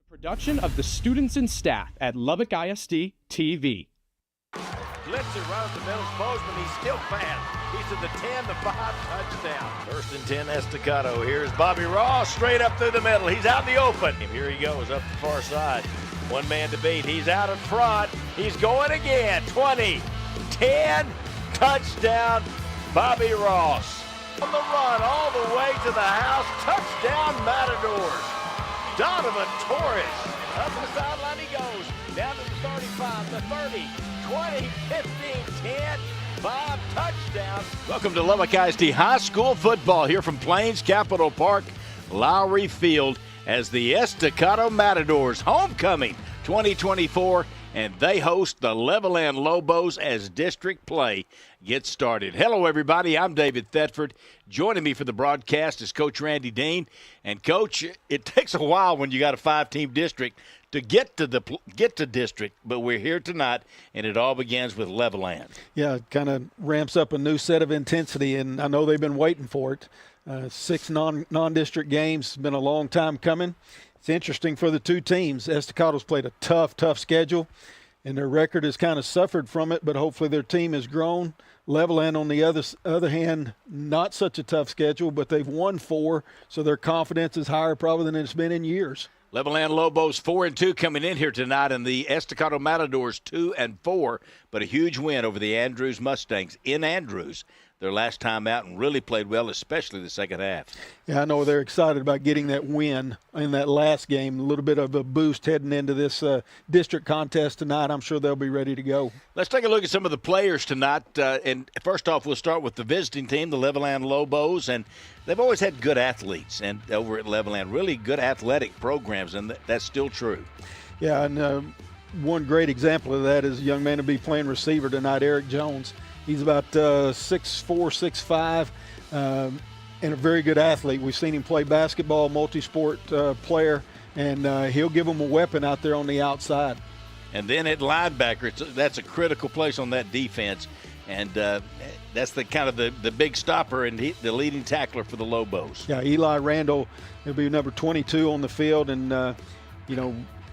Production of the students and staff at Lubbock ISD TV. Blitzer runs the middle. Bozeman, he's still fast. He's at the 10, the 5, touchdown. First and 10, Estacado. Here's Bobby Ross straight up through the middle. He's out in the open. Here he goes up the far side. One man to beat. He's out in front. He's going again. 20, 10, touchdown, Bobby Ross. On the run all the way to the house. Touchdown, Matadors. Donovan Torres. Up the sideline he goes. Down to the 35, the 30, 20, 15, 10, 5, touchdown. Welcome to Lubbock ISD High School football here from Plains Capital Park, Lowry Field, as the Estacado Matadors homecoming 2024, and they host the Levelland Lobos as district play gets started. Hello, everybody. I'm David Thetford. Joining me for the broadcast is Coach Randy Dean. And, Coach, it takes a while when you got a 5-team district to get to district, but we're here tonight, and it all begins with Levelland. Yeah, it kind of ramps up a new set of intensity, and I know they've been waiting for it. 6 non-district games. It's been a long time coming. It's interesting for the two teams. Estacado's played a tough schedule, and their record has kind of suffered from it, but hopefully their team has grown. Levelland, on the other hand, not such a tough schedule, but they've won 4, so their confidence is higher probably than it's been in years. Levelland Lobos 4-2 coming in here tonight, and the Estacado Matadors 2-4, but a huge win over the Andrews Mustangs in Andrews their last time out, and really played well, especially the second half. Yeah, I know they're excited about getting that win in that last game. A little bit of a boost heading into this district contest tonight. I'm sure they'll be ready to go. Let's take a look at some of the players tonight. And first off, we'll start with the visiting team, the Levelland Lobos, and they've always had good athletes and over at Levelland, really good athletic programs, and that's still true. Yeah, and one great example of that is a young man to be playing receiver tonight, Eric Jones. He's about 6'4", 6'5", and a very good athlete. We've seen him play basketball, multi-sport player, and he'll give them a weapon out there on the outside. And then at linebacker, that's a critical place on that defense, and that's the kind of the big stopper and the leading tackler for the Lobos. Yeah, Eli Randall, he'll be number 22 on the field, and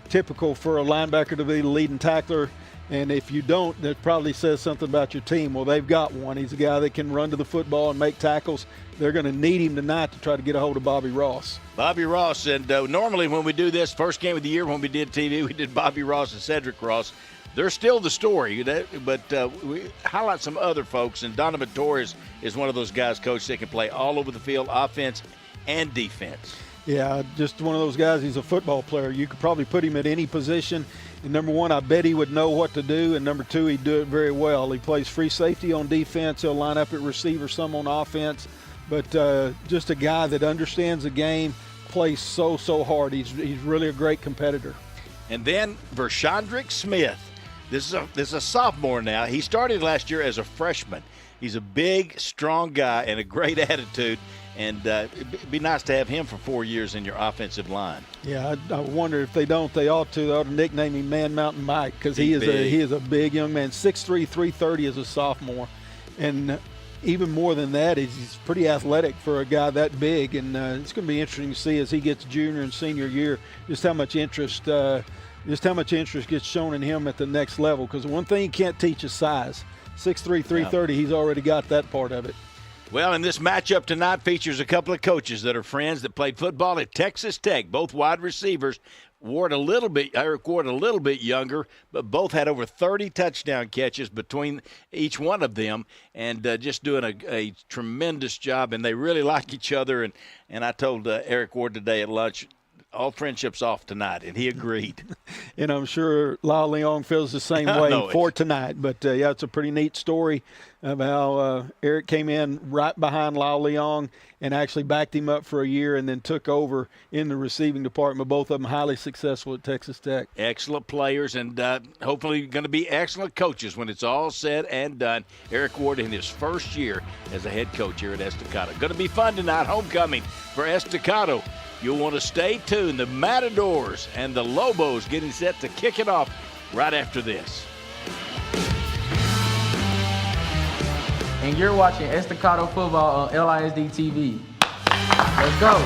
typical for a linebacker to be the leading tackler. And if you don't, that probably says something about your team. Well, they've got one. He's a guy that can run to the football and make tackles. They're going to need him tonight to try to get a hold of Bobby Ross. Bobby Ross, and normally when we do this, first game of the year when we did TV, we did Bobby Ross and Cedric Ross. They're still the story, but we highlight some other folks, and Donovan Torres is one of those guys, Coach, that can play all over the field, offense and defense. Yeah, just one of those guys. He's a football player. You could probably put him at any position. And number one, I bet he would know what to do. And number two, he'd do it very well. He plays free safety on defense. He'll line up at receiver some on offense. But just a guy that understands the game, plays so hard. He's really a great competitor. And then Vershandrick Smith. This is a sophomore now. He started last year as a freshman. He's a big, strong guy and a great attitude. And it'd be nice to have him for 4 years in your offensive line. Yeah, I wonder if they don't. They ought to nickname him Man Mountain Mike, because he is a big young man. 6'3", 330 as a sophomore. And even more than that, he's pretty athletic for a guy that big. And it's going to be interesting to see as he gets junior and senior year just how much interest gets shown in him at the next level. Because one thing you can't teach is size. 6'3", 330, He's already got that part of it. Well, and this matchup tonight features a couple of coaches that are friends that played football at Texas Tech, both wide receivers. Eric Ward a little bit younger, but both had over 30 touchdown catches between each one of them, and just doing a tremendous job, and they really like each other. And I told Eric Ward today at lunch, all friendships off tonight, and he agreed. And I'm sure Lau Leong feels the same way for tonight. But, yeah, it's a pretty neat story of how Eric came in right behind Lau Leong and actually backed him up for a year and then took over in the receiving department. Both of them highly successful at Texas Tech. Excellent players, and hopefully going to be excellent coaches when it's all said and done. Eric Ward in his first year as a head coach here at Estacado. Going to be fun tonight, homecoming for Estacado. You'll want to stay tuned. The Matadors and the Lobos getting set to kick it off right after this. And you're watching Estacado football on LISD TV. Let's go.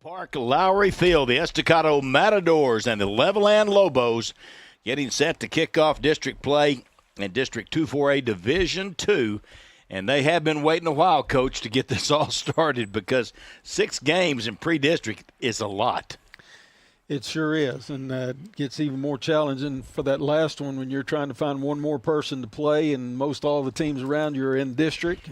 Park, Lowry Field, the Estacado Matadors and the Levelland Lobos getting set to kick off district play in District 2-4A Division II. And they have been waiting a while, Coach, to get this all started because 6 games in pre-district is a lot. It sure is, and it gets even more challenging for that last one when you're trying to find one more person to play, and most all the teams around you are in district.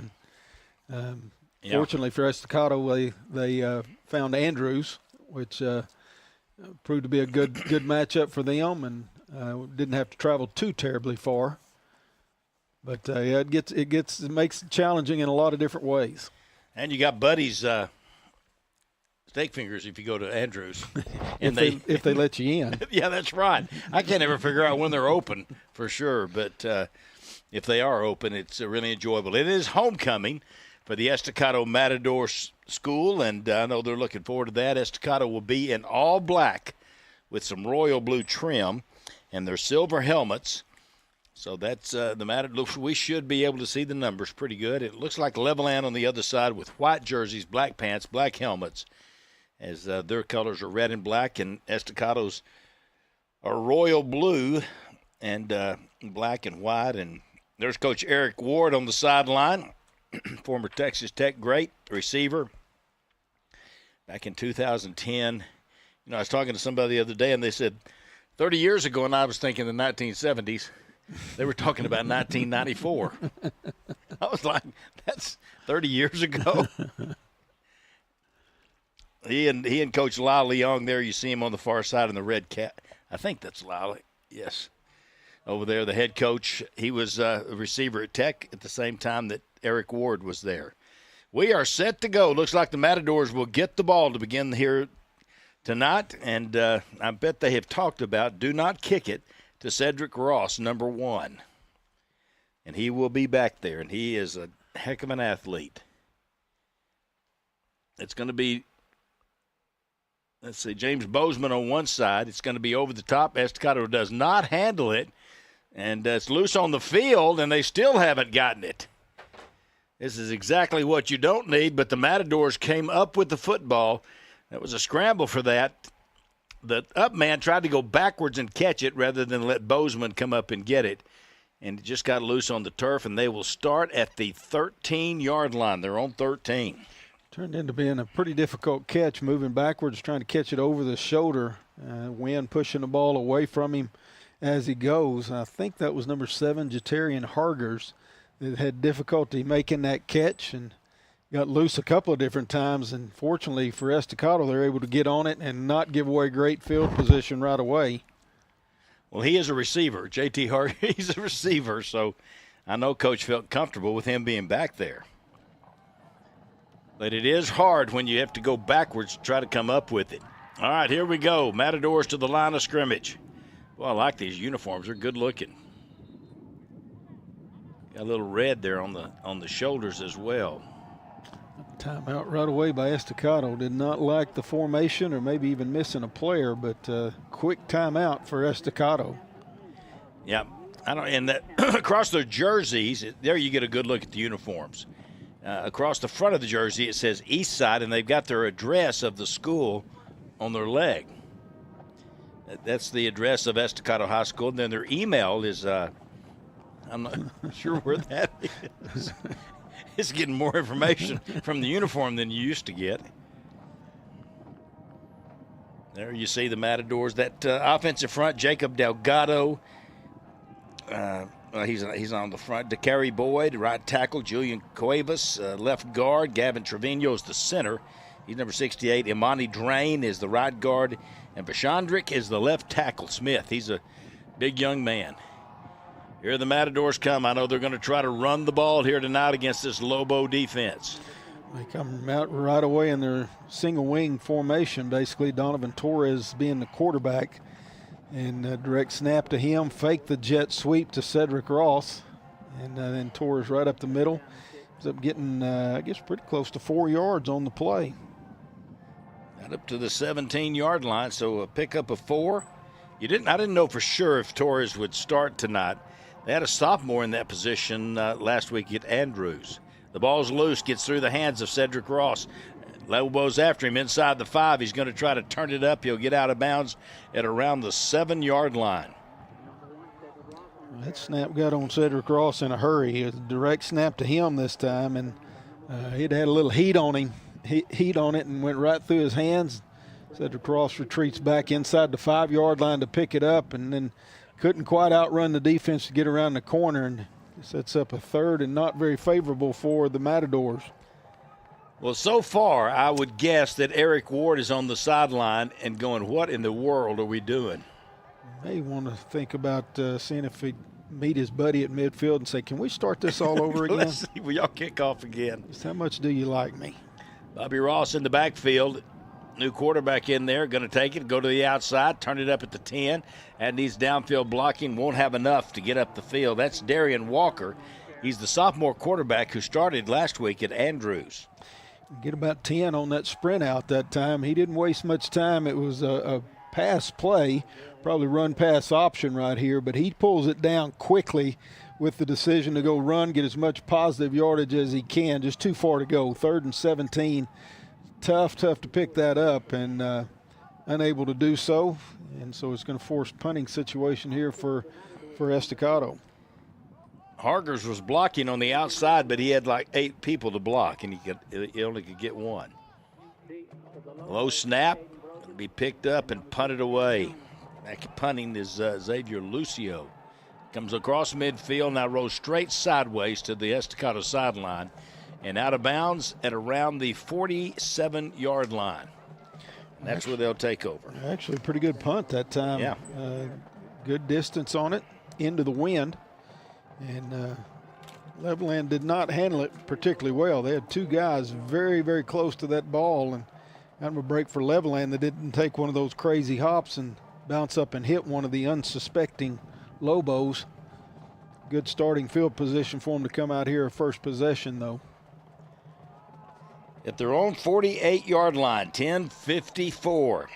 And fortunately for Estacado, they found Andrews, which proved to be a good matchup for them, and didn't have to travel too terribly far. But it makes it challenging in a lot of different ways. And you got Buddy's steak fingers if you go to Andrews, and if they let you in. Yeah, that's right. I can't ever figure out when they're open for sure, but if they are open, it's really enjoyable. It is homecoming for the Estacado Matadors School, and I know they're looking forward to that. Estacado will be in all black with some royal blue trim and their silver helmets. So that's the Matadors. We should be able to see the numbers pretty good. It looks like Levelland on the other side with white jerseys, black pants, black helmets, as their colors are red and black, and Estacado's are royal blue and black and white. And there's Coach Eric Ward on the sideline. Former Texas Tech great receiver back in 2010. I was talking to somebody the other day, and they said 30 years ago, and I was thinking the 1970s. They were talking about 1994. I was like, that's 30 years ago. He and Coach Lyle Young there, you see him on the far side in the red cap. I think that's Lyle, yes. Over there, the head coach, he was a receiver at Tech at the same time that Eric Ward was there. We are set to go. Looks like the Matadors will get the ball to begin here tonight, and I bet they have talked about do not kick it to Cedric Ross, number 1. And he will be back there, and he is a heck of an athlete. It's going to be, let's see, James Bozeman on one side. It's going to be over the top. Estacado does not handle it, and it's loose on the field, and they still haven't gotten it. This is exactly what you don't need, but the Matadors came up with the football. That was a scramble for that. The up man tried to go backwards and catch it rather than let Bozeman come up and get it. And it just got loose on the turf, and they will start at the 13-yard line. They're on 13. Turned into being a pretty difficult catch, moving backwards, trying to catch it over the shoulder. Wind pushing the ball away from him as he goes. I think that was number 7, Jatarian Hargers, that had difficulty making that catch and got loose a couple of different times. And fortunately for Estacado, they're able to get on it and not give away great field position right away. Well, he is a receiver. J.T. Harger, he's a receiver, so I know Coach felt comfortable with him being back there. But it is hard when you have to go backwards to try to come up with it. All right, here we go. Matadors to the line of scrimmage. Well, I like these uniforms. They're good looking. Got a little red there on the shoulders as well. Timeout right away by Estacado. Did not like the formation or maybe even missing a player, but quick timeout for Estacado. Yeah, and that across their jerseys, there you get a good look at the uniforms. Across the front of the jersey, it says East Side, and they've got their address of the school on their leg. That's the address of Estacado High School. And then their email is, I'm not sure where that is. It's getting more information from the uniform than you used to get. There you see the Matadors. That offensive front, Jacob Delgado. He's on the front. DeCarry Boyd, right tackle. Julian Cuevas, left guard. Gavin Trevino is the center. He's number 68. Imani Drain is the right guard. And Bashandrick is the left tackle. Smith, he's a big young man. Here the Matadors come. I know they're going to try to run the ball here tonight against this Lobo defense. They come out right away in their single wing formation, basically. Donovan Torres being the quarterback. And direct snap to him, fake the jet sweep to Cedric Ross. And then Torres right up the middle. Ends up getting, I guess, pretty close to 4 yards on the play. Got up to the 17-yard line, so a pickup of 4. I didn't know for sure if Torres would start tonight. They had a sophomore in that position last week at Andrews. The ball's loose, gets through the hands of Cedric Ross. Lobos after him inside the 5. He's going to try to turn it up. He'll get out of bounds at around the 7-yard line. That snap got on Cedric Ross in a hurry. It was a direct snap to him this time, and it had a little heat on him, heat on it, and went right through his hands. Cedric Ross retreats back inside the 5-yard line to pick it up, and then couldn't quite outrun the defense to get around the corner, and sets up a 3rd and not very favorable for the Matadors. Well, so far, I would guess that Eric Ward is on the sideline and going, what in the world are we doing? May want to think about seeing if he'd meet his buddy at midfield and say, can we start this all over again? Let's see. Will y'all kick off again? Just how much do you like me? Bobby Ross in the backfield. New quarterback in there, going to take it, go to the outside, turn it up at the 10, and needs downfield blocking, won't have enough to get up the field. That's Darian Walker. He's the sophomore quarterback who started last week at Andrews. Get about 10 on that sprint out that time. He didn't waste much time. It was a pass play, probably run-pass option right here, but he pulls it down quickly with the decision to go run, get as much positive yardage as he can. Just too far to go. 3rd and 17. Tough to pick that up, and unable to do so. And so it's going to force punting situation here for Estacado. Hargers was blocking on the outside, but he had like 8 people to block, and he only could get 1. Low snap, going to be picked up and punted away. Back punting is Xavier Lucio. Comes across midfield, now rolls straight sideways to the Estacado sideline and out of bounds at around the 47-yard line. And that's where they'll take over. Actually, a pretty good punt that time. Yeah. Good distance on it, into the wind. And Levelland did not handle it particularly well. They had 2 guys very, very close to that ball, and kind of a break for Levelland that didn't take one of those crazy hops and bounce up and hit one of the unsuspecting Lobos. Good starting field position for them to come out here first possession, though. At their own 48-yard line, 10:54.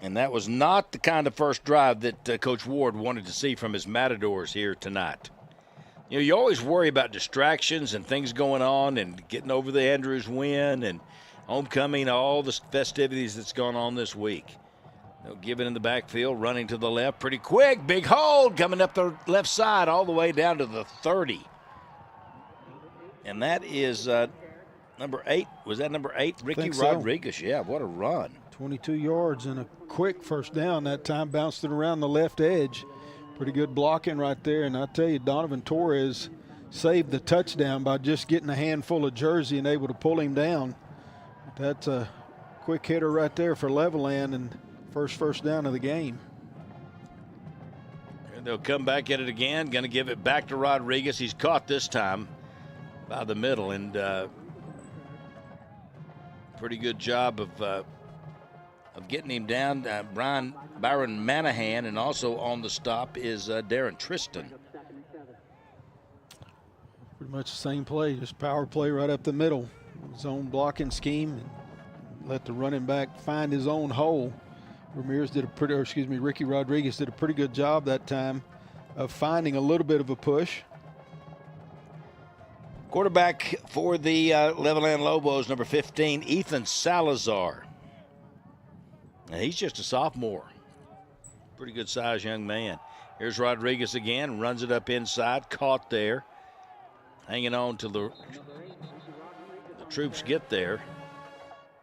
And that was not the kind of first drive that Coach Ward wanted to see from his Matadors here tonight. You know, you always worry about distractions and things going on and getting over the Andrews win and homecoming, all the festivities that's gone on this week. They'll give it in the backfield, running to the left pretty quick. Big hold coming up the left side all the way down to the 30. And that is number 8. Was that number 8? Ricky Rodriguez. So. Yeah, what a run. 22 yards and a quick first down that time. Bounced it around the left edge. Pretty good blocking right there. And I tell you, Donovan Torres saved the touchdown by just getting a handful of jersey and able to pull him down. That's a quick hitter right there for Levelland and first down of the game. And they'll come back at it again. Going to give it back to Rodriguez. He's caught this time by the middle, and pretty good job of getting him down. Byron Manahan, and also on the stop is Darren Tristan. Pretty much the same play, just power play right up the middle. Zone blocking scheme, and let the running back find his own hole. Ricky Rodriguez did a pretty good job that time of finding a little bit of a push. Quarterback for the Levelland Lobos, number 15, Ethan Salazar. Now, he's just a sophomore. Pretty good sized young man. Here's Rodriguez again, runs it up inside, caught there. Hanging on till the troops get there.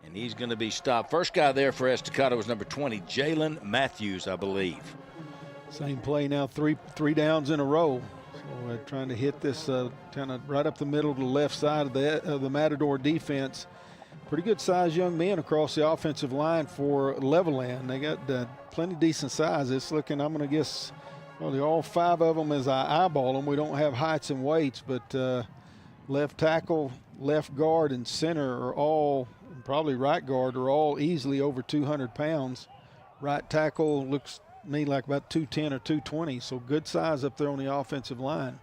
And he's going to be stopped. First guy there for Estacado was number 20, Jalen Matthews, I believe. Same play now, three downs in a row. So trying to hit this kind of right up the middle to the left side of the Matador defense. Pretty good sized young men across the offensive line for Levelland. They got plenty decent size. It's looking, I'm going to guess, probably all 5 of them as I eyeball them. We don't have heights and weights, but left tackle, left guard, and center are all, probably right guard, are all easily over 200 pounds. Right tackle looks to me like about 210 or 220, so good size up there on the offensive line.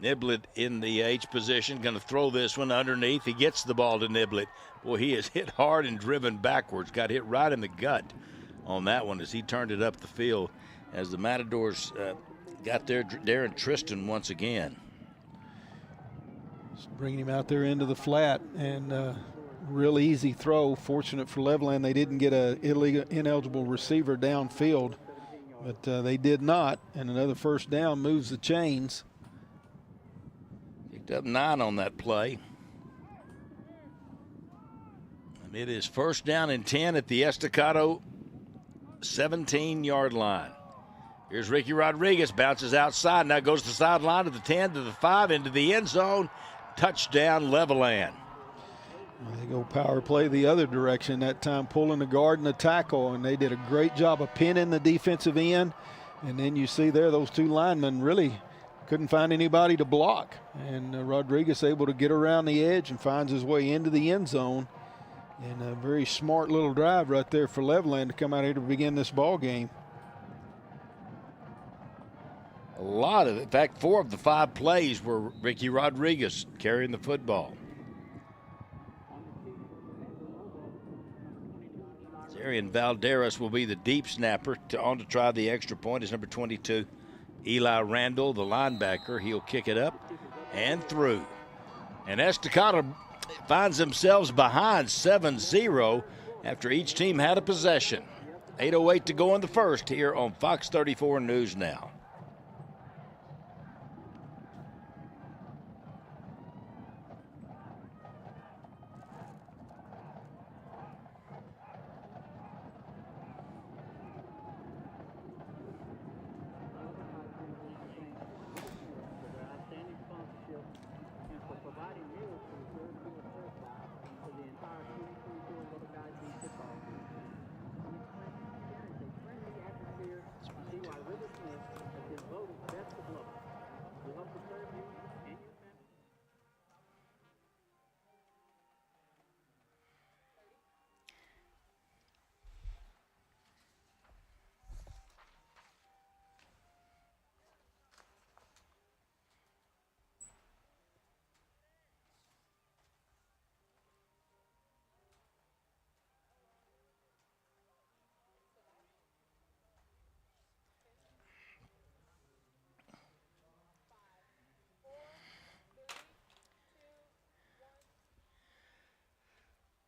Niblett in the H position, going to throw this one underneath. He gets the ball to Niblett. Boy, he is hit hard and driven backwards. Got hit right in the gut on that one as he turned it up the field as the Matadors got there. Darren Tristan once again. Just bringing him out there into the flat, and real easy throw. Fortunate for Levelland, they didn't get a ineligible receiver downfield, but they did not. And another first down moves the chains. Picked up 9 on that play. And it is first down and 10 at the Estacado 17-yard line. Here's Ricky Rodriguez, bounces outside, now goes to the sideline to the 10, to the 5, into the end zone. Touchdown, Levelland. They go power play the other direction that time, pulling the guard and the tackle, and they did a great job of pinning the defensive end. And then you see there those two linemen really couldn't find anybody to block. And Rodriguez able to get around the edge and finds his way into the end zone. And a very smart little drive right there for Levelland to come out here to begin this ball game. A lot of it. In fact, 4 of the 5 plays were Ricky Rodriguez carrying the football. Arian Valderas will be the deep snapper on to try the extra point. Is number 22, Eli Randall, the linebacker. He'll kick it up and through. And Estacado finds themselves behind 7-0 after each team had a possession. 8:08 to go in the first here on Fox 34 News Now.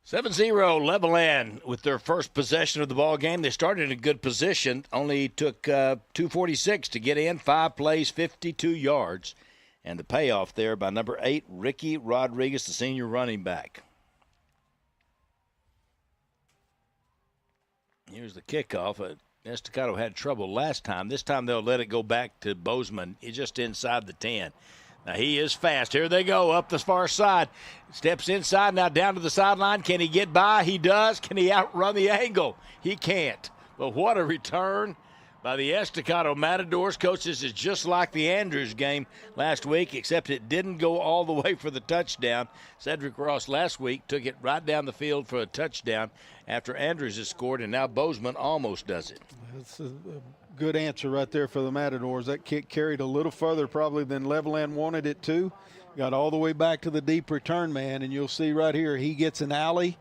(7-0) Levelland with their first possession of the ball game. They started in a good position. Only took 2:46 to get in. 5 plays, 52 yards. And the payoff there by number 8, Ricky Rodriguez, the senior running back. Here's the kickoff. Estacado had trouble last time. This time they'll let it go back to Bozeman. He's just inside the 10. Now he is fast. Here they go up the far side. Steps inside now down to the sideline. Can he get by? He does. Can he outrun the angle? He can't. But what a return by the Estacado Matadors. Coach, this is just like the Andrews game last week, except it didn't go all the way for the touchdown. Cedric Ross last week took it right down the field for a touchdown after Andrews has scored, and now Bozeman almost does it. That's a good answer right there for the Matadors. That kick carried a little further probably than Levelland wanted it to. Got all the way back to the deep return man, and you'll see right here he gets an alley,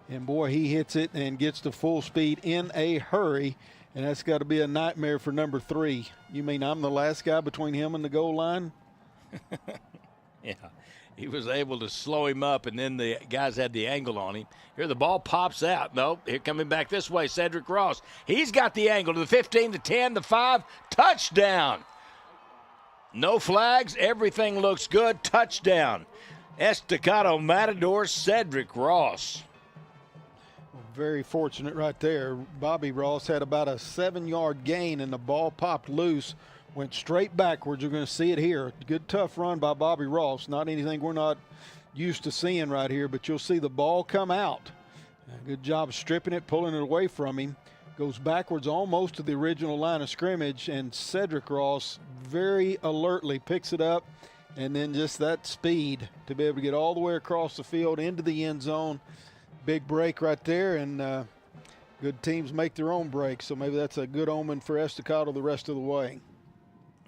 and boy, he hits it and gets to full speed in a hurry, and that's got to be a nightmare for number 3. You mean I'm the last guy between him and the goal line? Yeah, he was able to slow him up, and then the guys had the angle on him. Here the ball pops out. Nope, here coming back this way, Cedric Ross. He's got the angle to the 15, the 10, the 5. Touchdown. No flags. Everything looks good. Touchdown. Estacado Matadors, Cedric Ross. Very fortunate right there. Bobby Ross had about a 7-yard gain, and the ball popped loose. Went straight backwards. You're going to see it here. Good tough run by Bobby Ross. Not anything we're not used to seeing right here, but you'll see the ball come out. Good job stripping it, pulling it away from him. Goes backwards almost to the original line of scrimmage, and Cedric Ross very alertly picks it up, and then just that speed to be able to get all the way across the field into the end zone. Big break right there, and good teams make their own breaks, so maybe that's a good omen for Estacado the rest of the way.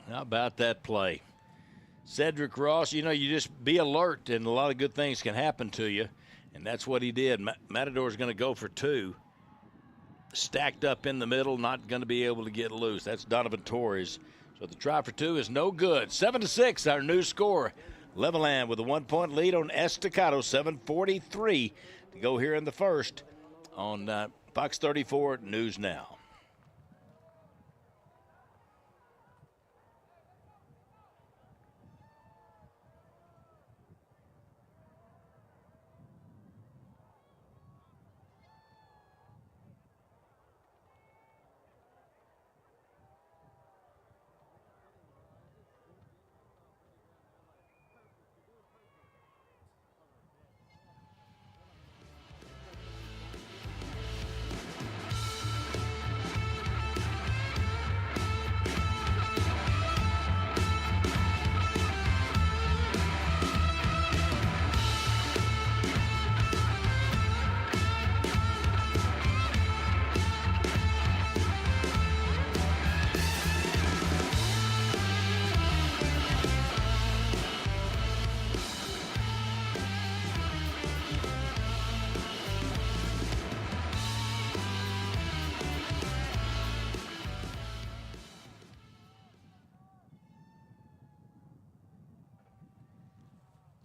How about that play? Cedric Ross, you know, you just be alert, and a lot of good things can happen to you, and that's what he did. Matador's going to go for 2. Stacked up in the middle, not going to be able to get loose. That's Donovan Torres. So the try for 2 is no good. 7-6, our new score Levelland with a 1-point lead on Estacado, 7:43 to go here in the first on Fox 34 News Now.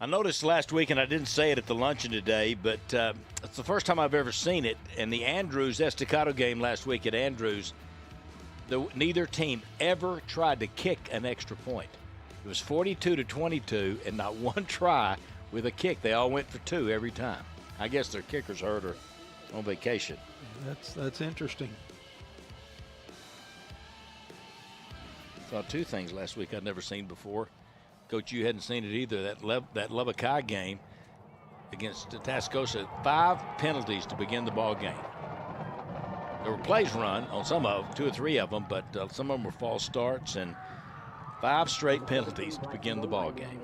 I noticed last week, and I didn't say it at the luncheon today, but it's the first time I've ever seen it. In the Andrews Estacado game last week at Andrews, neither team ever tried to kick an extra point. It was 42-22, and not one try with a kick. They all went for two every time. I guess their kickers hurt or on vacation. That's interesting. Saw two things last week I'd never seen before. Coach, you hadn't seen it either. That Lubbock ISD game against Tascosa, 5 penalties to begin the ball game. There were plays run on some of them, 2 or 3 of them, but some of them were false starts, and 5 straight penalties to begin the ball game.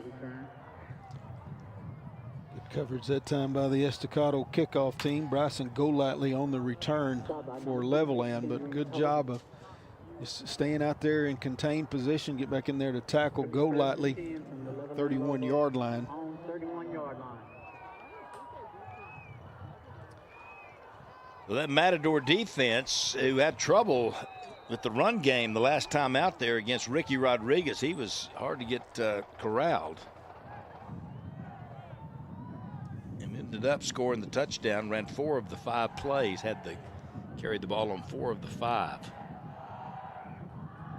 Good coverage that time by the Estacado kickoff team. Bryson Golightly on the return for Levelland, but good job of just staying out there in contained position, get back in there to tackle Golightly, 31-yard line. Well, that Matador defense, who had trouble with the run game the last time out there against Ricky Rodriguez, he was hard to get corralled. And ended up scoring the touchdown, ran 4 of the 5 plays, carried the ball on 4 of the 5.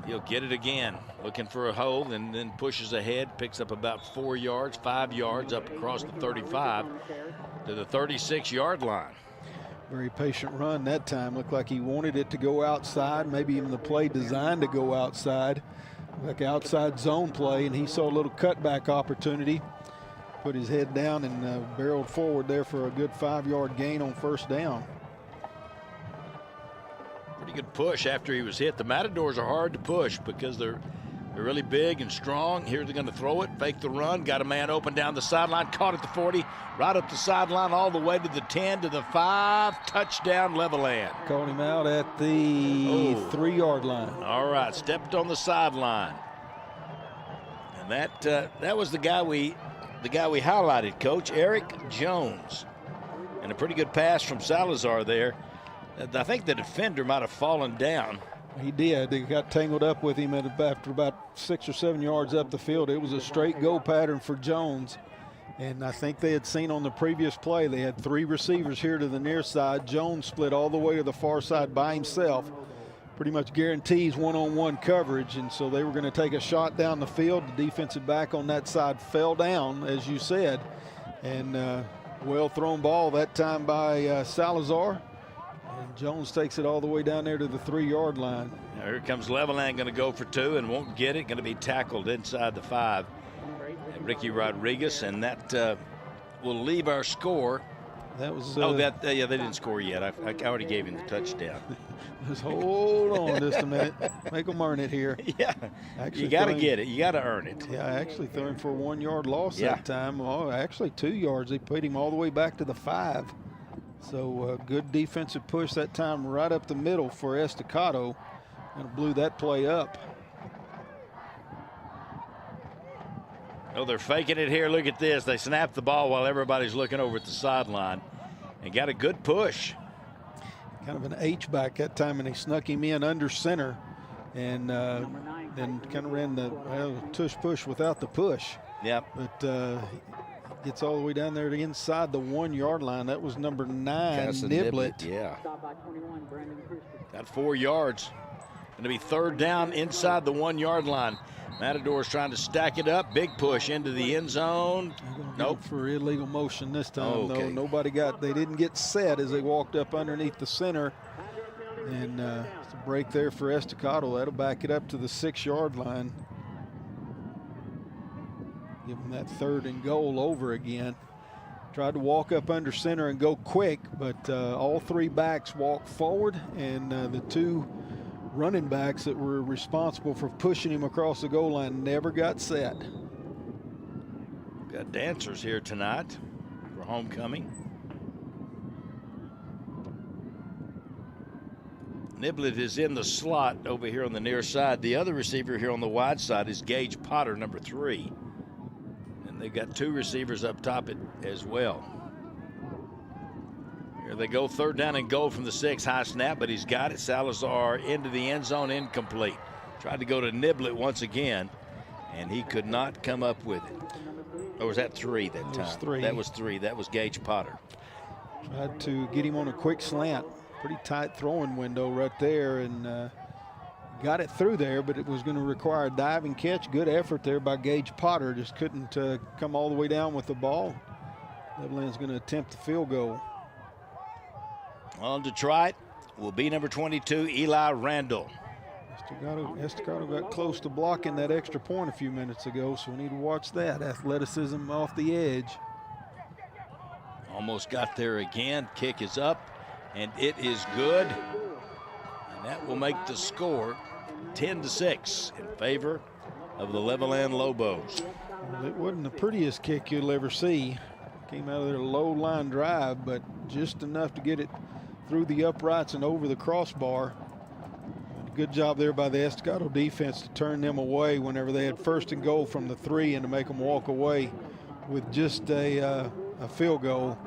He'll get it again, looking for a hole, and then pushes ahead, picks up about 4 yards, 5 yards up across the 35 to the 36-yard line. Very patient run that time. Looked like he wanted it to go outside, maybe even the play designed to go outside, like outside zone play, and he saw a little cutback opportunity, put his head down and barreled forward there for a good 5-yard gain on first down. Pretty good push after he was hit. The Matadors are hard to push because they're really big and strong. Here they're going to throw it, fake the run, got a man open down the sideline, caught at the 40, right up the sideline, all the way to the 10, to the 5, touchdown Levelland. Caught him out at the 3-yard line. All right, stepped on the sideline. And that was the guy we highlighted, Coach, Eric Jones. And a pretty good pass from Salazar there. I think the defender might have fallen down. He did. They got tangled up with him after about 6 or 7 yards up the field. It was a straight go pattern for Jones. And I think they had seen on the previous play, they had 3 receivers here to the near side. Jones split all the way to the far side by himself. Pretty much guarantees one-on-one coverage. And so they were going to take a shot down the field. The defensive back on that side fell down, as you said. And well thrown ball that time by Salazar. And Jones takes it all the way down there to the 3-yard line. Now here comes Levelland, going to go for 2 and won't get it. Going to be tackled inside the 5. Ricky Rodriguez, and that will leave our score. That was. Yeah, they didn't score yet. I already gave him the touchdown. Just hold on just a minute. Make them earn it here. Yeah, actually, you got to get it. You got to earn it. Yeah, I actually threw him for a 1-yard loss that time. Oh, actually 2 yards. They put him all the way back to the 5. So good defensive push that time right up the middle for Estacado, and blew that play up. Oh, they're faking it here. Look at this. They snap the ball while everybody's looking over at the sideline and got a good push. Kind of an H-back that time, and he snuck him in under center and then kind of ran the tush push without the push. Yep. But gets all the way down there to inside the 1 yard line. That was number 9, Niblett. Yeah. Got 4 yards. Going to be third down inside the 1 yard line. Matadors trying to stack it up. Big push into the end zone. Nope. For illegal motion this time, Okay. though. They didn't get set as they walked up underneath the center. And it's a break there for Estacado. That'll back it up to the 6 yard line. Give them that 3rd and goal over again. Tried to walk up under center and go quick, but all 3 backs walked forward, and the 2 running backs that were responsible for pushing him across the goal line never got set. Got dancers here tonight for homecoming. Niblett is in the slot over here on the near side. The other receiver here on the wide side is Gage Potter, number 3. And they've got 2 receivers up top as well. Here they go, 3rd down and goal from the 6. High snap, but he's got it. Salazar into the end zone, incomplete. Tried to go to Niblett once again, and he could not come up with it. Or was that 3 that time? That was 3. That was 3. That was Gage Potter. Tried to get him on a quick slant. Pretty tight throwing window right there, and got it through there, but it was going to require a diving catch. Good effort there by Gage Potter. Just couldn't come all the way down with the ball. Levelland's going to attempt the field goal. On to try it will be number 22, Eli Randall. Estacado got close to blocking that extra point a few minutes ago, so we need to watch that. Athleticism off the edge. Almost got there again. Kick is up, and it is good. And that will make the score 10-6 in favor of the Levelland Lobos. Well, it wasn't the prettiest kick you'll ever see. Came out of their low line drive, but just enough to get it through the uprights and over the crossbar. Good job there by the Estacado defense to turn them away whenever they had 1st and goal from the 3 and to make them walk away with just a field goal.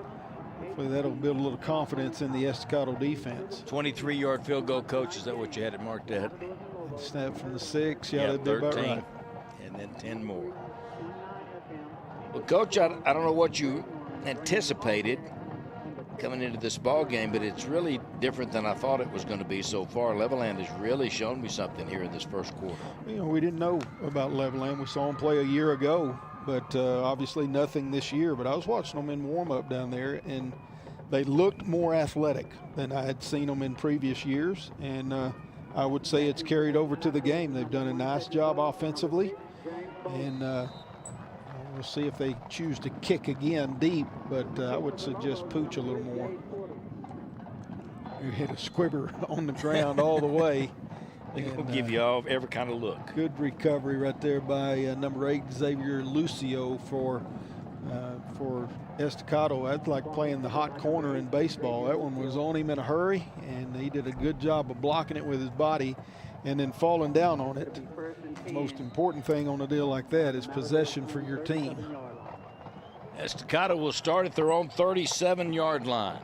Hopefully that'll build a little confidence in the Estacado defense. 23-yard field goal, coach. Is that what you had it marked at? Snap from the 6. Yeah, Yep, that'd be about 13. right. And then 10 more. Well, Coach, I don't know what you anticipated coming into this ball game, but it's really different than I thought it was going to be so far. Levelland has really shown me something here in this first quarter. You know, we didn't know about Levelland. We saw them play a year ago, but obviously nothing this year. But I was watching them in warm-up down there, and they looked more athletic than I had seen them in previous years. And I would say it's carried over to the game. They've done a nice job offensively, and we'll see if they choose to kick again deep, but I would suggest pooch a little more. You hit a squibber on the ground all the way. We'll give you all every kind of look. Good recovery right there by number 8, Xavier Lucio for Estacado. That's like playing the hot corner in baseball. That one was on him in a hurry, and he did a good job of blocking it with his body and then falling down on it. The most important thing on a deal like that is possession for your team. Estacado will start at their own 37-yard line.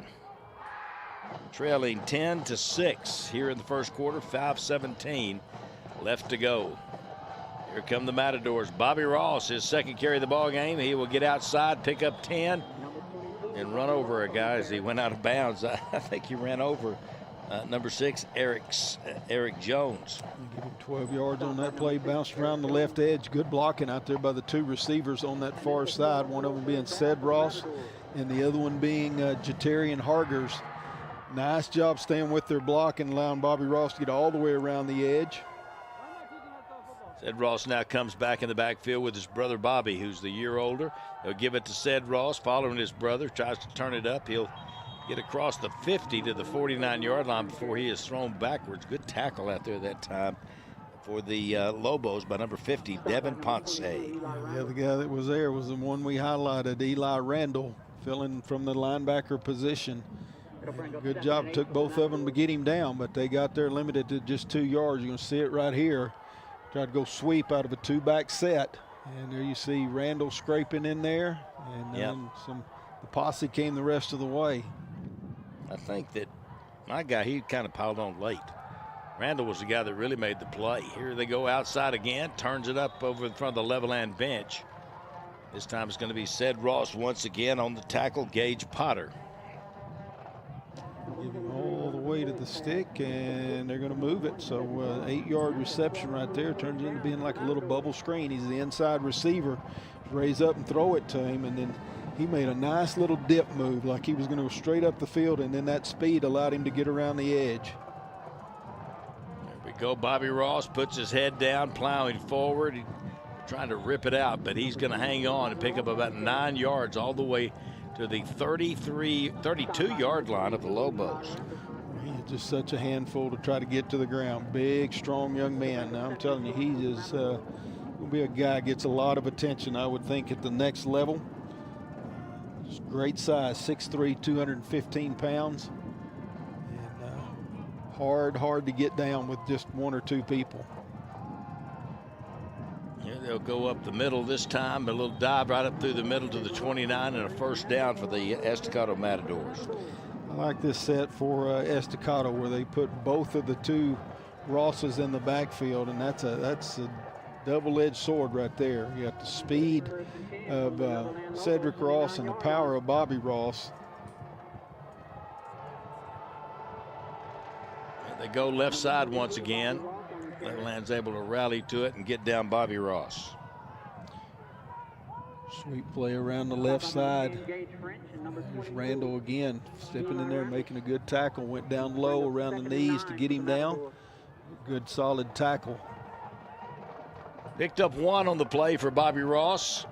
Trailing 10-6 here in the first quarter, 5:17 left to go. Here come the Matadors. Bobby Ross, his 2nd carry of the ball game. He will get outside, pick up 10, and run over a guy as he went out of bounds. I think he ran over number 6, Eric Jones. Give him 12 yards on that play, bounced around the left edge. Good blocking out there by the 2 receivers on that far side, one of them being Ced Ross and the other one being Jatarian Hargers. Nice job staying with their block and allowing Bobby Ross to get all the way around the edge. Ced Ross now comes back in the backfield with his brother Bobby, who's the year older. He'll give it to Ced Ross, following his brother, tries to turn it up. He'll get across the 50 to the 49-yard line before he is thrown backwards. Good tackle out there that time for the Lobos by number 50, Devin Ponce. Yeah, the guy that was there was the one we highlighted, Eli Randall, filling from the linebacker position. Good job, took both of them to get him down, but they got there limited to just 2 yards. You're going to see it right here. Tried to go sweep out of a 2-back set, and there you see Randall scraping in there, and then the posse came the rest of the way. I think that my guy, he kind of piled on late. Randall was the guy that really made the play. Here they go outside again, turns it up over in front of the Levelland bench. This time it's going to be Ced Ross once again on the tackle, Gage Potter. Giving all the way to the stick, and they're going to move it. So 8-yard reception right there turns into being like a little bubble screen. He's the inside receiver. Raise up and throw it to him, and then he made a nice little dip move like he was going to go straight up the field, and then that speed allowed him to get around the edge. There we go. Bobby Ross puts his head down, plowing forward. He's trying to rip it out, but he's going to hang on and pick up about 9 yards all the way to the 32-yard line of the Lobos. He's just such a handful to try to get to the ground. Big, strong young man. Now I'm telling you, he is going to be a guy gets a lot of attention, I would think, at the next level. Just great size, 6'3", 215 pounds. And hard to get down with just 1 or 2 people. Yeah, they'll go up the middle this time. A little dive right up through the middle to the 29 and a first down for the Estacado Matadors. I like this set for Estacado where they put both of the 2 Rosses in the backfield, and that's a double-edged sword right there. You got the speed of Cedric Ross and the power of Bobby Ross. They go left side once again. Levelland's able to rally to it and get down Bobby Ross. Sweet play around the left side. There's Randall again, stepping in there, making a good tackle. Went down low around the knees to get him down. Good solid tackle. Picked up 1 on the play for Bobby Ross.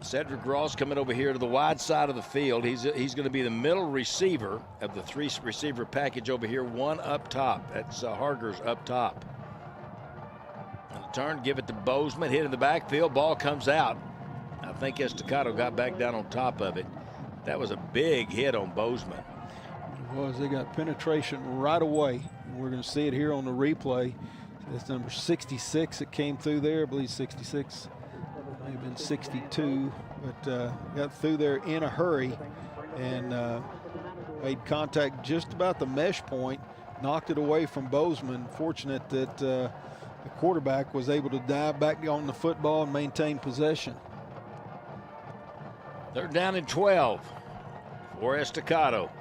Cedric Ross coming over here to the wide side of the field. He's going to be the middle receiver of the 3-receiver package over here. 1 up top. That's Hargers up top. On the turn, give it to Bozeman. Hit in the backfield. Ball comes out. I think Estacado got back down on top of it. That was a big hit on Bozeman. It was. They got penetration right away. We're going to see it here on the replay. That's number 66 that came through there. I believe 66. May have been 62, but got through there in a hurry and made contact just about the mesh point, knocked it away from Bozeman. Fortunate that the quarterback was able to dive back on the football and maintain possession. They're down in 12 for Estacado.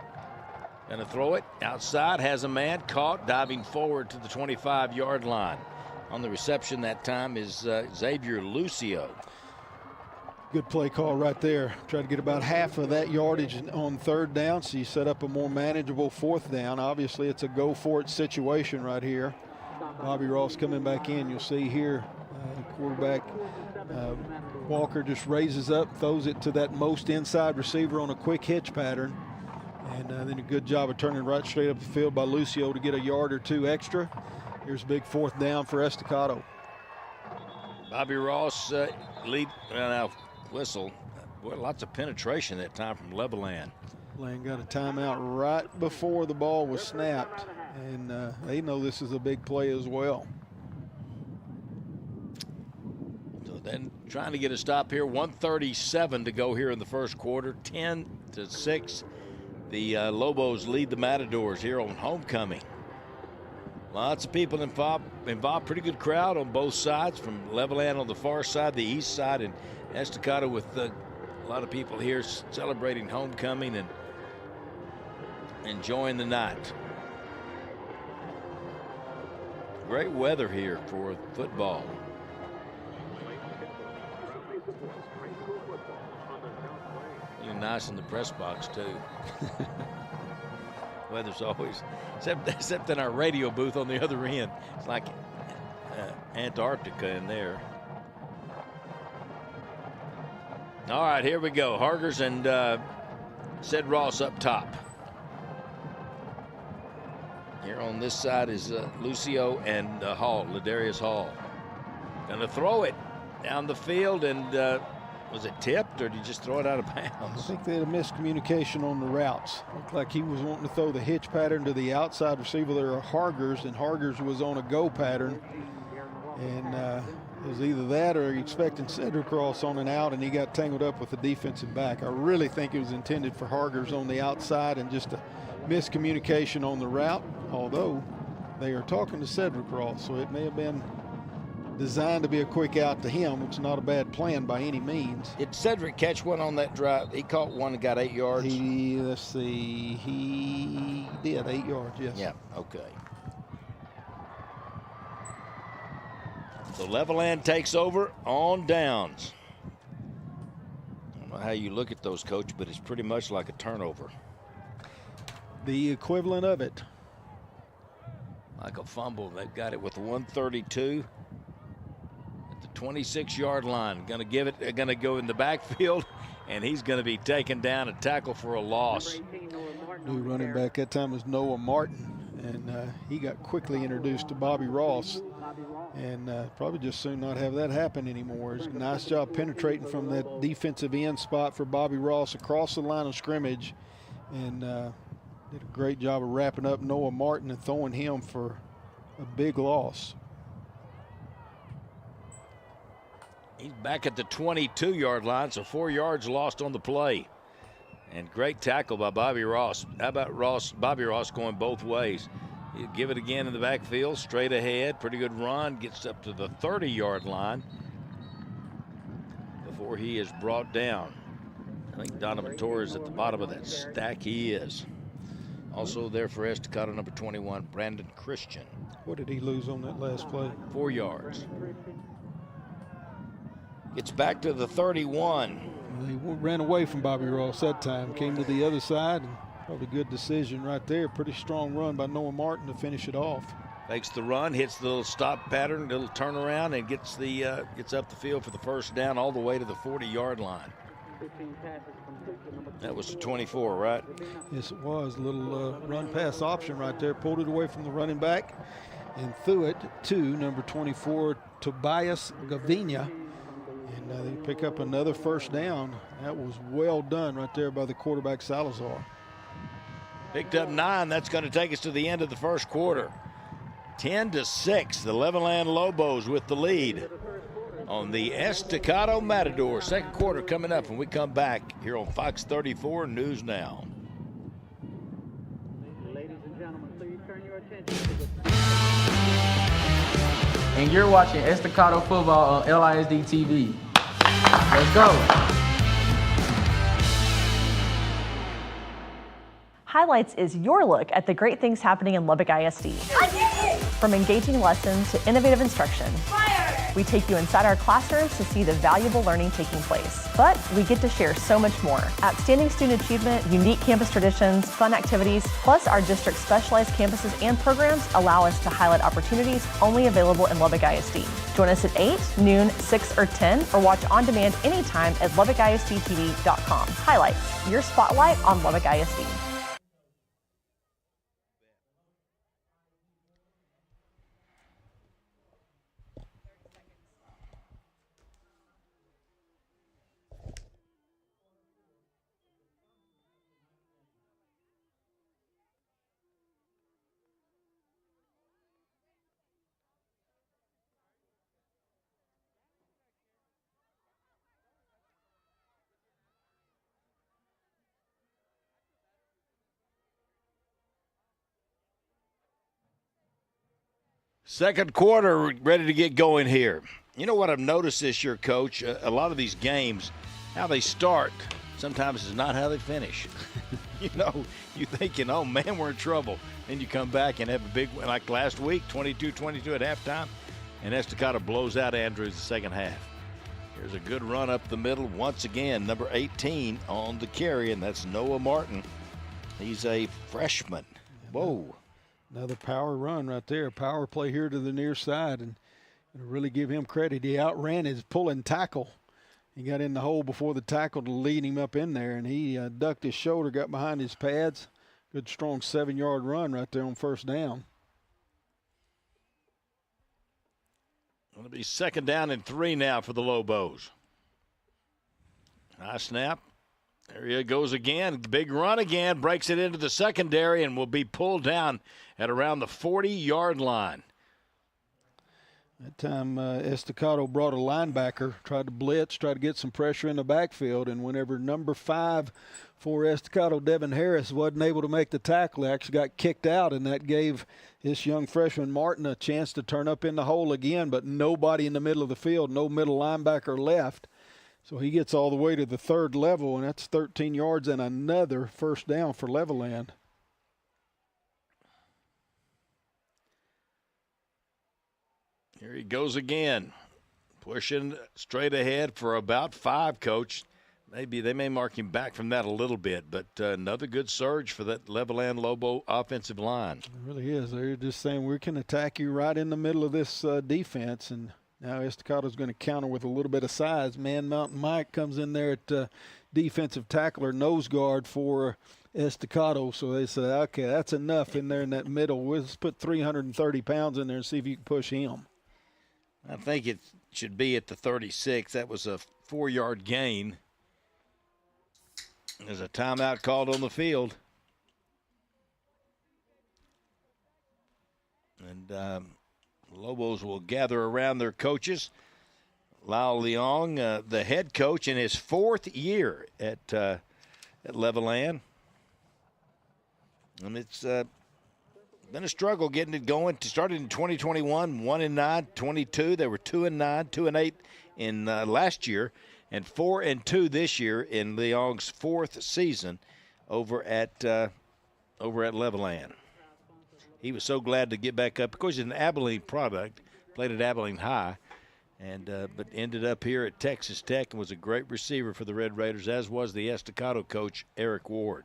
Gonna throw it outside, has a man caught, diving forward to the 25-yard line. On the reception that time is Xavier Lucio. Good play call right there. Try to get about half of that yardage on 3rd down, so you set up a more manageable 4th down. Obviously, it's a go-for-it situation right here. Bobby Ross coming back in. You'll see here, quarterback Walker just raises up, throws it to that most inside receiver on a quick hitch pattern. And then a good job of turning right straight up the field by Lucio to get a yard or 2 extra. Here's a big 4th down for Estacado. Bobby Ross lead now whistle. Boy, lots of penetration that time from Levelland. Levelland got a timeout right before the ball was snapped, and they know this is a big play as well. So then trying to get a stop here. 1:37 to go here in the first quarter. 10-6. The Lobos lead the Matadors here on homecoming. Lots of people involved. Pretty good crowd on both sides, from Levelland on the far side, the east side, and Estacado with a lot of people here celebrating homecoming and enjoying the night. Great weather here for football. Looking nice in the press box too. Weather's always, except in our radio booth on the other end. It's like Antarctica in there. All right, here we go. Hargers and Ced Ross up top. Here on this side is Lucio and Hall, Ladarius Hall. Gonna throw it down the field, and was it tipped, or did you just throw it out of bounds? I think they had a miscommunication on the routes. Looked like he was wanting to throw the hitch pattern to the outside receiver there, Hargers, and Hargers was on a go pattern. And it was either that or expecting Cedric Ross on an out, and he got tangled up with the defensive back. I really think it was intended for Hargers on the outside, and just a miscommunication on the route, although they are talking to Cedric Ross, so it may have been designed to be a quick out to him, which is not a bad plan by any means. Did Cedric catch one on that drive? He caught one and got 8 yards. Let's see, he did 8 yards, yes. Yeah, okay. So Levelland takes over on downs. I don't know how you look at those, Coach, but it's pretty much like a turnover. The equivalent of it. Like a fumble. They've got it with 132 at the 26-yard line. Going to give it, going to go in the backfield, and he's going to be taken down and tackled for a loss. New running back that time was Noah Martin, and he got quickly introduced to Bobby Ross, and probably just soon not have that happen anymore. It's a nice job penetrating from that defensive end spot for Bobby Ross across the line of scrimmage, and did a great job of wrapping up Noah Martin and throwing him for a big loss. He's back at the 22-yard line, so 4 yards lost on the play. And great tackle by Bobby Ross. How about Bobby Ross going both ways? He'll give it again in the backfield, straight ahead. Pretty good run, gets up to the 30-yard line before he is brought down. I think Donovan Torres at the bottom of that stack. He is. Also there for Estacado, number 21, Brandon Christian. What did he lose on that last play? 4 yards. Gets back to the 31. He ran away from Bobby Ross that time, came to the other side, and probably good decision right there. Pretty strong run by Noah Martin to finish it off. Makes the run, hits the little stop pattern, little turnaround, and gets up the field for the first down all the way to the 40-yard line. That was the 24, right? Yes, it was. A little run pass option right there. Pulled it away from the running back and threw it to number 24, Tobias Gavinia. And they pick up another first down. That was well done right there by the quarterback, Salazar. Picked up 9. That's going to take us to the end of the first quarter. 10-6, the Levelland Lobos with the lead on the Estacado Matadors. Second quarter coming up when we come back here on Fox 34 News Now. Ladies and gentlemen, please turn your attention to the... And you're watching Estacado football on LISD TV. Let's go. Highlights is your look at the great things happening in Lubbock ISD. From engaging lessons to innovative instruction, we take you inside our classrooms to see the valuable learning taking place. But we get to share so much more. Outstanding student achievement, unique campus traditions, fun activities, plus our district's specialized campuses and programs allow us to highlight opportunities only available in Lubbock ISD. Join us at 8, noon, 6, or 10, or watch on demand anytime at LubbockISDTV.com. Highlights, your spotlight on Lubbock ISD. Second quarter ready to get going here. You know what I've noticed this year, Coach? A lot of these games, how they start sometimes is not how they finish. You know, you thinking, oh, man, we're in trouble. Then you come back and have a big one, like last week, 22-22 at halftime, and Estacado blows out Andrews the second half. Here's a good run up the middle. Once again, number 18 on the carry, and that's Noah Martin. He's a freshman. Whoa. Another power run right there. Power play here to the near side, and really give him credit. He outran his pulling tackle. He got in the hole before the tackle to lead him up in there, and he ducked his shoulder, got behind his pads. Good, strong 7-yard run right there on first down. Going to be second down and 3 now for the Lobos. High snap. There he goes again. Big run again. Breaks it into the secondary and will be pulled down at around the 40-yard line. That time Estacado brought a linebacker, tried to blitz, tried to get some pressure in the backfield, and whenever number 5 for Estacado. Devin Harris wasn't able to make the tackle. He actually got kicked out, and that gave this young freshman Martin a chance to turn up in the hole again, but nobody in the middle of the field, no middle linebacker left. So he gets all the way to the third level, and that's 13 yards and another first down for Levelland. Here he goes again, pushing straight ahead for about 5, Coach. Maybe they may mark him back from that a little bit, but another good surge for that Levelland Lobo offensive line. It really is. They're just saying we can attack you right in the middle of this defense, and now Estacado's going to counter with a little bit of size. Man Mountain Mike comes in there at defensive tackle or nose guard for Estacado, so they say, okay, that's enough in there in that middle. We'll just put 330 pounds in there and see if you can push him. I think it should be at the 36. That was a 4-yard gain. There's a timeout called on the field. And Lobos will gather around their coaches. Lau Leong, the head coach in his 4th year at Levelland. And it's been a struggle getting it going. Started in 2021, 1-9, 22. They were 2-9, 2-8 in last year, and 4-2 this year in Leong's 4th season over at Levelland. He was so glad to get back up. Of course, he's an Abilene product, played at Abilene High, and but ended up here at Texas Tech and was a great receiver for the Red Raiders, as was the Estacado coach, Eric Ward.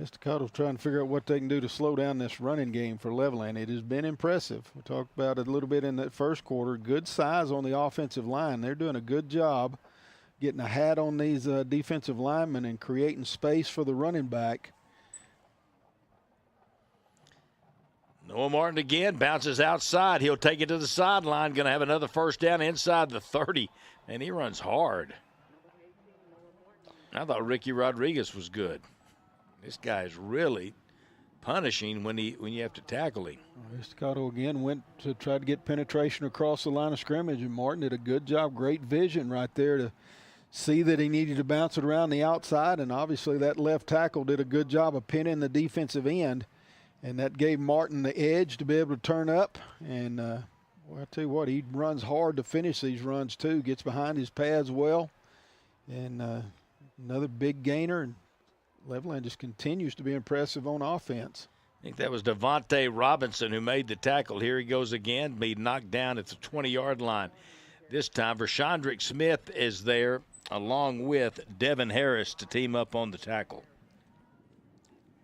Estacado's trying to figure out what they can do to slow down this running game for Levelland. It has been impressive. We talked about it a little bit in that first quarter. Good size on the offensive line. They're doing a good job getting a hat on these defensive linemen and creating space for the running back. Noah Martin again bounces outside. He'll take it to the sideline. Going to have another first down inside the 30, and he runs hard. I thought Ricky Rodriguez was good. This guy is really punishing when you have to tackle him. Estacado again went to try to get penetration across the line of scrimmage, and Martin did a good job. Great vision right there to see that he needed to bounce it around the outside, and obviously that left tackle did a good job of pinning the defensive end, and that gave Martin the edge to be able to turn up. And well, I tell you what, he runs hard to finish these runs too. Gets behind his pads well, and another big gainer. And Levelland just continues to be impressive on offense. I think that was Devontae Robinson who made the tackle. Here he goes again, being knocked down at the 20-yard line. This time, Rashandrick Smith is there along with Devin Harris to team up on the tackle.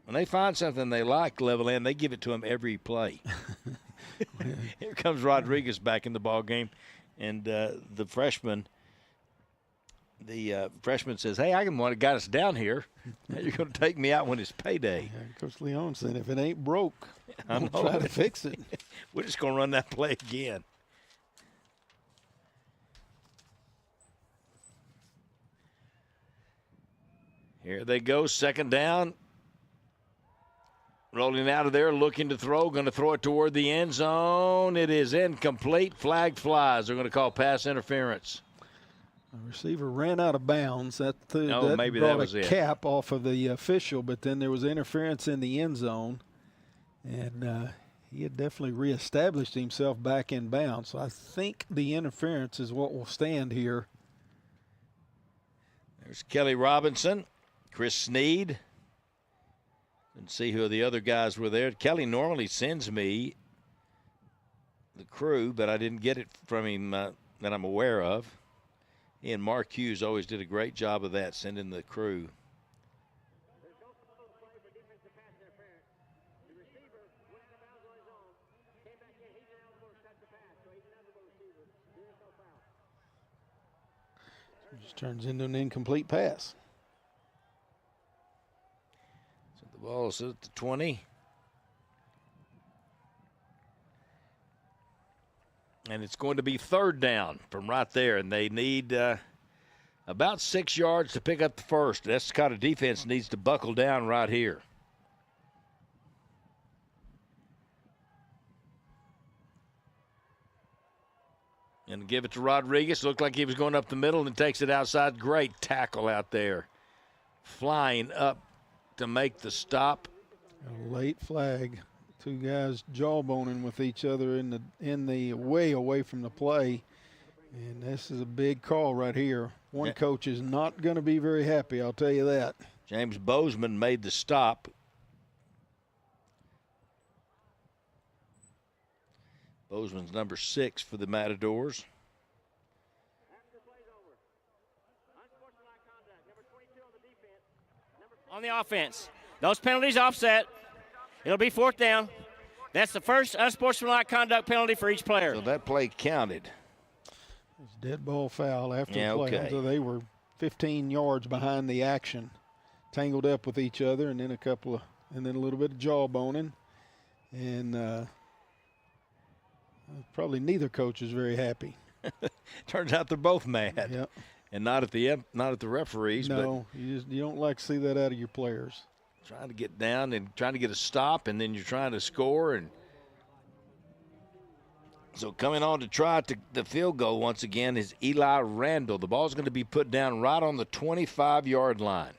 When they find something they like, Levelland, they give it to him every play. Here comes Rodriguez back in the ball game, and the freshman says, hey, I'm the one that got us down here. Now you're going to take me out when it's payday. Yeah, Coach Leon said, if it ain't broke, I'm we'll try to fix it. We're just going to run that play again. Here they go, second down. Rolling out of there, looking to throw, going to throw it toward the end zone. It is incomplete. Flag flies. They're going to call pass interference. The receiver ran out of bounds. Maybe brought that was a cap off of the official, but then there was interference in the end zone, and he had definitely reestablished himself back in bounds. So I think the interference is what will stand here. There's Kelly Robinson, Chris Sneed. And see who the other guys were there. Kelly normally sends me the crew, but I didn't get it from him that I'm aware of. He and Mark Hughes always did a great job of that, sending the crew. Just turns into an incomplete pass. So the ball is at the 20. And it's going to be third down from right there, and they need about 6 yards to pick up the first. The Estacado defense needs to buckle down right here. And give it to Rodriguez. Looked like he was going up the middle and takes it outside. Great tackle out there. Flying up to make the stop. A late flag. Two guys jawboning with each other in the way away from the play. And this is a big call right here. One coach is not going to be very happy, I'll tell you that. James Bozeman made the stop. Bozeman's number 6 for the Matadors. On the offense, those penalties offset. It'll be 4th down. That's the first unsportsmanlike conduct penalty for each player. So that play counted. It's dead ball foul after the play. Okay. So they were 15 yards behind the action, tangled up with each other, and then a little bit of jawboning. And probably neither coach is very happy. Turns out they're both mad. Yep. And not at the referees. No, you don't like to see that out of your players. Trying to get down and trying to get a stop, and then you're trying to score. And so coming on to try the field goal once again is Eli Randall. The ball's going to be put down right on the 25-yard line.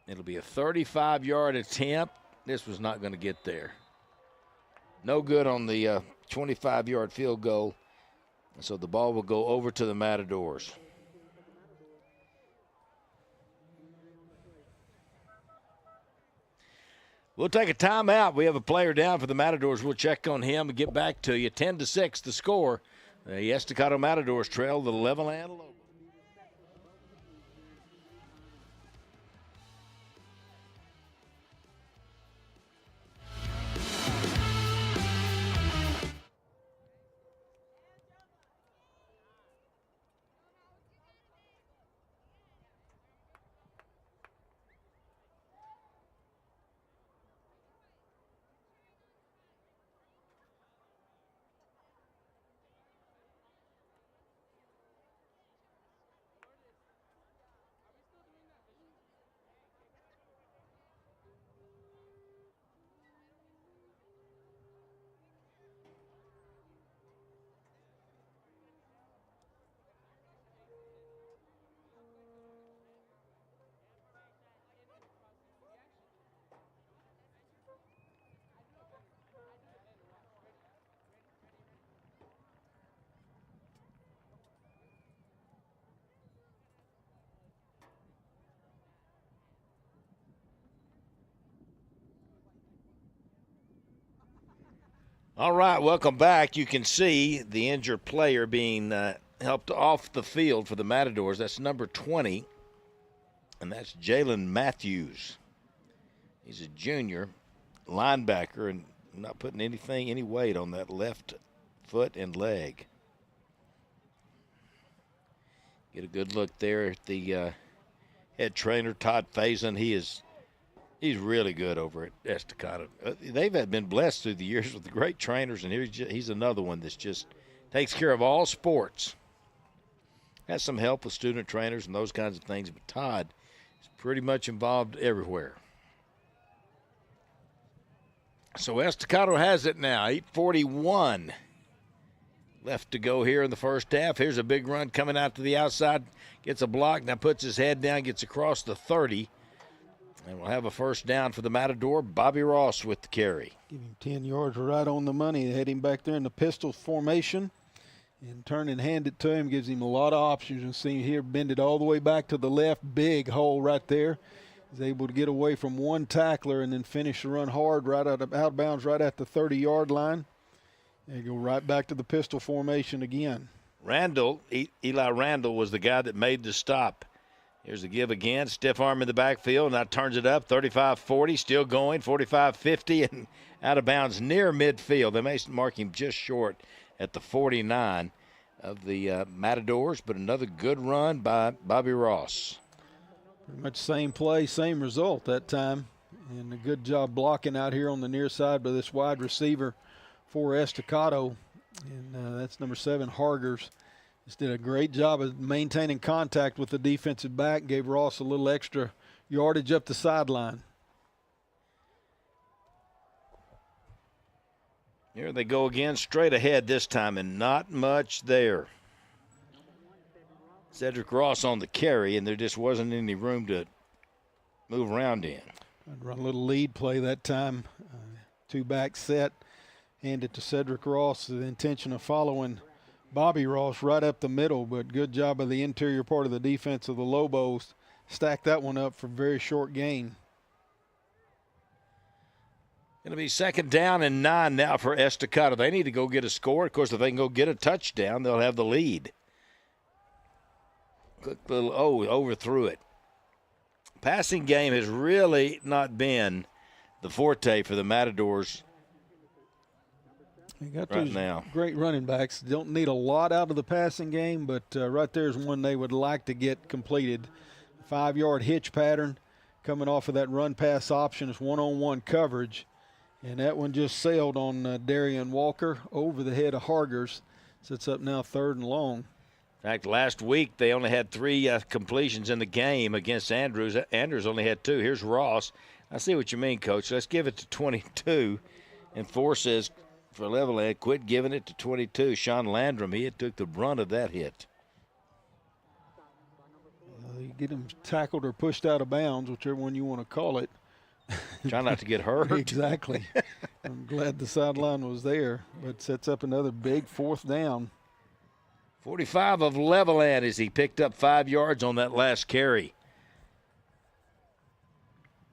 It'll be a 35-yard attempt. This was not going to get there. No good on the 25-yard field goal. And so the ball will go over to the Matadors. We'll take a timeout. We have a player down for the Matadors. We'll check on him and get back to you. 10-6 the score. The Estacado Matadors trail the Levelland Lobos. All right, welcome back. You can see the injured player being helped off the field for the Matadors. That's number 20, and that's Jalen Matthews. He's a junior linebacker and not putting any weight on that left foot and leg. Get a good look there at the head trainer, Todd Faison. He's really good over at Estacado. They've been blessed through the years with the great trainers, and he's another one that's just takes care of all sports. Has some help with student trainers and those kinds of things, but Todd is pretty much involved everywhere. So Estacado has it now, 8:41 left to go here in the first half. Here's a big run coming out to the outside, gets a block, now puts his head down, gets across the 30. And we'll have a first down for the Matador. Bobby Ross with the carry. Give him 10 yards right on the money. They had him back there in the pistol formation. And turn and hand it to him. Gives him a lot of options. You see here, bend it all the way back to the left. Big hole right there. He's able to get away from one tackler and then finish the run hard right out of bounds right at the 30-yard line. And go right back to the pistol formation again. Randall, Eli Randall was the guy that made the stop. Here's the give again. Stiff arm in the backfield. Now turns it up. 35-40. Still going. 45-50 and out of bounds near midfield. They may mark him just short at the 49 of the Matadors, but another good run by Bobby Ross. Pretty much same play, same result that time. And a good job blocking out here on the near side by this wide receiver for Estacado. And that's number 7, Hargers. Just did a great job of maintaining contact with the defensive back, gave Ross a little extra yardage up the sideline. Here they go again, straight ahead this time, and not much there. Cedric Ross on the carry, and there just wasn't any room to move around in. I'd run a little lead play that time. Two-back set, hand it to Cedric Ross with the intention of following Bobby Ross right up the middle, but good job by the interior part of the defense of the Lobos. Stacked that one up for very short gain. Going to be 2nd down and 9 now for Estacado. They need to go get a score. Of course, if they can go get a touchdown, they'll have the lead. Quick little, overthrew it. Passing game has really not been the forte for the Matadors. You got right those now. Great running backs. Don't need a lot out of the passing game, but right there is one they would like to get completed. 5-yard hitch pattern coming off of that run-pass option. It's one-on-one coverage. And that one just sailed on Darian Walker over the head of Hargers. Sits up now 3rd and long. In fact, last week they only had 3 completions in the game against Andrews. Andrews only had 2. Here's Ross. I see what you mean, Coach. Let's give it to 22. And 4 says for Levelland, quit giving it to 22. Sean Landrum, he took the brunt of that hit. You get him tackled or pushed out of bounds, whichever one you want to call it. Try not to get hurt. Exactly. I'm glad the sideline was there, but sets up another big 4th down. 45 of Levelland as he picked up 5 yards on that last carry.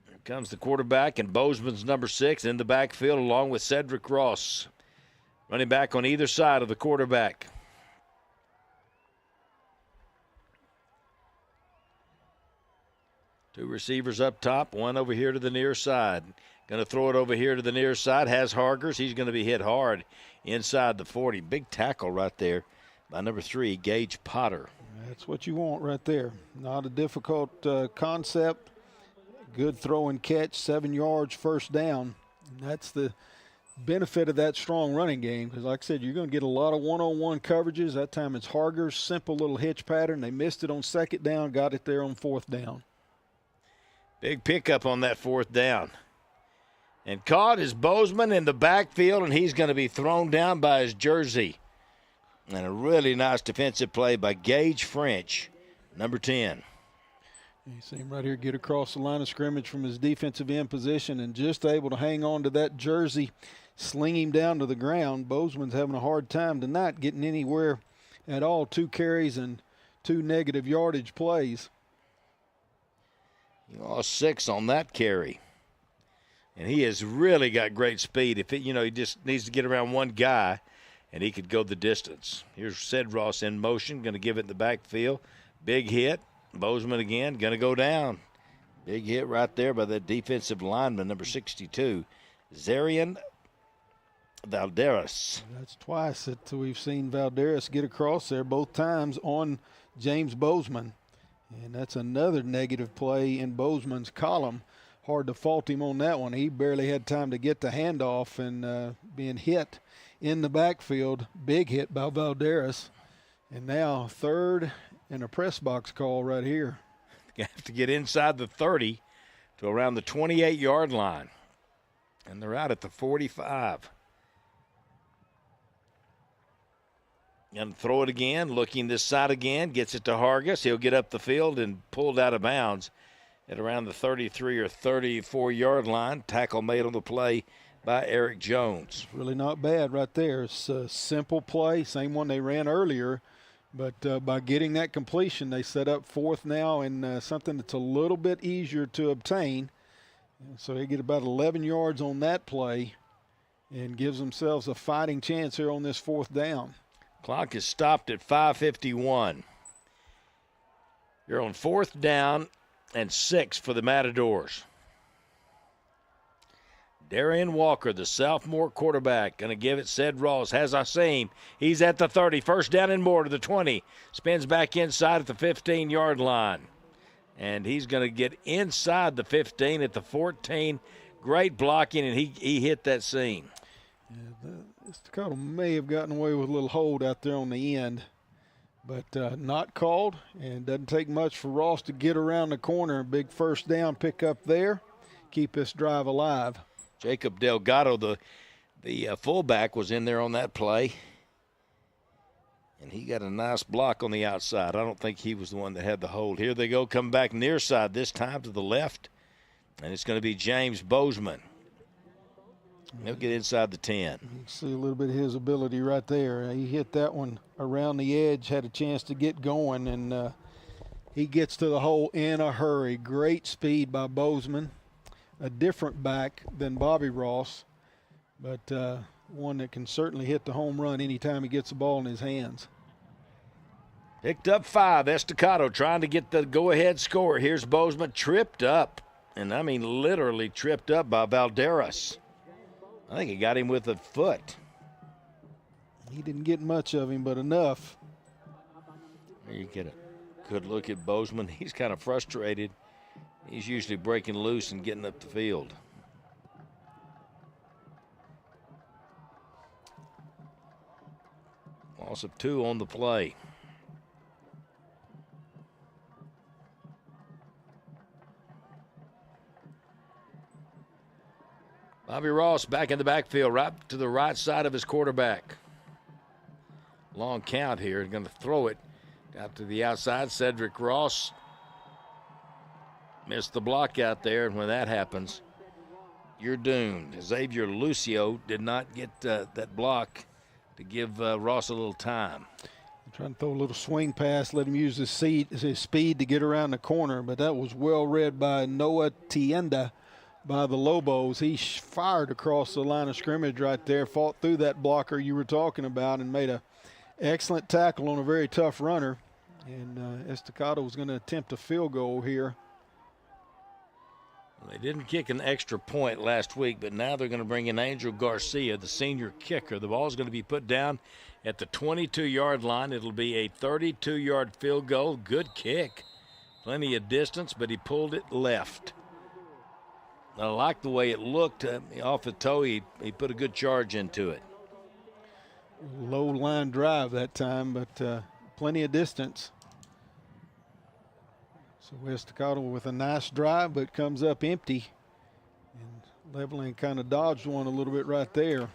Here comes the quarterback, and Bozeman's number 6 in the backfield along with Cedric Ross. Running back on either side of the quarterback. Two receivers up top, one over here to the near side. Going to throw it over here to the near side. Has Hargers. He's going to be hit hard inside the 40. Big tackle right there by number 3, Gage Potter. That's what you want right there. Not a difficult concept. Good throw and catch, 7 yards, 1st down. And that's the benefit of that strong running game because, like I said, you're going to get a lot of one-on-one coverages. That time it's Hargers, simple little hitch pattern. They missed it on 2nd down, got it there on 4th down. Big pickup on that 4th down. And caught is Bozeman in the backfield, and he's going to be thrown down by his jersey. And a really nice defensive play by Gage French, number 10. You see him right here get across the line of scrimmage from his defensive end position and just able to hang on to that jersey, sling him down to the ground. Bozeman's having a hard time tonight getting anywhere at all. 2 carries and 2 negative yardage plays. He lost 6 on that carry. And he has really got great speed. If it, he just needs to get around one guy, and he could go the distance. Here's Ced Ross in motion, going to give it in the backfield. Big hit. Bozeman again, going to go down. Big hit right there by that defensive lineman, number 62, Zarian Valderas. That's twice that we've seen Valderas get across there, both times on James Bozeman. And that's another negative play in Bozeman's column. Hard to fault him on that one. He barely had time to get the handoff and being hit in the backfield. Big hit by Valderas. And now 3rd and a press box call right here. You have to get inside the 30 to around the 28-yard line. And they're out at the 45. Going to throw it again, looking this side again, gets it to Hargis. He'll get up the field and pulled out of bounds at around the 33 or 34-yard line. Tackle made on the play by Eric Jones. Really not bad right there. It's a simple play, same one they ran earlier. But by getting that completion, they set up 4th now and something that's a little bit easier to obtain. So they get about 11 yards on that play and gives themselves a fighting chance here on this 4th down. Clock is stopped at 5:51. You're on 4th down and 6 for the Matadors. Darian Walker, the sophomore quarterback, going to give it. Ced Ross has Asim. He's at the 30. 1st down and more to the 20. Spins back inside at the 15-yard line. And he's going to get inside the 15 at the 14. Great blocking, and he hit that seam. Yeah, Estacado may have gotten away with a little hold out there on the end, but not called, and doesn't take much for Ross to get around the corner. Big 1st down pick up there. Keep this drive alive. Jacob Delgado, the The fullback was in there on that play, and he got a nice block on the outside. I don't think he was the one that had the hold. Here they go, coming back near side, this time to the left, and it's going to be James Bozeman. He'll get inside the 10. You can see a little bit of his ability right there. He hit that one around the edge, had a chance to get going, and he gets to the hole in a hurry. Great speed by Bozeman. A different back than Bobby Ross, but one that can certainly hit the home run anytime he gets the ball in his hands. Picked up 5. Estacado trying to get the go-ahead score. Here's Bozeman, tripped up, and I mean literally tripped up by Valderas. I think he got him with a foot. He didn't get much of him, but enough. You get a good look at Bozeman. He's kind of frustrated. He's usually breaking loose and getting up the field. Loss of 2 on the play. Bobby Ross back in the backfield, right to the right side of his quarterback. Long count here, going to throw it out to the outside. Cedric Ross missed the block out there, and when that happens, you're doomed. Xavier Lucio did not get that block to give Ross a little time. Trying to throw a little swing pass, let him use his speed to get around the corner, but that was well read by Noah Tienda by the Lobos. He fired across the line of scrimmage right there, fought through that blocker you were talking about, and made an excellent tackle on a very tough runner. And Estacado was going to attempt a field goal here. They didn't kick an extra point last week, but now they're going to bring in Angel Garcia, the senior kicker. The ball is going to be put down at the 22-yard line. It'll be a 32-yard field goal. Good kick. Plenty of distance, but he pulled it left. I like the way it looked. Off the toe, he put a good charge into it. Low line drive that time, but plenty of distance. So Estacado with a nice drive, but comes up empty. And Levelland kind of dodged one a little bit right there.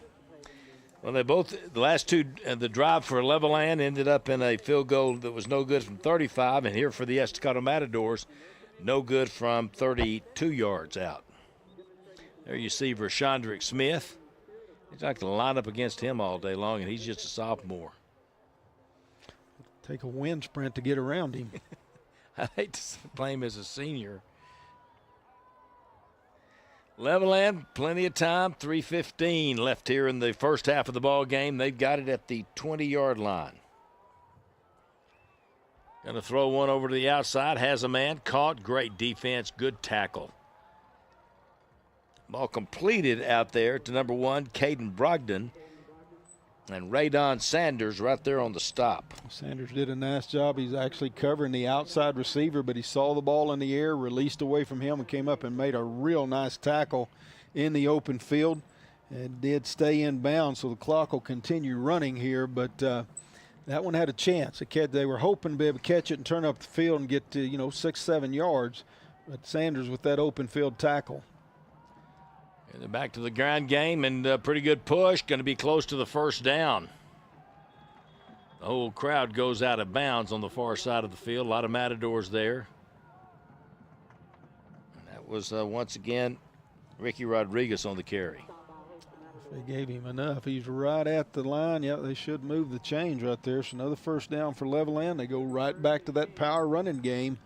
Well, they both, the last two, the drive for Levelland ended up in a field goal that was no good from 35, and here for the Estacado Matadors, no good from 32 yards out. There you see Rashandrick Smith. He's not going to line up against him all day long, and he's just a sophomore. Take a wind sprint to get around him. I hate to play him as a senior. Levelland, plenty of time, 3:15 left here in the first half of the ball game. They've got it at the 20-yard line. Going to throw one over to the outside, has a man, caught, great defense, good tackle. Ball completed out there to number 1, Caden Brogdon, and Raydon Sanders right there on the stop. Sanders did a nice job. He's actually covering the outside receiver, but he saw the ball in the air, released away from him, and came up and made a real nice tackle in the open field. And did stay in bounds, so the clock will continue running here, but that one had a chance. They were hoping to be able to catch it and turn up the field and get to 6-7 yards, but Sanders with that open field tackle. And they're back to the ground game, and a pretty good push. Going to be close to the first down. The whole crowd goes out of bounds on the far side of the field. A lot of Matadors there. And that was, once again, Ricky Rodriguez on the carry. If they gave him enough, he's right at the line. Yeah, they should move the chains right there. So another first down for Levelland. They go right back to that power running game.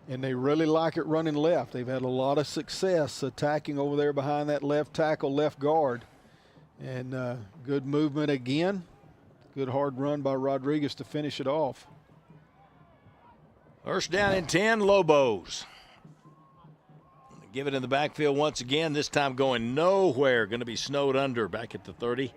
And they really like it running left. They've had a lot of success attacking over there behind that left tackle, left guard. And good movement again. Good hard run by Rodriguez to finish it off. First down and 10, Lobos. Give it in the backfield once again, this time going nowhere. Going to be snowed under back at the 30,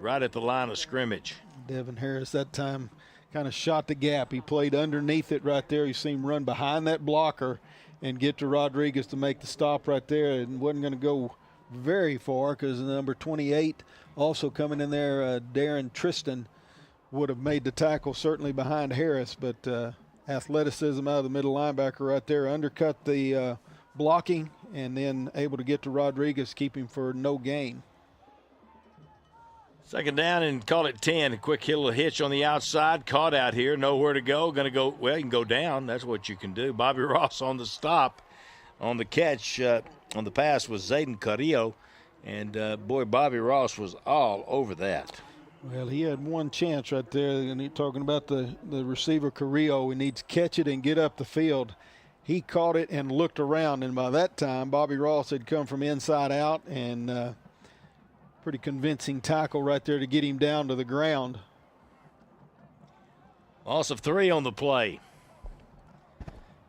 right at the line of scrimmage. Devin Harris that time kind of shot the gap. He played underneath it right there. You see him run behind that blocker and get to Rodriguez to make the stop right there. And wasn't going to go very far because number 28 also coming in there, Darren Tristan, would have made the tackle certainly behind Harris. But athleticism out of the middle linebacker right there, undercut the blocking and then able to get to Rodriguez, keep him for no gain. Second down and call it 10. A quick little hitch on the outside. Caught out here. Nowhere to go. Going to go, well, you can go down. That's what you can do. Bobby Ross on the stop. On the catch, on the pass was Zayden Carrillo. And, boy, Bobby Ross was all over that. Well, he had one chance right there. And you're talking about the receiver Carrillo. He needs to catch it and get up the field. He caught it and looked around. And by that time, Bobby Ross had come from inside out. And pretty convincing tackle right there to get him down to the ground. Loss of 3 on the play.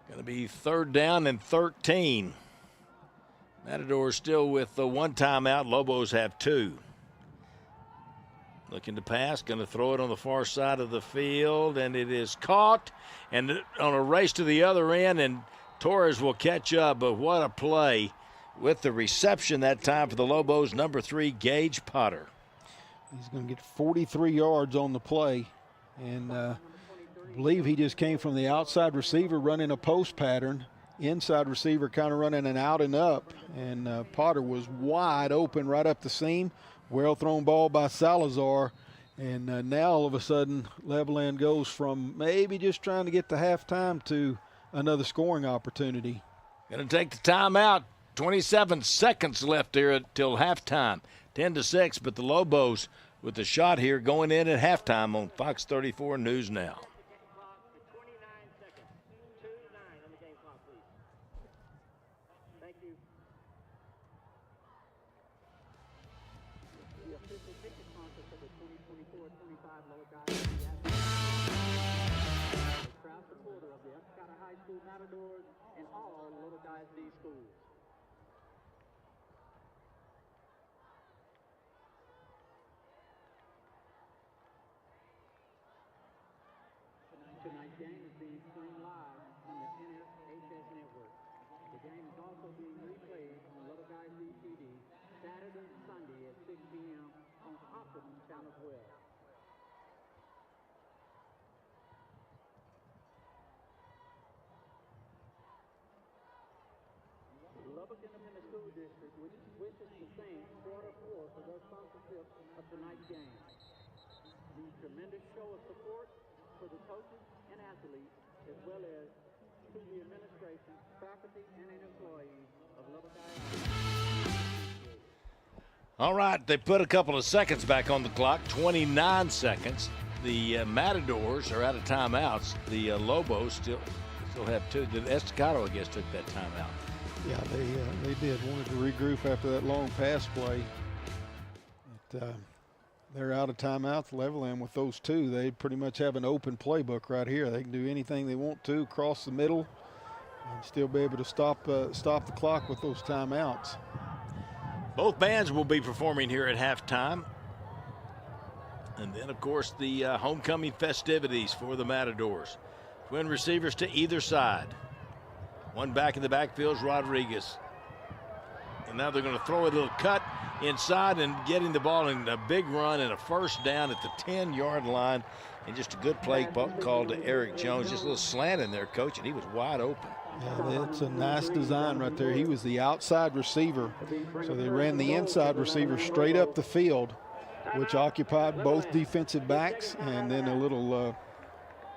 Going to be third down and 13. Matadors still with the 1 timeout. Lobos have 2. Looking to pass, going to throw it on the far side of the field, and it is caught and on a race to the other end, and Torres will catch up. But what a play with the reception that time for the Lobos, number 3, Gage Potter. He's going to get 43 yards on the play, and I believe he just came from the outside receiver running a post pattern. Inside receiver kind of running an out and up, and Potter was wide open right up the seam. Well thrown ball by Salazar, and now all of a sudden Levelland goes from maybe just trying to get to halftime to another scoring opportunity. Going to take the timeout. 27 seconds left here until halftime. 10-6, but the Lobos with the shot here going in at halftime on Fox 34 News Now. Proud supporter of the Estacado High School Matadors and all Lubbock ISD schools. Tonight's game is being streamed live on the NFHS network. The game is also being replayed on Lubbock ISD TV Saturday and Sunday at 6 p.m. on Optimum Channel 12. Lubbock Independent School District wishes to thank Quarter 4 for their sponsorship of tonight's game. The tremendous show of support for the coaches and athletes, as well as to the administration, faculty, and employees of Lubbock ISD. All right, they put a couple of seconds back on the clock, 29 seconds. The Matadors are out of timeouts. The Lobos still have 2. The Estacado, I guess, took that timeout. Yeah, they did. Wanted to regroup after that long pass play. But, they're out of timeouts. Levelland with those 2. They pretty much have an open playbook right here. They can do anything they want to, cross the middle, and still be able to stop the clock with those timeouts. Both bands will be performing here at halftime. And then, of course, the homecoming festivities for the Matadors. Twin receivers to either side. One back in the backfield is Rodriguez. And now they're going to throw a little cut inside and getting the ball in a big run and a first down at the 10-yard line. And just a good play called to Eric Jones. Just a little slant in there, Coach, and he was wide open. Yeah, that's a nice design right there. He was the outside receiver. So they ran the inside receiver straight up the field, which occupied both defensive backs, and then a little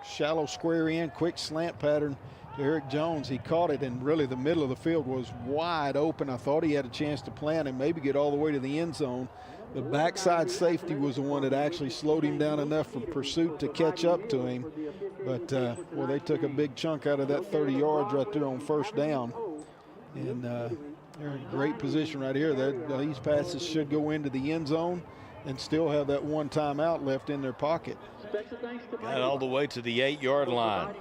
shallow square in, quick slant pattern to Eric Jones. He caught it, and really the middle of the field was wide open. I thought he had a chance to plant and maybe get all the way to the end zone. The backside safety was the one that actually slowed him down enough for pursuit to catch up to him. But, well, they took a big chunk out of that 30 yards right there on first down. And they're in great position right here. These passes should go into the end zone and still have that 1 timeout left in their pocket. Got all the way to the 8-yard line.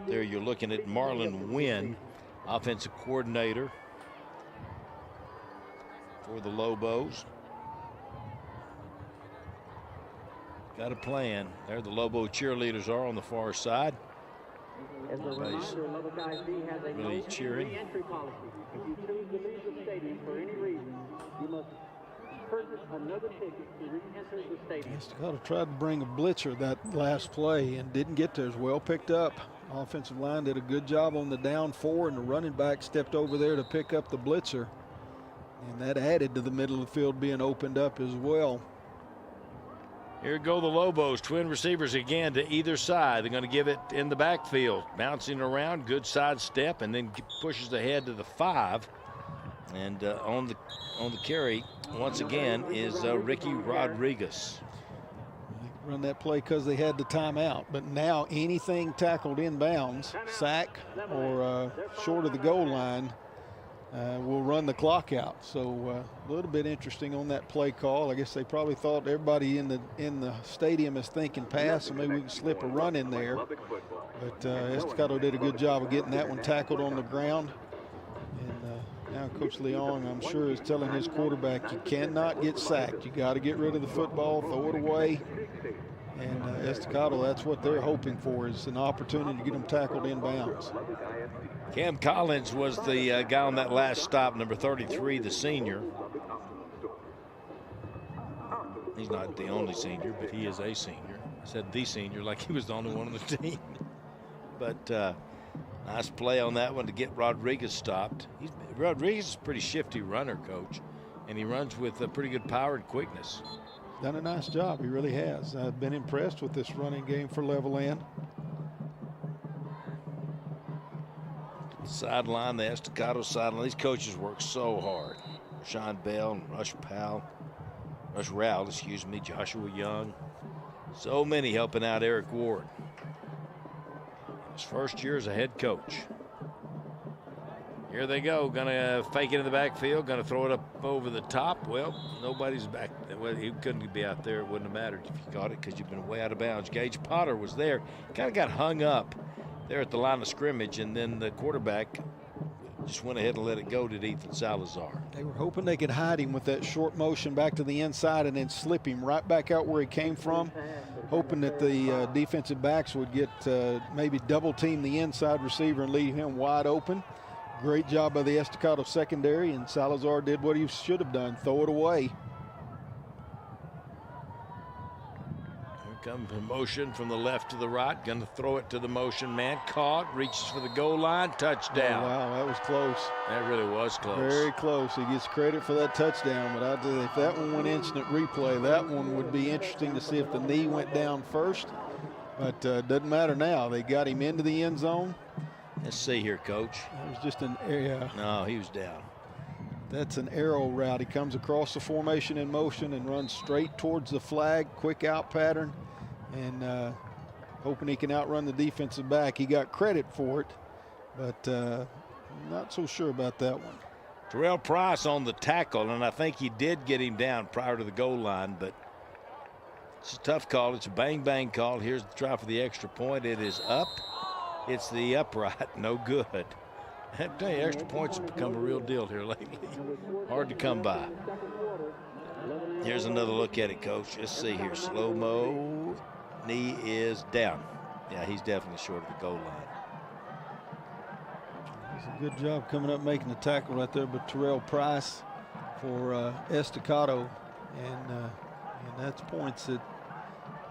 There you're looking at Marlon Wynn, offensive coordinator for the Lobos. Got a plan. There the Lobo cheerleaders are on the far side. Everybody's really cheering. Entry policy. If you choose to leave the stadium for any reason, you must purchase another ticket to re-enter the stadium. Estacado tried to bring a blitzer that last play and didn't get there. As well picked up. Offensive line did a good job on the down 4, and the running back stepped over there to pick up the blitzer. And that added to the middle of the field being opened up as well. Here go the Lobos, twin receivers again to either side. They're going to give it in the backfield, bouncing around, good side step, and then pushes ahead to the 5. And on the carry once again is Ricky Rodriguez. They run that play because they had the timeout, but now anything tackled inbounds, sack or short of the goal line, will run the clock out. So a little bit interesting on that play call. I guess they probably thought everybody in the stadium is thinking pass, so maybe we can slip a run in there. But Estacado did a good job of getting that one tackled on the ground. And now Coach Leong, I'm sure, is telling his quarterback, you cannot get sacked. You got to get rid of the football, throw it away. And Estacado, that's what they're hoping for, is an opportunity to get them tackled inbounds. Cam Collins was the guy on that last stop, number 33, the senior. He's not the only senior, but he is a senior. I said the senior like he was the only one on the team. But nice play on that one to get Rodriguez stopped. Rodriguez is a pretty shifty runner, Coach, and he runs with a pretty good power and quickness. Done a nice job, he really has. I've been impressed with this running game for Levelland. Sideline, the Estacado sideline. These coaches work so hard. Sean Bell and Rush Rowell, Joshua Young. So many helping out Eric Ward. His first year as a head coach. Here they go, gonna fake it in the backfield, gonna throw it up over the top. Well, nobody's back. Well, he couldn't be out there. It wouldn't have mattered if you caught it because you've been way out of bounds. Gage Potter was there, kind of got hung up there at the line of scrimmage, and then the quarterback just went ahead and let it go to Ethan Salazar. They were hoping they could hide him with that short motion back to the inside and then slip him right back out where he came from, hoping that the defensive backs would get maybe double team the inside receiver and leave him wide open. Great job by the Estacado secondary, and Salazar did what he should have done, throw it away. Here comes the motion from the left to the right, gonna throw it to the motion man, caught, reaches for the goal line, touchdown. Oh, wow, that was close. That really was close. Very close. He gets credit for that touchdown, but I tell you, if that one went instant replay, that one would be interesting to see if the knee went down first. But doesn't matter now. They got him into the end zone. Let's see here, Coach. That was just an area. No, he was down. That's an arrow route. He comes across the formation in motion and runs straight towards the flag, quick out pattern, and hoping he can outrun the defensive back. He got credit for it, but not so sure about that one. Terrell Price on the tackle, and I think he did get him down prior to the goal line, but it's a tough call. It's a bang-bang call. Here's the try for the extra point. It is up. It's the upright, no good. I tell you, extra points have become a real deal here lately. Hard to come by. Here's another look at it, Coach. Let's see here. Slow-mo. Knee is down. Yeah, he's definitely short of the goal line. It's a good job coming up making the tackle right there, but Terrell Price for Estacado. And that's points that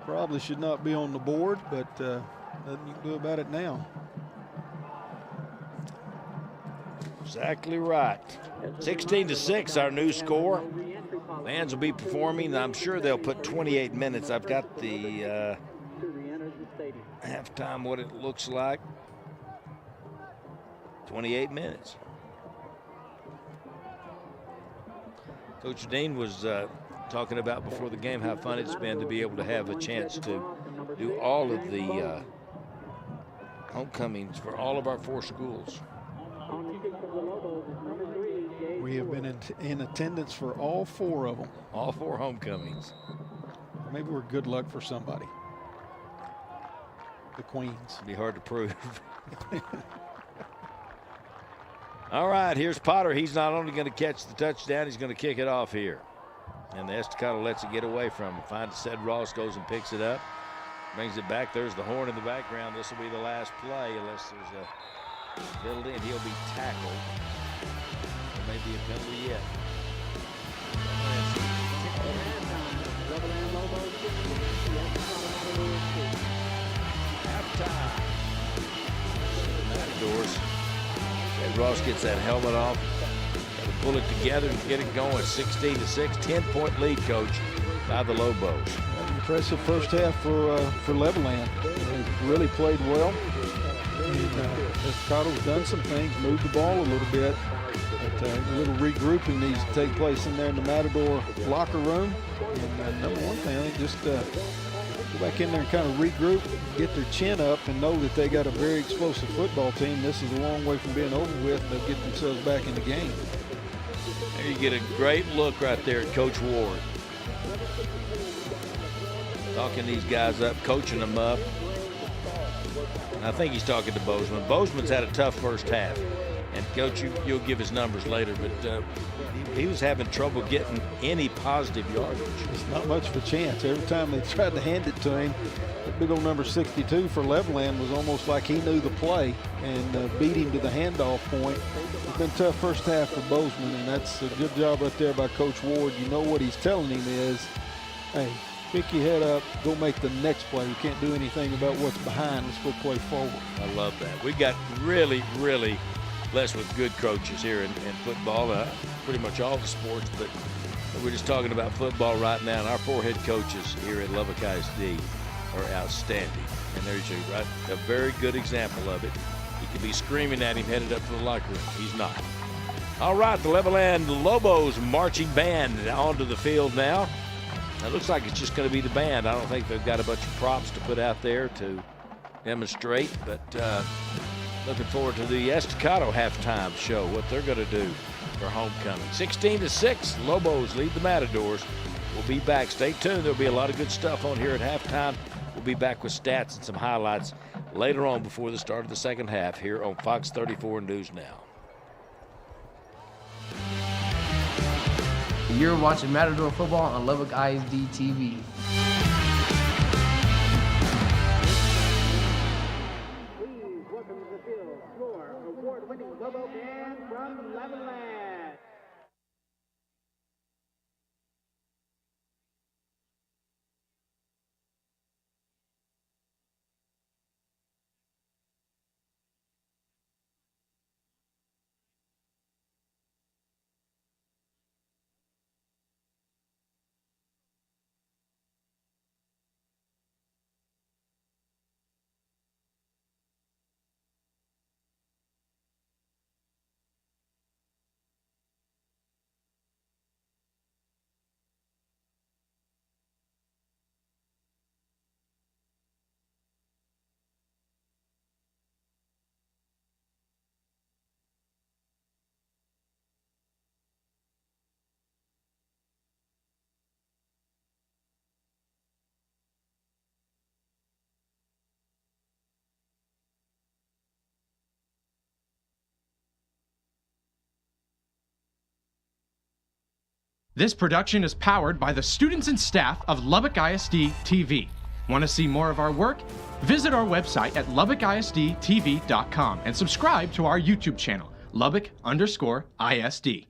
probably should not be on the board, but nothing you can do about it now. Exactly right. 16-6, our new score. Fans will be performing. I'm sure they'll put 28 minutes. I've got the halftime, what it looks like. 28 minutes. Coach Dean was talking about before the game how fun it's been to be able to have a chance to do all of the homecomings for all of our 4 schools. We have been in attendance for all 4 of them. All 4 homecomings. Maybe we're good luck for somebody. The Queens. It'd be hard to prove. All right, here's Potter. He's not only going to catch the touchdown, he's going to kick it off here. And the Estacado lets it get away from him. Finds Ced Ross, goes and picks it up. Brings it back. There's the horn in the background. This will be the last play unless there's a penalty, and he'll be tackled. There may be a penalty yet. Halftime. The Matadors. Ced Ross gets that helmet off. Got a pull it together and get it going. 16-6, 10-point lead, Coach, by the Lobos. Impressive first half for Levelland. They really played well. Estacado's done some things, moved the ball a little bit. But a little regrouping needs to take place in there in the Matador locker room. And number one thing, I think just go back in there and kind of regroup, get their chin up, and know that they got a very explosive football team. This is a long way from being over with. They'll get themselves back in the game. There you get a great look right there at Coach Ward. Talking these guys up, coaching them up. And I think he's talking to Bozeman. Bozeman's had a tough first half. And Coach, you'll give his numbers later, but he was having trouble getting any positive yardage. It's not much of a chance. Every time they tried to hand it to him, that big old number 62 for Levelland was almost like he knew the play and beat him to the handoff point. It's been a tough first half for Bozeman, and that's a good job right there by Coach Ward. You know what he's telling him is, hey, pick your head up, go make the next play. You can't do anything about what's behind. Let's go play forward. I love that. We got really, really blessed with good coaches here in football, pretty much all the sports, but we're just talking about football right now, and our 4 head coaches here at Lubbock ISD are outstanding. And there's a very good example of it. You could be screaming at him headed up to the locker room. He's not. All right, the Levelland Lobos marching band onto the field now. It looks like it's just going to be the band. I don't think they've got a bunch of props to put out there to demonstrate, but looking forward to the Estacado halftime show, what they're going to do for homecoming. 16-6, Lobos lead the Matadors. We'll be back. Stay tuned. There'll be a lot of good stuff on here at halftime. We'll be back with stats and some highlights later on before the start of the second half here on Fox 34 News Now. You're watching Matador football on Lubbock ISD TV. Please welcome to the field your award-winning Lobo band from Levelland. This production is powered by the students and staff of Lubbock ISD TV. Want to see more of our work? Visit our website at LubbockISDTV.com and subscribe to our YouTube channel, Lubbock_ISD.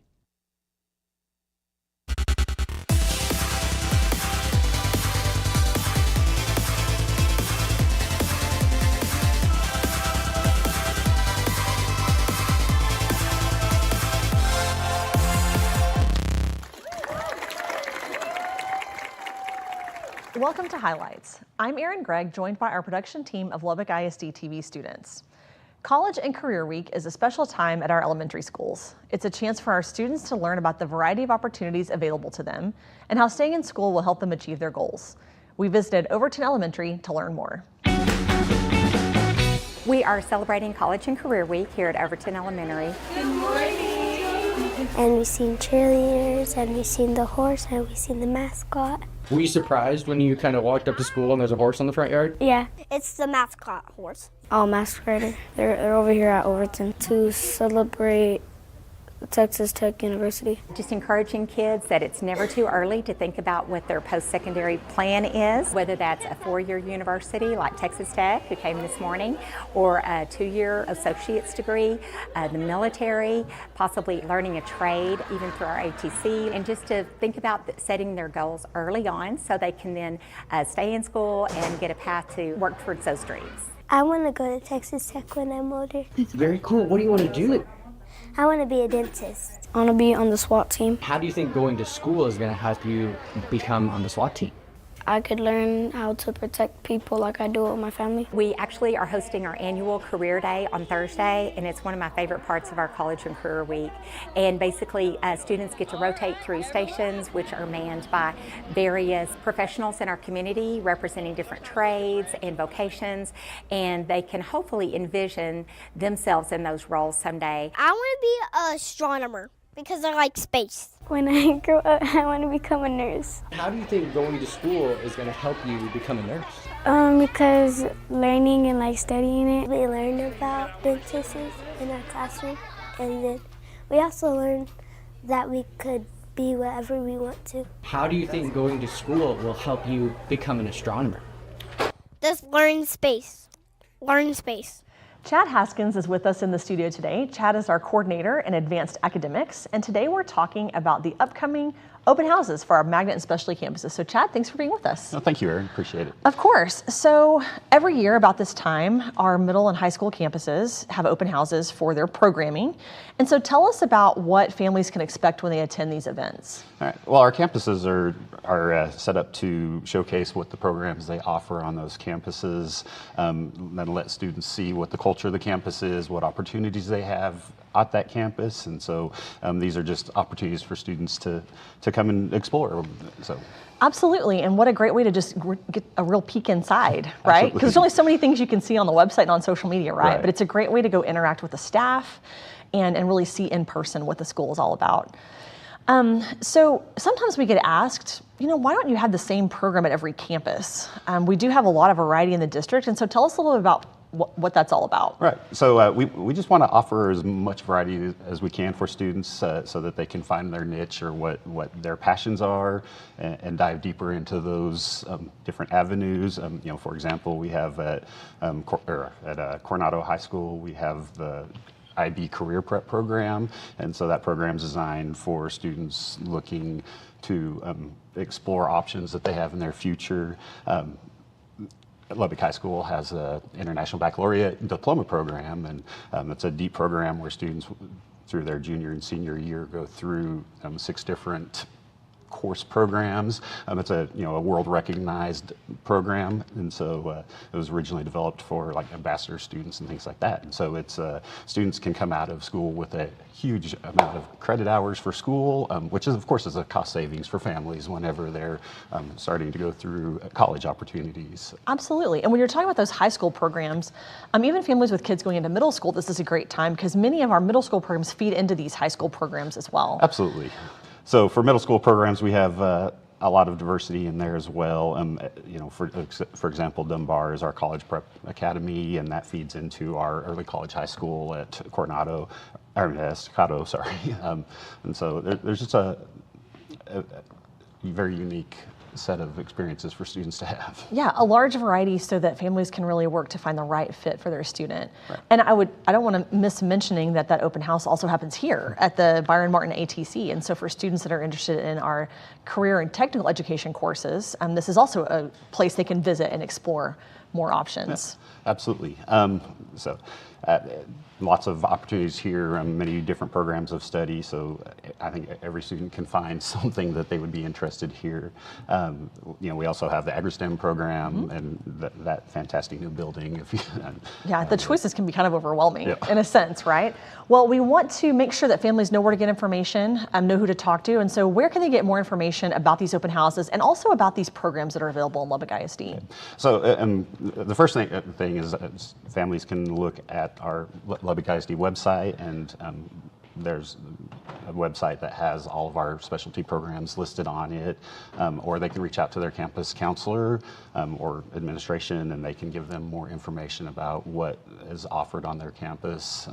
Welcome to Highlights. I'm Erin Gregg, joined by our production team of Lubbock ISD TV students. College and Career Week is a special time at our elementary schools. It's a chance for our students to learn about the variety of opportunities available to them and how staying in school will help them achieve their goals. We visited Overton Elementary to learn more. We are celebrating College and Career Week here at Overton Elementary. Good morning. And we've seen cheerleaders, and we've seen the horse, and we've seen the mascot. Were you surprised when you kind of walked up to school and there's a horse on the front yard? Yeah, it's the mascot horse. Oh, masquerader. They're over here at Overton to celebrate Texas Tech University. Just encouraging kids that it's never too early to think about what their post-secondary plan is, whether that's a 4-year university like Texas Tech, who came this morning, or a 2-year associate's degree, the military, possibly learning a trade, even through our ATC, and just to think about setting their goals early on so they can then stay in school and get a path to work towards those dreams. I want to go to Texas Tech when I'm older. Very cool. What do you want to do? I want to be a dentist. I want to be on the SWAT team. How do you think going to school is going to help you become on the SWAT team? I could learn how to protect people like I do with my family. We actually are hosting our annual career day on Thursday, and it's one of my favorite parts of our college and career week. And basically, students get to rotate through stations, which are manned by various professionals in our community representing different trades and vocations, and they can hopefully envision themselves in those roles someday. I want to be an astronomer because I like space. When I grow up, I want to become a nurse. How do you think going to school is going to help you become a nurse? Because learning and like studying it, we learn about dentists in our classroom, and then we also learn that we could be whatever we want to. How do you think going to school will help you become an astronomer? Just learn space. Learn space. Chad Haskins is with us in the studio today. Chad is our coordinator in advanced academics, and today we're talking about the upcoming open houses for our magnet and specialty campuses. So Chad, thanks for being with us. No, thank you, Erin. Appreciate it. Of course. So every year about this time, our middle and high school campuses have open houses for their programming. And so tell us about what families can expect when they attend these events. All right. Well, our campuses are set up to showcase what the programs they offer on those campuses, then let students see what the culture of the campus is, what opportunities they have at that campus. And so these are just opportunities for students to come and explore. So. Absolutely, and what a great way to just get a real peek inside, right? Because there's only so many things you can see on the website and on social media, right? But it's a great way to go interact with the staff and really see in person what the school is all about. So sometimes we get asked, why don't you have the same program at every campus? We do have a lot of variety in the district, and so tell us a little bit about what that's all about. Right. So we just want to offer as much variety as we can for students so that they can find their niche or what their passions are and dive deeper into those different avenues. For example, we have at Coronado High School, we have the IB Career Prep program, and so that program is designed for students looking to explore options that they have in their future. Lubbock High School has an International Baccalaureate Diploma program, and it's a deep program where students through their junior and senior year go through 6 different course programs. It's a world recognized program, and so it was originally developed for like ambassador students and things like that. And so it's students can come out of school with a huge amount of credit hours for school, which is of course is a cost savings for families whenever they're starting to go through college opportunities. Absolutely, and when you're talking about those high school programs, even families with kids going into middle school, this is a great time because many of our middle school programs feed into these high school programs as well. Absolutely. So for middle school programs, we have a lot of diversity in there as well. For example, Dunbar is our college prep academy, and that feeds into our early college high school at Estacado, sorry. And so there's just a very unique set of experiences for students to have. Yeah, a large variety so that families can really work to find the right fit for their student. Right. And I don't want to miss mentioning that open house also happens here at the Byron Martin ATC. And so for students that are interested in our career and technical education courses, this is also a place they can visit and explore more options. Yeah, absolutely. Lots of opportunities here, many different programs of study, so I think every student can find something that they would be interested here. We also have the AgriSTEM program and that fantastic new building. Yeah, the choices can be kind of overwhelming in a sense, right? Well, we want to make sure that families know where to get information, know who to talk to, and so where can they get more information about these open houses and also about these programs that are available in Lubbock ISD? So the first thing is families can look at our Lubbock ISD website, and there's a website that has all of our specialty programs listed on it, or they can reach out to their campus counselor or administration, and they can give them more information about what is offered on their campus.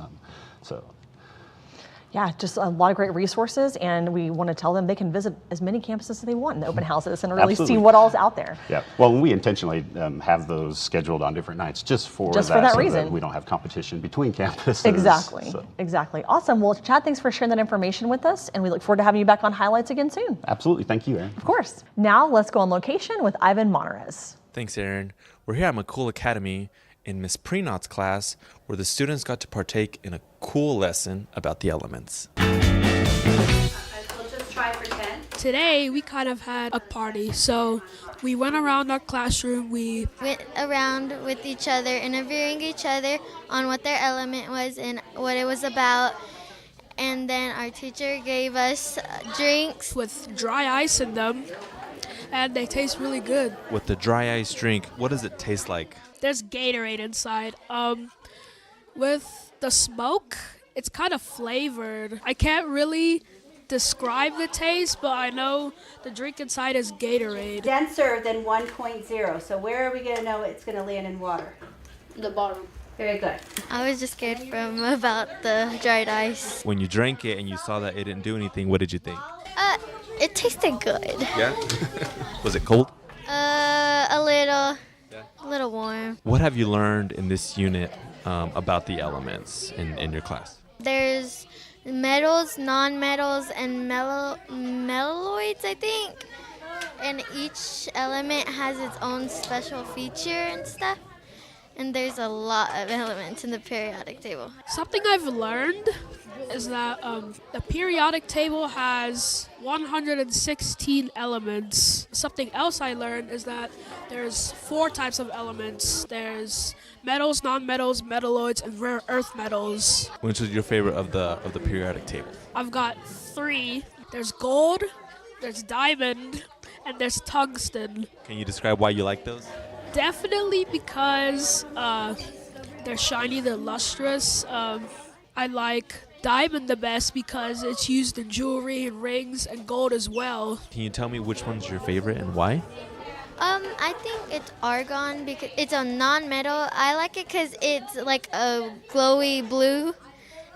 Yeah, just a lot of great resources, and we want to tell them they can visit as many campuses as they want in the open houses and really see what all's out there. Yeah, well, we intentionally have those scheduled on different nights just for that reason. That we don't have competition between campuses. Exactly, exactly. Awesome. Well, Chad, thanks for sharing that information with us, and we look forward to having you back on Highlights again soon. Absolutely. Thank you, Erin. Of course. Now let's go on location with Ivan Monterez. Thanks, Erin. We're here at McCool Academy in Miss Prenot's class, where the students got to partake in a cool lesson about the elements. Today we kind of had a party, so we went around our classroom. We went around with each other, interviewing each other on what their element was and what it was about. And then our teacher gave us drinks with dry ice in them, and they taste really good. With the dry ice drink, what does it taste like? There's Gatorade inside. With the smoke, it's kind of flavored. I can't really describe the taste, but I know the drink inside is Gatorade. Denser than 1.0, so where are we going to know it's going to land in water? The bottom. Very good. I was just scared about the dried ice. When you drank it and you saw that it didn't do anything, what did you think? It tasted good. Yeah? Was it cold? A little. Yeah. A little warm. What have you learned in this unit about the elements in your class? There's metals, non-metals, and metalloids, I think. And each element has its own special feature and stuff. And there's a lot of elements in the periodic table. Something I've learned is that the periodic table has 116 elements. Something else I learned is that there's 4 types of elements. There's metals, non-metals, metalloids, and rare earth metals. Which is your favorite of the periodic table? I've got 3. There's gold, there's diamond, and there's tungsten. Can you describe why you like those? Definitely because they're shiny, they're lustrous. I like diamond the best because it's used in jewelry and rings, and gold as well. Can you tell me which one's your favorite and why? I think it's argon because it's a non-metal. I like it because it's like a glowy blue,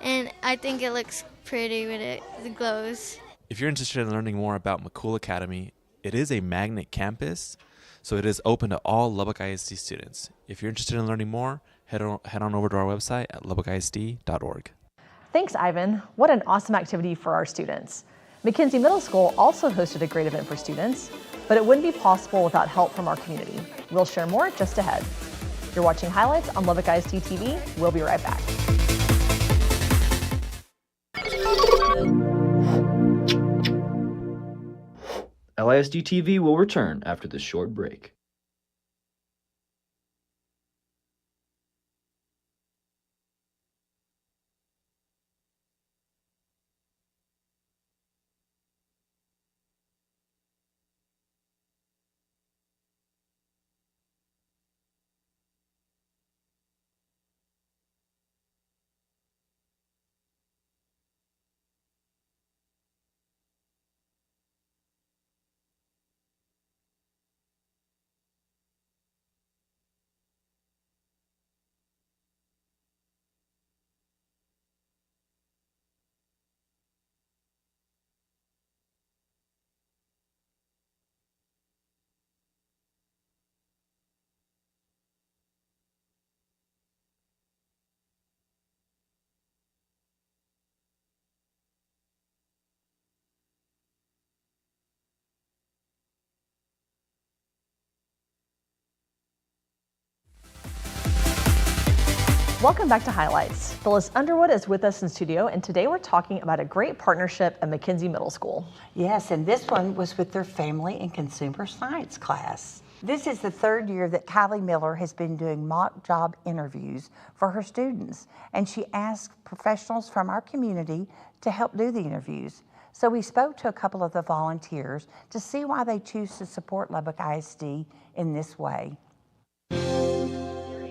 and I think it looks pretty when it glows. If you're interested in learning more about McCool Academy, it is a magnet campus, so it is open to all Lubbock ISD students. If you're interested in learning more, head on over to our website at lubbockisd.org. Thanks, Ivan. What an awesome activity for our students. McKenzie Middle School also hosted a great event for students, but it wouldn't be possible without help from our community. We'll share more just ahead. You're watching highlights on Lubbock ISD TV. We'll be right back. LISD TV will return after this short break. Welcome back to Highlights. Phyllis Underwood is with us in studio, and today we're talking about a great partnership at McKenzie Middle School. Yes, and this one was with their family and consumer science class. This is the 3rd year that Kylie Miller has been doing mock job interviews for her students, and she asked professionals from our community to help do the interviews. So we spoke to a couple of the volunteers to see why they choose to support Lubbock ISD in this way.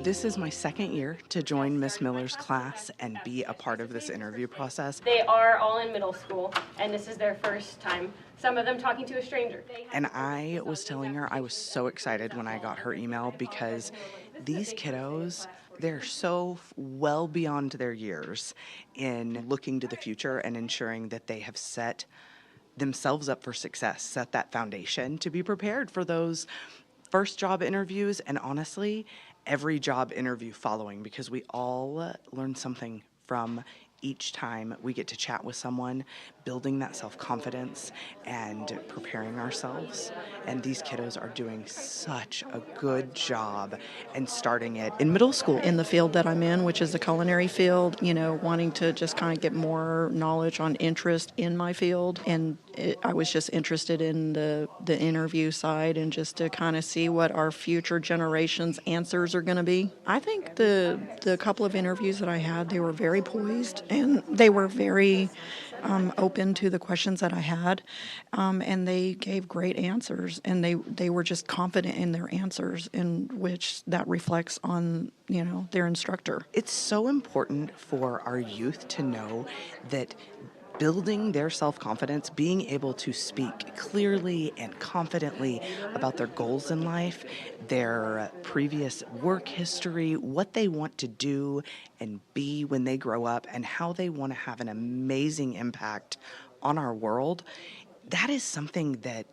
This is my 2nd year to join Miss Miller's class and be a part of this interview process. They are all in middle school, and this is their first time, some of them talking to a stranger. And I was telling her I was so excited when I got her email because these kiddos, they're so well beyond their years in looking to the future and ensuring that they have set themselves up for success, set that foundation to be prepared for those first job interviews, and honestly, every job interview following, because we all learn something from each time we get to chat with someone, building that self-confidence and preparing ourselves. And these kiddos are doing such a good job and starting it in middle school. In the field that I'm in, which is the culinary field, wanting to just kind of get more knowledge on interest in my field. And I was just interested in the interview side and just to kind of see what our future generations' answers are going to be. I think the couple of interviews that I had, they were very poised and they were very open to the questions that I had, and they gave great answers, and they were just confident in their answers, in which that reflects on their instructor. It's so important for our youth to know that building their self-confidence, being able to speak clearly and confidently about their goals in life, their previous work history, what they want to do and be when they grow up, and how they want to have an amazing impact on our world, that is something that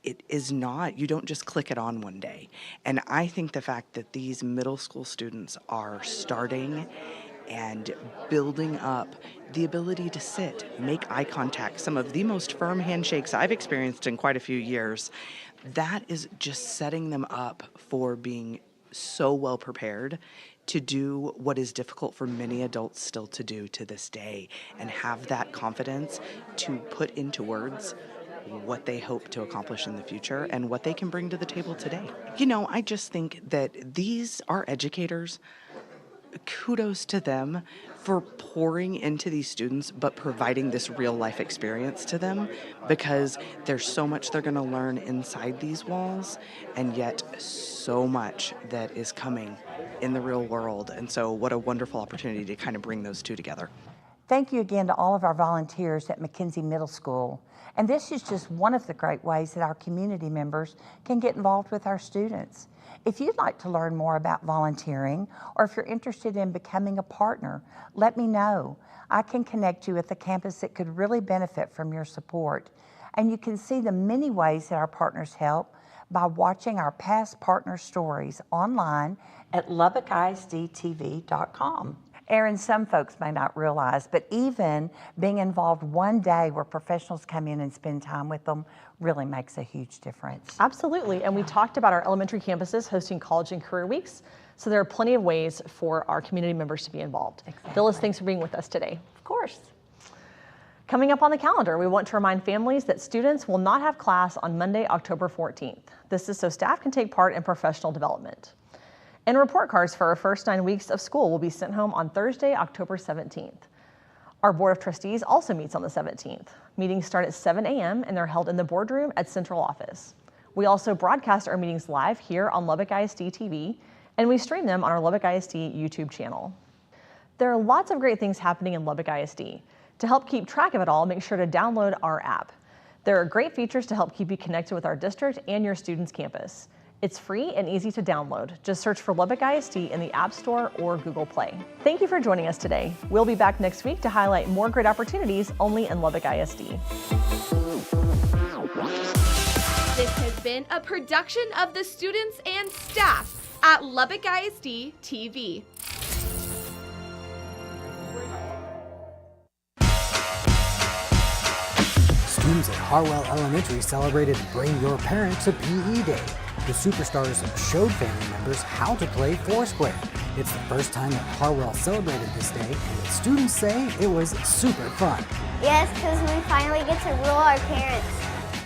it is not, you don't just click it on one day. And I think the fact that these middle school students are starting and building up the ability to sit, make eye contact, some of the most firm handshakes I've experienced in quite a few years, that is just setting them up for being so well prepared to do what is difficult for many adults still to do to this day, and have that confidence to put into words what they hope to accomplish in the future and what they can bring to the table today. I just think that these are educators. Kudos to them for pouring into these students, but providing this real life experience to them, because there's so much they're going to learn inside these walls, and yet so much that is coming in the real world. And so what a wonderful opportunity to kind of bring those two together. Thank you again to all of our volunteers at McKenzie Middle School. And this is just one of the great ways that our community members can get involved with our students. If you'd like to learn more about volunteering, or if you're interested in becoming a partner, let me know. I can connect you with a campus that could really benefit from your support. And you can see the many ways that our partners help by watching our past partner stories online at LubbockISDTV.com. Aaron, some folks may not realize, but even being involved one day where professionals come in and spend time with them really makes a huge difference. Absolutely, and we talked about our elementary campuses hosting college and career weeks, so there are plenty of ways for our community members to be involved. Exactly. Phyllis, thanks for being with us today. Of course. Coming up on the calendar, we want to remind families that students will not have class on Monday, October 14th. This is so staff can take part in professional development. And report cards for our first 9 weeks of school will be sent home on Thursday, October 17th. Our Board of Trustees also meets on the 17th. Meetings start at 7 a.m. and they're held in the boardroom at Central Office. We also broadcast our meetings live here on Lubbock ISD TV, and we stream them on our Lubbock ISD YouTube channel. There are lots of great things happening in Lubbock ISD. To help keep track of it all, make sure to download our app. There are great features to help keep you connected with our district and your student's campus. It's free and easy to download. Just search for Lubbock ISD in the App Store or Google Play. Thank you for joining us today. We'll be back next week to highlight more great opportunities only in Lubbock ISD. This has been a production of the students and staff at Lubbock ISD TV. Students at Harwell Elementary celebrated Bring Your Parents a PE Day. The Superstars showed family members how to play Foursquare. It's the first time that Harwell celebrated this day, and the students say it was super fun. Yes, because we finally get to rule our parents.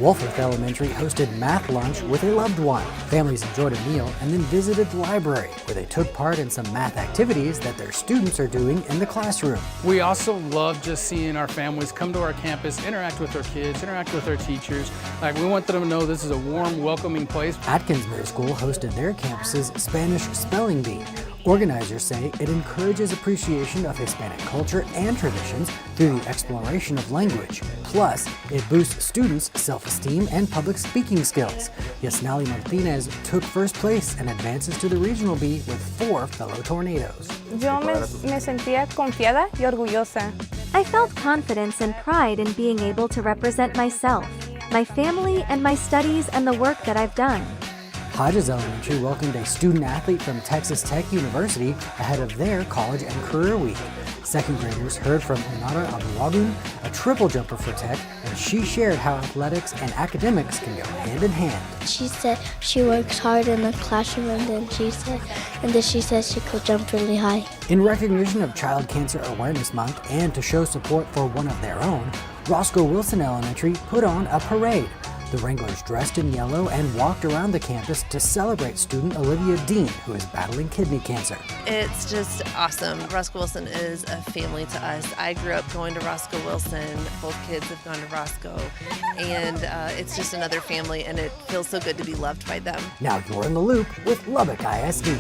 Wolforth Elementary hosted math lunch with a loved one. Families enjoyed a meal and then visited the library, where they took part in some math activities that their students are doing in the classroom. We also love just seeing our families come to our campus, interact with their kids, interact with their teachers. We want them to know this is a warm, welcoming place. Atkins Middle School hosted their campus's Spanish Spelling Bee. Organizers say it encourages appreciation of Hispanic culture and traditions through the exploration of language. Plus, it boosts students' self-esteem and public speaking skills. Yasnali Martinez took first place and advances to the regional bee with 4 fellow tornadoes. Yo me sentía confiada y orgullosa. I felt confidence and pride in being able to represent myself, my family, and my studies and the work that I've done. Hodges Elementary welcomed a student athlete from Texas Tech University ahead of their college and career week. Second graders heard from Inara Abuagun, a triple jumper for Tech, and she shared how athletics and academics can go hand in hand. She said she works hard in the classroom, and then she said she could jump really high. In recognition of Child Cancer Awareness Month and to show support for one of their own, Roscoe Wilson Elementary put on a parade. The Wranglers dressed in yellow and walked around the campus to celebrate student Olivia Dean, who is battling kidney cancer. It's just awesome. Roscoe Wilson is a family to us. I grew up going to Roscoe Wilson. Both kids have gone to Roscoe. And it's just another family, and it feels so good to be loved by them. Now you're in the loop with Lubbock ISD.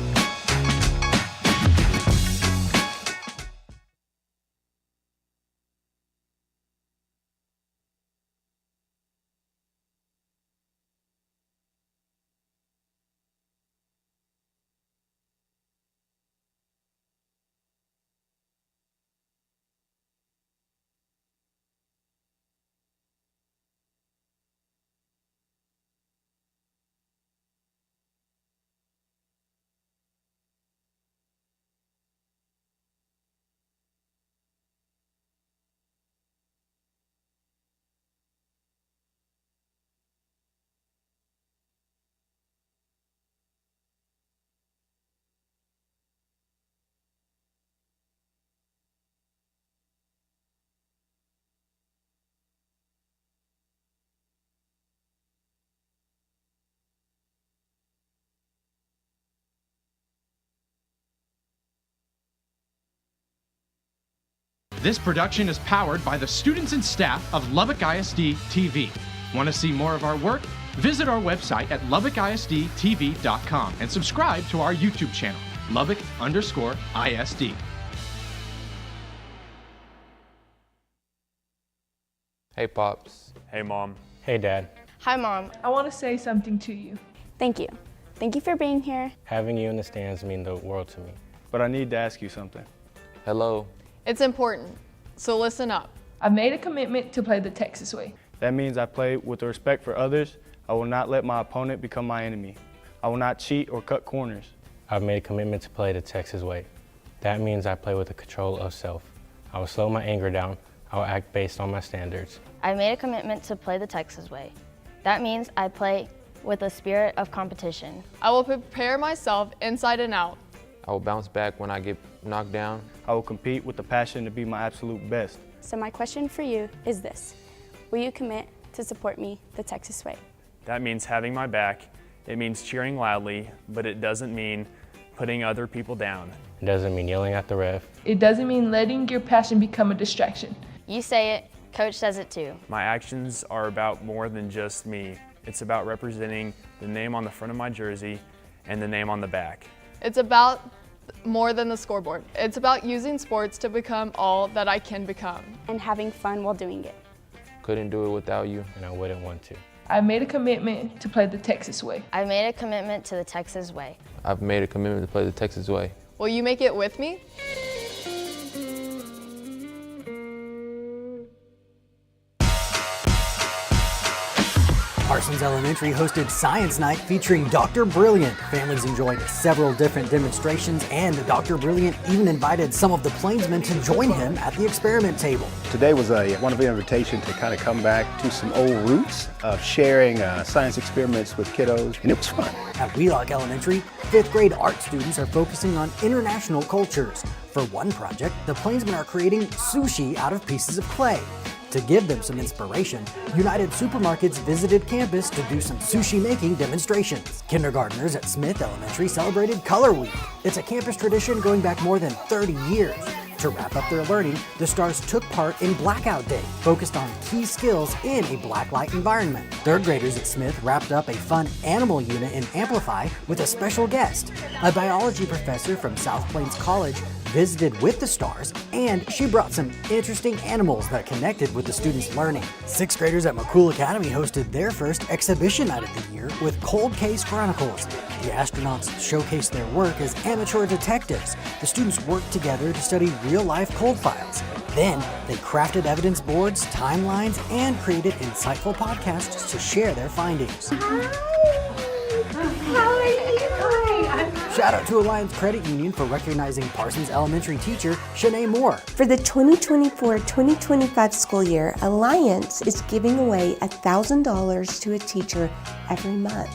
This production is powered by the students and staff of Lubbock ISD TV. Want to see more of our work? Visit our website at LubbockISDTV.com and subscribe to our YouTube channel, Lubbock_ISD. Hey, Pops. Hey, Mom. Hey, Dad. Hi, Mom. I want to say something to you. Thank you. Thank you for being here. Having you in the stands mean the world to me. But I need to ask you something. Hello. It's important, so listen up. I've made a commitment to play the Texas way. That means I play with respect for others. I will not let my opponent become my enemy. I will not cheat or cut corners. I've made a commitment to play the Texas way. That means I play with the control of self. I will slow my anger down. I will act based on my standards. I made a commitment to play the Texas way. That means I play with a spirit of competition. I will prepare myself inside and out. I will bounce back when I get knocked down. I will compete with the passion to be my absolute best. So my question for you is this. Will you commit to support me the Texas way? That means having my back. It means cheering loudly, but it doesn't mean putting other people down. It doesn't mean yelling at the ref. It doesn't mean letting your passion become a distraction. You say it, Coach says it too. My actions are about more than just me. It's about representing the name on the front of my jersey and the name on the back. It's about more than the scoreboard. It's about using sports to become all that I can become. And having fun while doing it. Couldn't do it without you, and I wouldn't want to. I made a commitment to play the Texas way. I made a commitment to the Texas way. I've made a commitment to play the Texas way. Will you make it with me? Parsons Elementary hosted Science Night featuring Dr. Brilliant. Families enjoyed several different demonstrations, and Dr. Brilliant even invited some of the Plainsmen to join him at the experiment table. Today was a wonderful invitation to kind of come back to some old roots of sharing science experiments with kiddos, and it was fun. At Wheelock Elementary, 5th grade art students are focusing on international cultures. For one project, the Plainsmen are creating sushi out of pieces of clay. To give them some inspiration, United Supermarkets visited campus to do some sushi making demonstrations. Kindergartners at Smith Elementary celebrated Color Week. It's a campus tradition going back more than 30 years. To wrap up their learning, the stars took part in Blackout Day, focused on key skills in a blacklight environment. 3rd graders at Smith wrapped up a fun animal unit in Amplify with a special guest. A biology professor from South Plains College visited with the stars, and she brought some interesting animals that connected with the students' learning. 6th graders at McCool Academy hosted their first exhibition night of the year with Cold Case Chronicles. The astronauts showcased their work as amateur detectives. The students worked together to study real-life cold files. Then, they crafted evidence boards, timelines, and created insightful podcasts to share their findings. Hi! How are you? Shout out to Alliance Credit Union for recognizing Parsons Elementary teacher Shanae Moore. For the 2024-2025 school year, Alliance is giving away $1,000 to a teacher every month.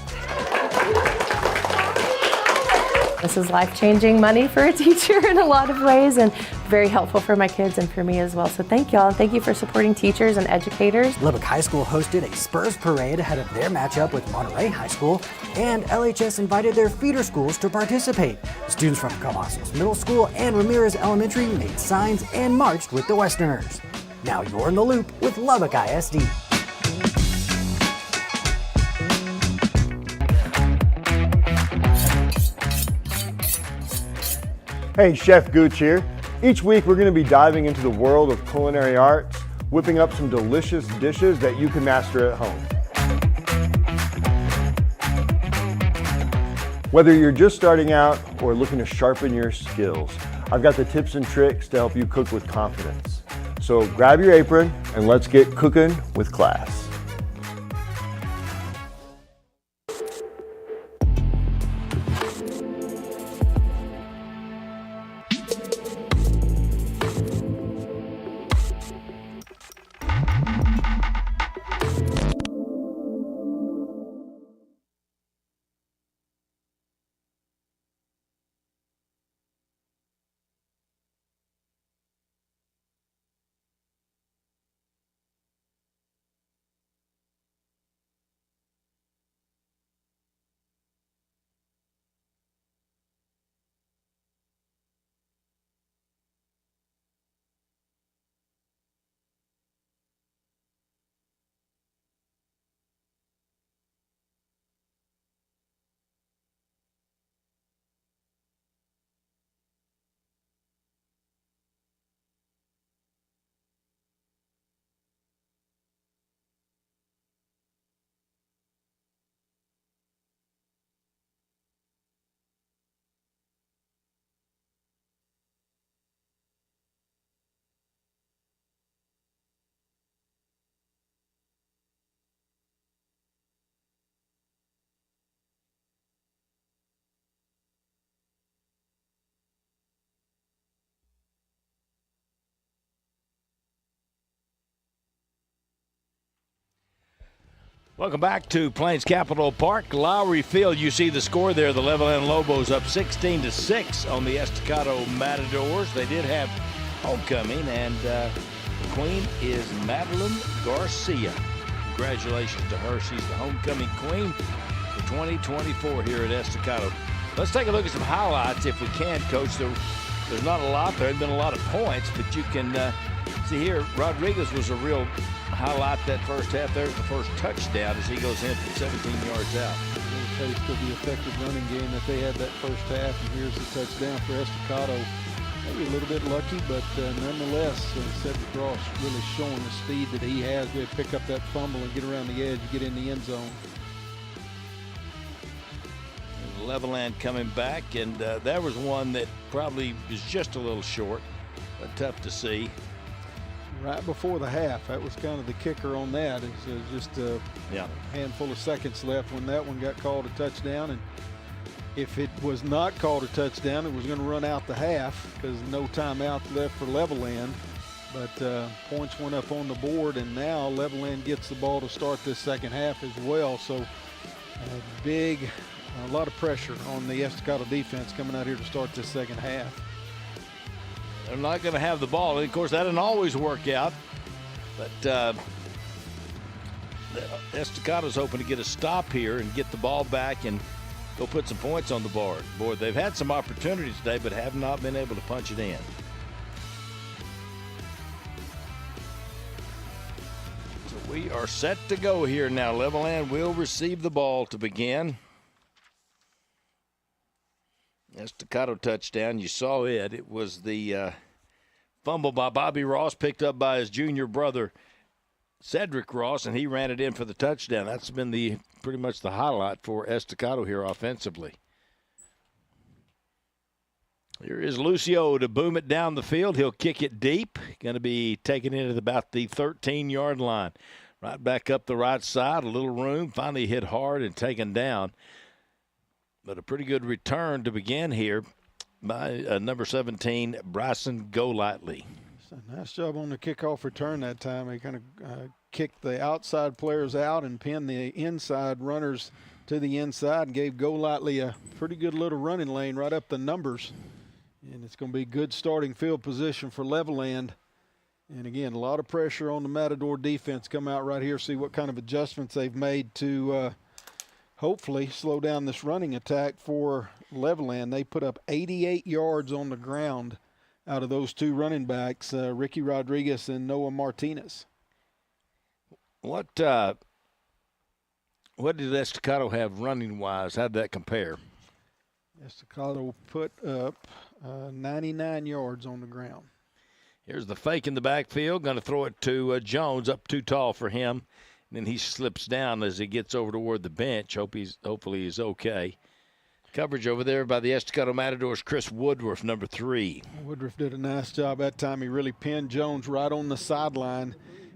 This is life-changing money for a teacher in a lot of ways, and very helpful for my kids and for me as well. So thank y'all, and thank you for supporting teachers and educators. Lubbock High School hosted a Spurs parade ahead of their matchup with Monterey High School, and LHS invited their feeder schools to participate. Students from Cavazos Middle School and Ramirez Elementary made signs and marched with the Westerners. Now you're in the loop with Lubbock ISD. Hey, Chef Gooch here. Each week we're going to be diving into the world of culinary arts, whipping up some delicious dishes that you can master at home. Whether you're just starting out or looking to sharpen your skills, I've got the tips and tricks to help you cook with confidence. So grab your apron and let's get cooking with class. Welcome back to Plains Capital Park, Lowry Field. You see the score there. The Levelland Lobos up 16-6 on the Estacado Matadors. They did have homecoming, and the queen is Madeline Garcia. Congratulations to her. She's the homecoming queen for 2024 here at Estacado. Let's take a look at some highlights if we can, Coach. There's not a lot. There haven't been a lot of points, but you can see here, Rodriguez was a real highlight that first half. There's the first touchdown as he goes in from 17 yards out. A taste of the effective running game that they had that first half, and here's the touchdown for Estacado. Maybe a little bit lucky, but nonetheless, Cedric Ross really showing the speed that he has to pick up that fumble and get around the edge and get in the end zone. Levelland coming back, and that was one that probably was just a little short, but tough to see. Right before the half, that was kind of the kicker on that. It's just a handful of seconds left when that one got called a touchdown, and if it was not called a touchdown, it was going to run out the half because no timeout left for Levelland. But points went up on the board, and now Levelland gets the ball to start this second half as well. So a lot of pressure on the Estacado defense coming out here to start this second half. They're not going to have the ball. And of course, that doesn't always work out. But Estacado's hoping to get a stop here and get the ball back and go put some points on the board. Boy, they've had some opportunities today, but have not been able to punch it in. So we are set to go here now. Levelland will receive the ball to begin. Estacado touchdown. You saw it. It was the fumble by Bobby Ross, picked up by his junior brother, Cedric Ross, and he ran it in for the touchdown. That's been pretty much the highlight for Estacado here offensively. Here is Lucio to boom it down the field. He'll kick it deep. Going to be taken in at about the 13-yard line. Right back up the right side, a little room. Finally hit hard and taken down. But a pretty good return to begin here by number 17, Bryson Golightly. Nice job on the kickoff return that time. He kind of kicked the outside players out and pinned the inside runners to the inside and gave Golightly a pretty good little running lane right up the numbers. And it's going to be good starting field position for Levelland. And again, a lot of pressure on the Matador defense. Come out right here, see what kind of adjustments they've made to hopefully slow down this running attack for Levelland. They put up 88 yards on the ground out of those two running backs, Ricky Rodriguez and Noah Martinez. What did Estacado have running-wise? How did that compare? Estacado put up 99 yards on the ground. Here's the fake in the backfield. Going to throw it to Jones, up too tall for him. And then he slips down as he gets over toward the bench. Hopefully he's okay. Coverage over there by the Estacado Matadors, Chris Woodruff, number 3. Woodruff did a nice job that time. He really pinned Jones right on the sideline,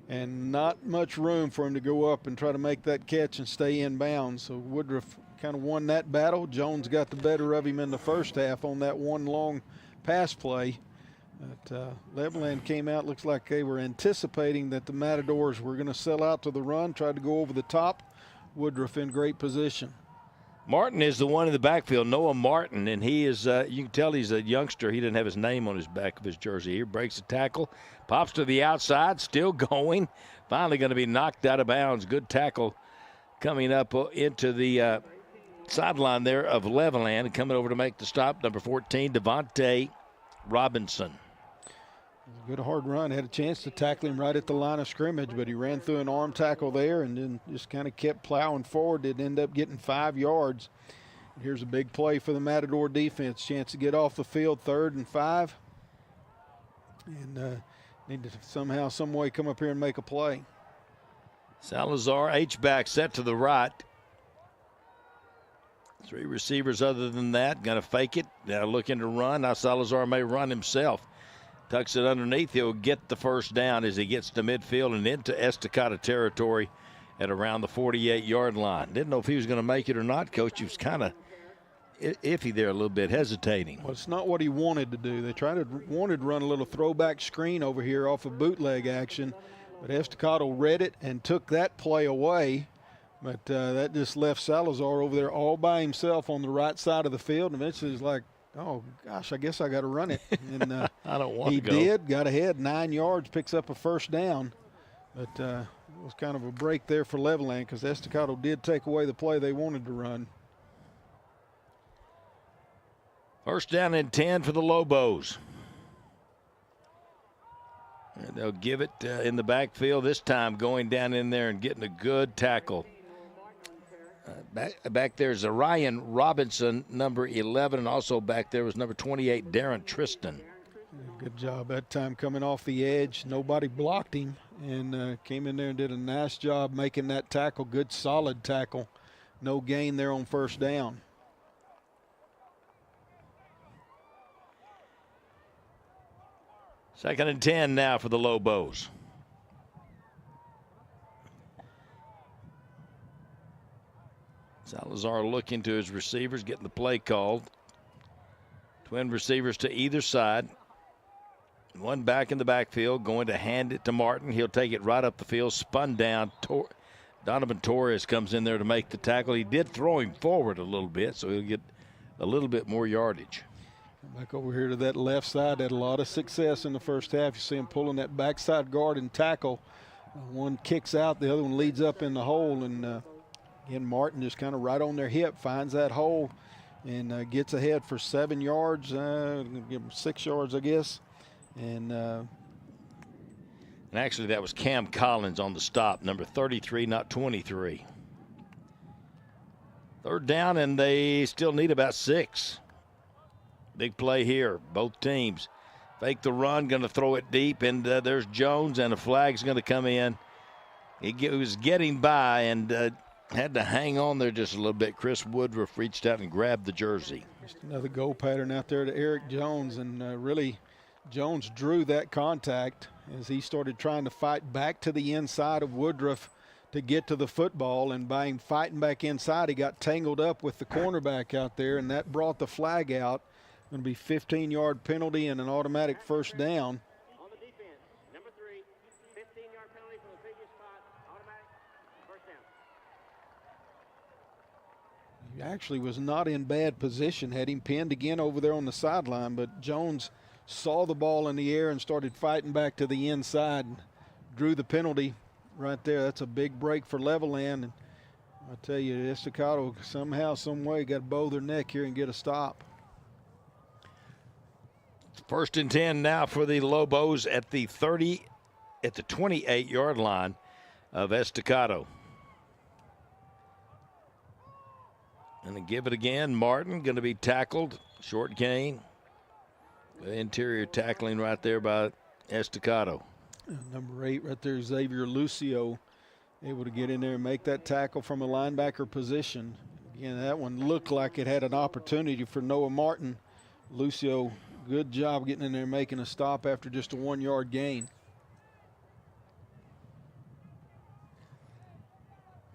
and not much room for him to go up and try to make that catch and stay in bounds. So Woodruff kind of won that battle. Jones got the better of him in the first half on that one long pass play. But Levelland came out, looks like they were anticipating that the Matadors were going to sell out to the run, tried to go over the top. Woodruff in great position. Martin is the one in the backfield, Noah Martin, and he is, you can tell he's a youngster. He didn't have his name on his back of his jersey here. Breaks the tackle, pops to the outside, still going. Finally going to be knocked out of bounds. Good tackle coming up into the sideline there of Levelland. Coming over to make the stop, number 14, Devontae Robinson. Good hard run. Had a chance to tackle him right at the line of scrimmage, but he ran through an arm tackle there and then just kind of kept plowing forward. Didn't end up getting 5 yards. Here's a big play for the Matador defense. Chance to get off the field, 3rd and 5. And need to somehow, some way come up here and make a play. Salazar, H-back set to the right. 3 receivers other than that. Going to fake it. Now looking to run. Now Salazar may run himself. Tucks it underneath. He'll get the first down as he gets to midfield and into Estacado territory at around the 48-yard line. Didn't know if he was going to make it or not, Coach. He was kind of iffy there, a little bit, hesitating. Well, it's not what he wanted to do. They wanted to run a little throwback screen over here off of bootleg action, but Estacado read it and took that play away. But that just left Salazar over there all by himself on the right side of the field. And eventually he's like, oh, gosh, I guess I got to run it. And I don't want to go. He did, got ahead, 9 yards, picks up a first down. But it was kind of a break there for Levelland because Estacado did take away the play they wanted to run. First down and 10 for the Lobos. And they'll give it in the backfield this time, going down in there and getting a good tackle. Back there's Ryan Robinson, number 11, and also back there was number 28, Darren Tristan. Good job that time coming off the edge. Nobody blocked him and came in there and did a nice job making that tackle. Good, solid tackle. No gain there on first down. Second and 10 now for the Lobos. Salazar looking to his receivers, getting the play called. Twin receivers to either side. One back in the backfield, going to hand it to Martin. He'll take it right up the field, spun down. Donovan Torres comes in there to make the tackle. He did throw him forward a little bit, so he'll get a little bit more yardage. Back over here to that left side, had a lot of success in the first half. You see him pulling that backside guard and tackle. One kicks out, the other one leads up in the hole, and again, Martin just kind of right on their hip, finds that hole and gets ahead for 7 yards. Give him 6 yards, I guess. And actually, that was Cam Collins on the stop, number 33, not 23. Third down, and they still need about 6. Big play here, both teams. Fake the run, going to throw it deep, and there's Jones, and a flag's going to come in. He was getting by and had to hang on there just a little bit. Chris Woodruff reached out and grabbed the jersey. Just another goal pattern out there to Eric Jones, and really Jones drew that contact as he started trying to fight back to the inside of Woodruff to get to the football, and by him fighting back inside, he got tangled up with the cornerback out there, and that brought the flag out. Going to be 15-yard penalty and an automatic first down. On the defense, number 3, 15-yard penalty from the previous spot, automatic first down. He actually was not in bad position, had him pinned again over there on the sideline, but Jones saw the ball in the air and started fighting back to the inside, drew the penalty right there. That's a big break for Levelland, and I tell you, Estacado somehow, some way got to bow their neck here and get a stop. First and 10 now for the Lobos at the 28-yard line of Estacado. And to give it again, Martin going to be tackled, short gain. The interior tackling right there by Estacado. Number 8 right there, Xavier Lucio, able to get in there and make that tackle from a linebacker position. Again, that one looked like it had an opportunity for Noah Martin. Lucio, good job getting in there and making a stop after just a 1-yard gain.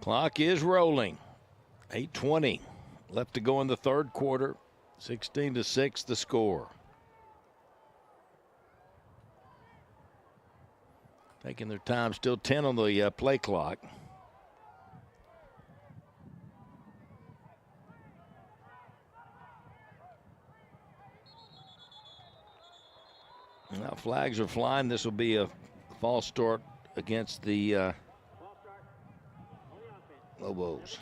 Clock is rolling. 8:20 left to go in the third quarter. 16-6 the score. Taking their time, still 10 on the play clock. Now flags are flying. This will be a false start against the Lobos.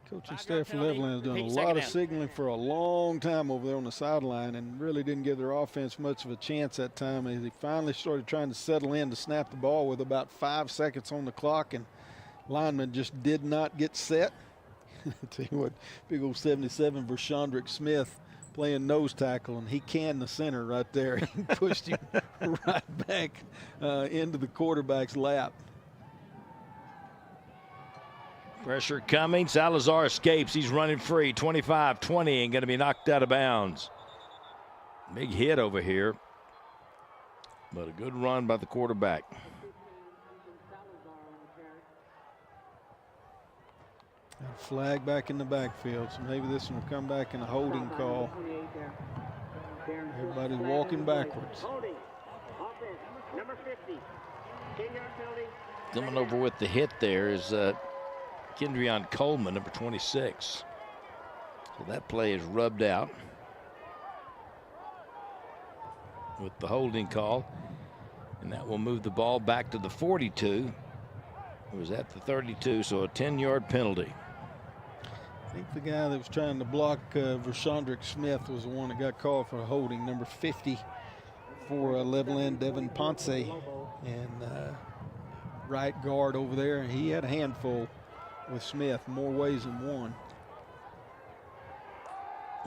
Coaching staff for Levelland has done a lot of signaling for a long time over there on the sideline and really didn't give their offense much of a chance that time. As they finally started trying to settle in to snap the ball with about 5 seconds on the clock, and linemen just did not get set. I tell you what, big old 77 Vershandrick Smith playing nose tackle, and he canned the center right there. He pushed him right back into the quarterback's lap. Pressure coming. Salazar escapes. He's running free. 25-20 and going to be knocked out of bounds. Big hit over here, but a good run by the quarterback. A flag back in the backfield, so maybe this one will come back in a holding call. Everybody's walking backwards. Number 50, 10-yard penalty. Coming over with the hit there is Kendrion Coleman, number 26. So that play is rubbed out with the holding call, and that will move the ball back to the 42. It was at the 32, so a 10-yard penalty. I think the guy that was trying to block Vershandrick Smith was the one that got called for a holding, number 50 for Levelland, Devin Ponce, and right guard over there. He had a handful with Smith, more ways than one.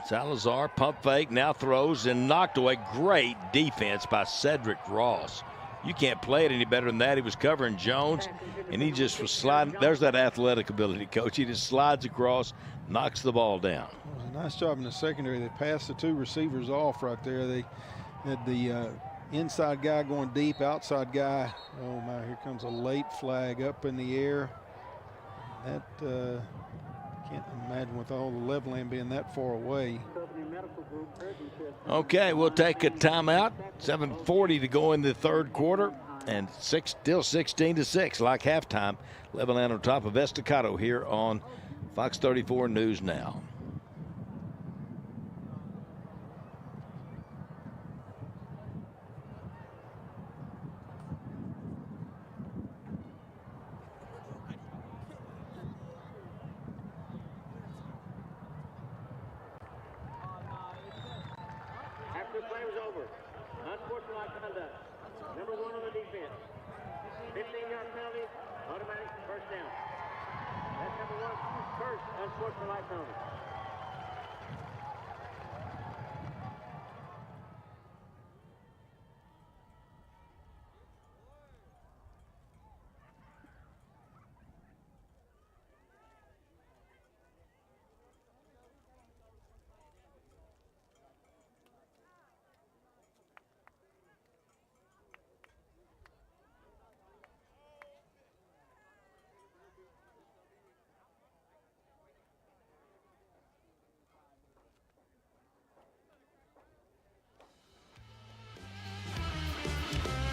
Salazar, pump fake, now throws and knocked away. Great defense by Cedric Ross. You can't play it any better than that. He was covering Jones, and he just was sliding. There's that athletic ability, Coach. He just slides across, knocks the ball down. It was a nice job in the secondary. They passed the 2 receivers off right there. They had the inside guy going deep, outside guy. Oh, my, here comes a late flag up in the air. That can't imagine with all the Levelland being that far away. Okay, we'll take a timeout. 7:40 to go in the third quarter, and still 16-6, like halftime. Levelland on top of Estacado here on Fox 34 News Now. After the play was over, unsportsmanlike conduct. Number 1 on the defense. 15-yard penalty, automatic first down. That's number 1's first unsportsmanlike penalty.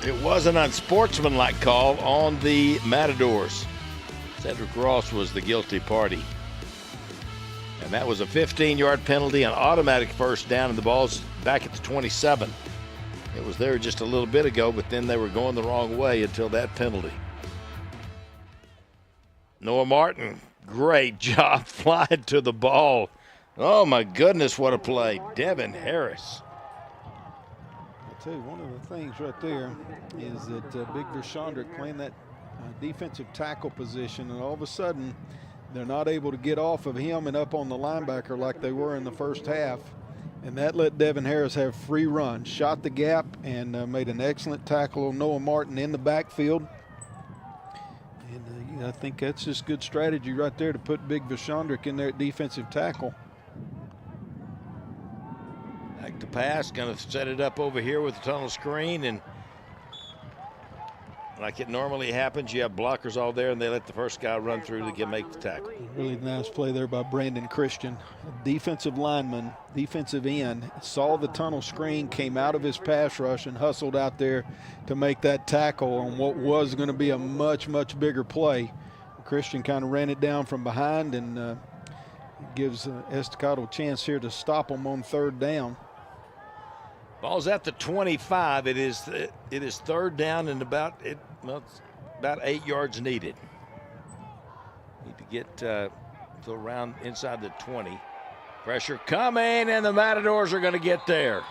It was an unsportsmanlike call on the Matadors. Cedric Ross was the guilty party. And that was a 15-yard penalty, an automatic first down, and the ball's back at the 27. It was there just a little bit ago, but then they were going the wrong way until that penalty. Noah Martin, great job flying to the ball. Oh, my goodness, what a play. Devin Harris. I'll tell you, one of the things right there is that Big Vershandrick playing that defensive tackle position, and all of a sudden they're not able to get off of him and up on the linebacker like they were in the first half. And that let Devin Harris have free run, shot the gap, and made an excellent tackle on Noah Martin in the backfield. And I think that's just good strategy right there to put Big Vershandrick in there at defensive tackle. Back to pass, going to set it up over here with the tunnel screen, and like it normally happens, you have blockers all there, and they let the first guy run through to make the tackle. Really nice play there by Brandon Christian. A defensive lineman, defensive end, saw the tunnel screen, came out of his pass rush, and hustled out there to make that tackle on what was going to be a much, much bigger play. Christian kind of ran it down from behind, and gives Estacado a chance here to stop them on third down. Ball's at the 25. It is third down and about 8 yards needed. Need to get to around inside the 20. Pressure coming, and the Matadors are going to get there.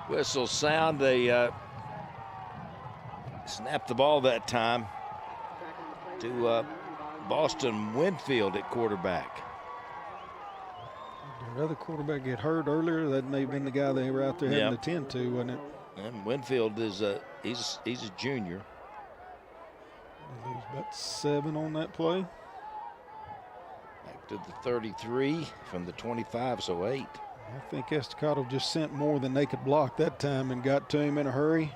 Whistle sound. They snapped the ball that time to Boston Winfield at quarterback. Their other quarterback get hurt earlier. That may have been the guy they were out there having to tend to, wasn't it? And Winfield is he's a junior. He was about 7 on that play. Back to the 33 from the 25, so 8. I think Estacado just sent more than they could block that time and got to him in a hurry.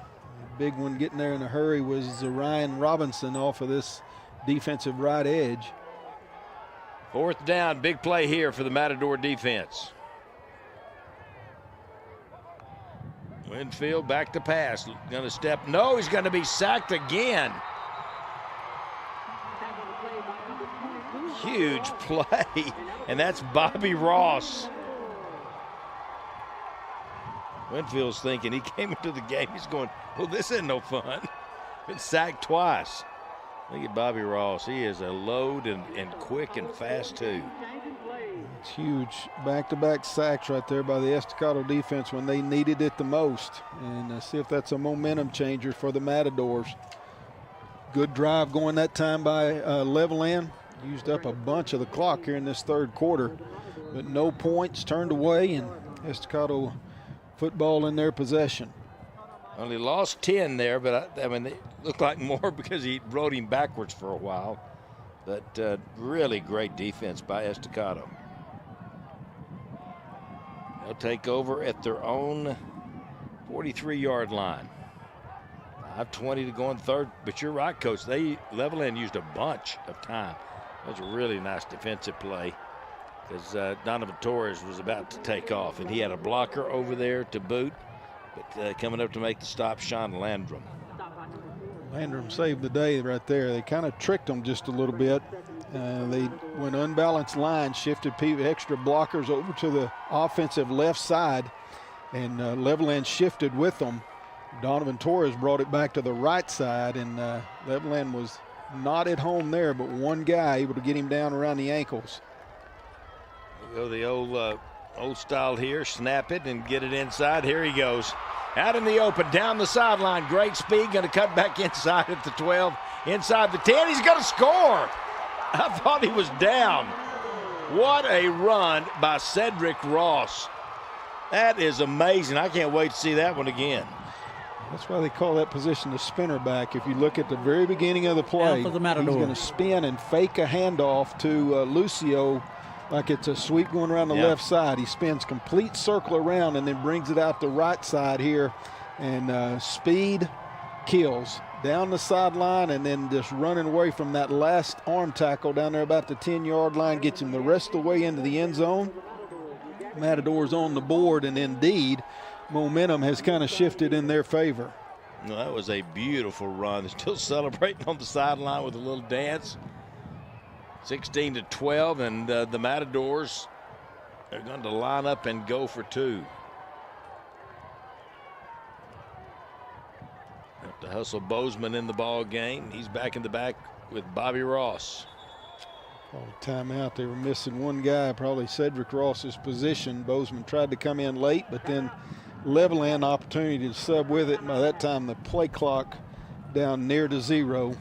The big one getting there in a hurry was Ryan Robinson off of this defensive right edge. Fourth down, big play here for the Matador defense. Winfield back to pass, going to step. No, he's going to be sacked again. Huge play, and that's Bobby Ross. Winfield's thinking, he came into the game, he's going, well, this isn't no fun. Been sacked twice. Look at Bobby Ross. He is a load and quick and fast too. It's huge back-to-back sacks right there by the Estacado defense when they needed it the most. And see if that's a momentum changer for the Matadors. Good drive going that time by Levelland. Used up a bunch of the clock here in this third quarter. But no points, turned away, and Estacado football in their possession. Only lost 10 there, but I mean, it looked like more because he rode him backwards for a while. But really great defense by Estacado. They'll take over at their own 43-yard line. 5:20 to go in third. But you're right, Coach. Levelland used a bunch of time. That was a really nice defensive play because Donovan Torres was about to take off, and he had a blocker over there to boot. But coming up to make the stop, Sean Landrum. Landrum saved the day right there. They kind of tricked them just a little bit. They went unbalanced line, shifted extra blockers over to the offensive left side, and Levelland shifted with them. Donovan Torres brought it back to the right side, and Levelland was not at home there, but one guy able to get him down around the ankles. We'll go the old style here, snap it and get it inside. Here he goes. Out in the open, down the sideline. Great speed, going to cut back inside at the 12, inside the 10. He's going to score. I thought he was down. What a run by Cedric Ross. That is amazing. I can't wait to see that one again. That's why they call that position the spinner back. If you look at the very beginning of the play, for the Matador. He's going to spin and fake a handoff to Lucio like it's a sweep going around the left side. He spins complete circle around and then brings it out the right side here. And speed kills down the sideline and then just running away from that last arm tackle down there about the 10-yard line, gets him the rest of the way into the end zone. Matadors on the board, and indeed, momentum has kind of shifted in their favor. No, that was a beautiful run. They're still celebrating on the sideline with a little dance. 16-12, and the Matadors are going to line up and go for two. Have to hustle Bozeman in the ball game. He's back in the back with Bobby Ross. Probably timeout. They were missing one guy, probably Cedric Ross's position. Bozeman tried to come in late, but then Levelland opportunity to sub with it. And by that time, the play clock down near to 0.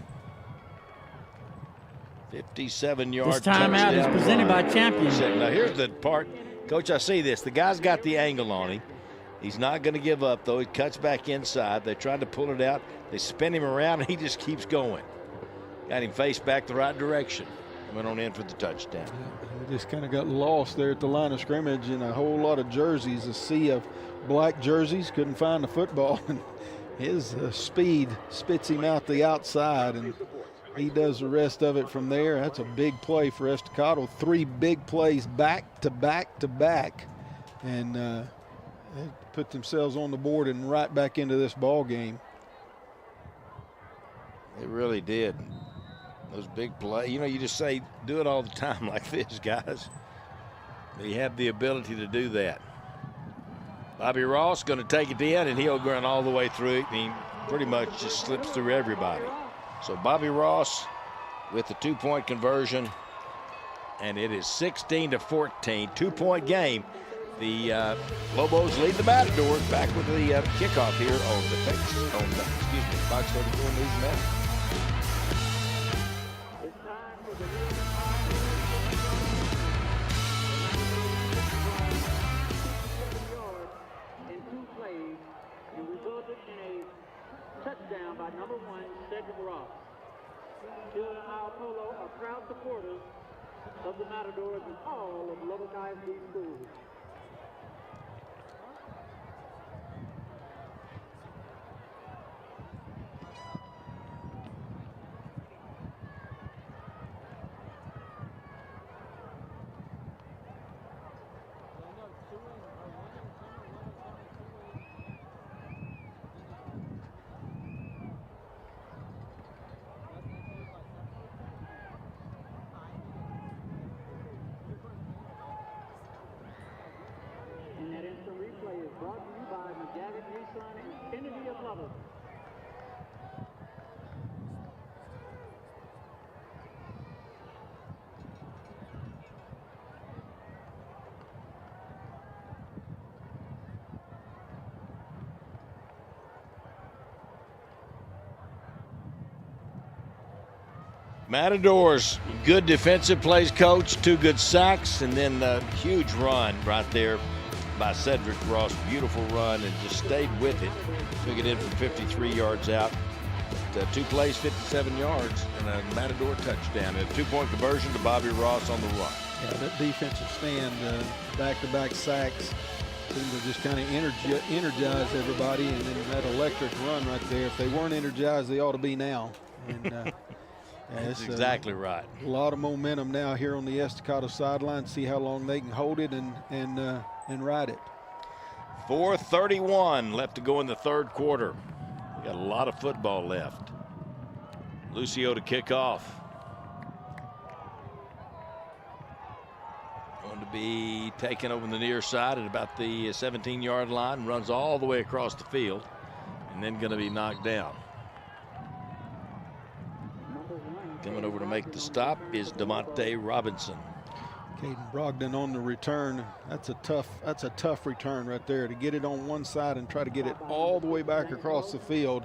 57-yard This timeout is presented by Champion. Now here's the part, Coach, I see this. The guy's got the angle on him. He's not going to give up, though. He cuts back inside. They tried to pull it out. They spin him around, and he just keeps going. Got him face back the right direction. Went on in for the touchdown. He just kind of got lost there at the line of scrimmage in a whole lot of jerseys, a sea of black jerseys. Couldn't find the football, and his speed spits him out the outside, and he does the rest of it from there. That's a big play for Estacado. 3 big plays back to back to back, and they put themselves on the board and right back into this ball game. They really did. Those big plays, you know, you just say do it all the time like this, guys. They have the ability to do that. Bobby Ross going to take it in, and he'll run all the way through it, and he pretty much just slips through everybody. So Bobby Ross with the 2-point conversion, and it is 16-14, 2-point game. The Lobos lead the Matadors. Back with the kickoff here on the Fox 34 News Network. Touchdown by number 1, Cedric Ross. To our polo are proud supporters of the Matadors and all of Lubbock ISD schools. Matadors, good defensive plays, coach. 2 good sacks, and then a huge run right there by Cedric Ross. Beautiful run, and just stayed with it. Took it in from 53 yards out. 2 plays, 57 yards, and a Matador touchdown. And a 2-point conversion to Bobby Ross on the run. Yeah, that defensive stand, back-to-back sacks, seemed to just kind of energize everybody, and then that electric run right there. If they weren't energized, they ought to be now. And that's exactly right. A lot of momentum now here on the Estacado sideline. See how long they can hold it and ride it. 4:31 left to go in the third quarter. We got a lot of football left. Lucio to kick off. Going to be taken over the near side at about the 17-yard line. Runs all the way across the field, and then going to be knocked down. Coming over to make the stop is DeMonte Robinson. Caden Brogdon on the return. That's a tough return right there, to get it on one side and try to get it all the way back across the field,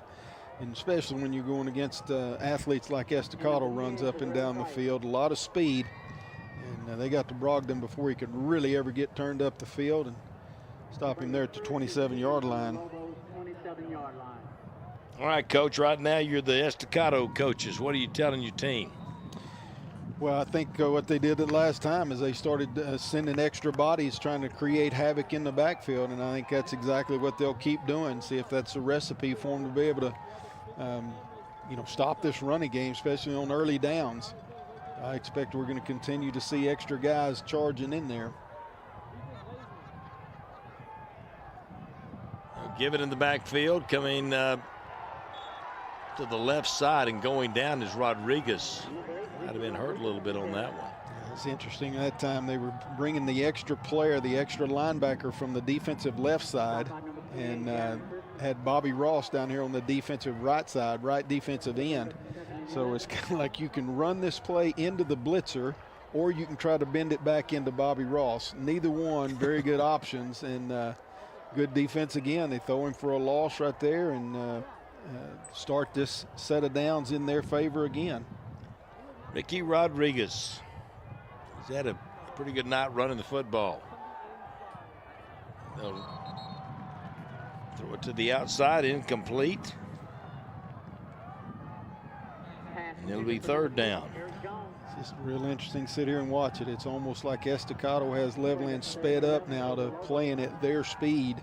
and especially when you're going against athletes like Estacado runs up and down the field. A lot of speed, and they got to Brogdon before he could really ever get turned up the field, and stop him there at the 27-yard line. All right, Coach, right now you're the Estacado coaches. What are you telling your team? Well, I think what they did the last time is they started sending extra bodies, trying to create havoc in the backfield, and I think that's exactly what they'll keep doing. See if that's a recipe for them to be able to, stop this running game, especially on early downs. I expect we're going to continue to see extra guys charging in there. Give it in the backfield, coming to the left side, and going down is Rodriguez. Might have been hurt a little bit on that one. It's interesting. That time they were bringing the extra player, the extra linebacker from the defensive left side, and had Bobby Ross down here on the defensive right side, right defensive end. So it's kind of like you can run this play into the blitzer, or you can try to bend it back into Bobby Ross. Neither one, very good options, and good defense again. They throw him for a loss right there and start this set of downs in their favor again. Ricky Rodriguez. He's had a pretty good night running the football. They'll throw it to the outside, incomplete. And it'll be third down. It's just real interesting to sit here and watch it. It's almost like Estacado has Levelland sped up now to playing at their speed,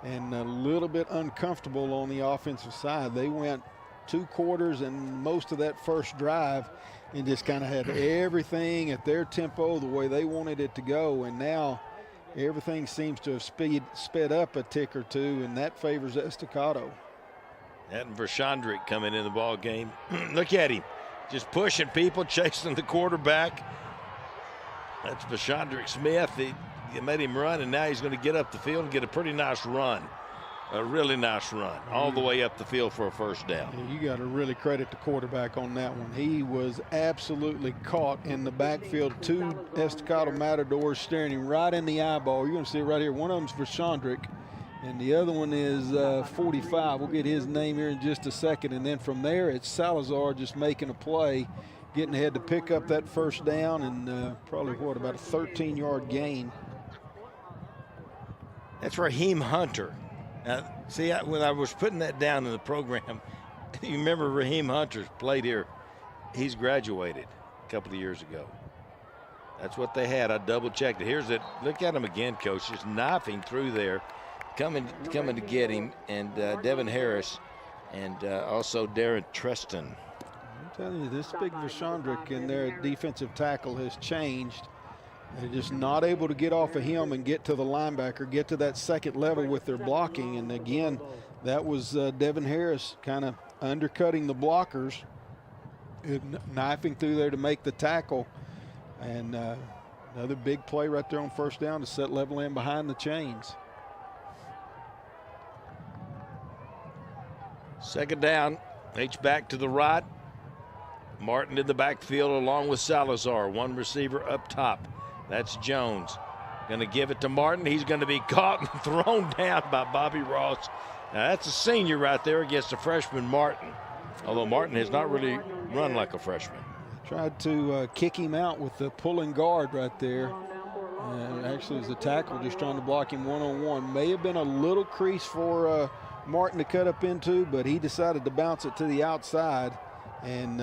and a little bit uncomfortable on the offensive side. They went 2 quarters and most of that first drive and just kind of had everything at their tempo, the way they wanted it to go, and now everything seems to have sped up a tick or two, and that favors Estacado. That and Vershandrick coming in the ball game. Look at him, just pushing people, chasing the quarterback. That's Vershandrick Smith. He made him run, and now he's going to get up the field and get a pretty nice run. A really nice run all the way up the field for a first down. Yeah, you got to really credit the quarterback on that one. He was absolutely caught in the backfield. 2 Estacado Matadors staring him right in the eyeball. You're going to see it right here. One of them's Vershandrick, and the other one is 45. We'll get his name here in just a second. And then from there, it's Salazar just making a play, getting ahead to pick up that first down, and probably, about a 13-yard gain. That's Raheem Hunter. Now, see, when I was putting that down in the program, you remember Raheem Hunter played here. He's graduated a couple of years ago. That's what they had. I double-checked it. Here's it. Look at him again, Coach. Just knifing through there, coming to get him, and Devin Harris, and also Darren Treston. I'm telling you, this big Vershandrick in their defensive tackle has changed. They're just not able to get off of him and get to the linebacker, get to that second level with their blocking. And again, that was Devin Harris kind of undercutting the blockers, knifing through there to make the tackle. And another big play right there on first down to set Levelland behind the chains. Second down, H-back to the right. Martin in the backfield along with Salazar. One receiver up top. That's Jones. Going to give it to Martin. He's going to be caught and thrown down by Bobby Ross. Now that's a senior right there against a freshman Martin. Although Martin has not really run like a freshman. Tried to kick him out with the pulling guard right there. Actually, it was the tackle just trying to block him one-on-one. May have been a little crease for Martin to cut up into, but he decided to bounce it to the outside. And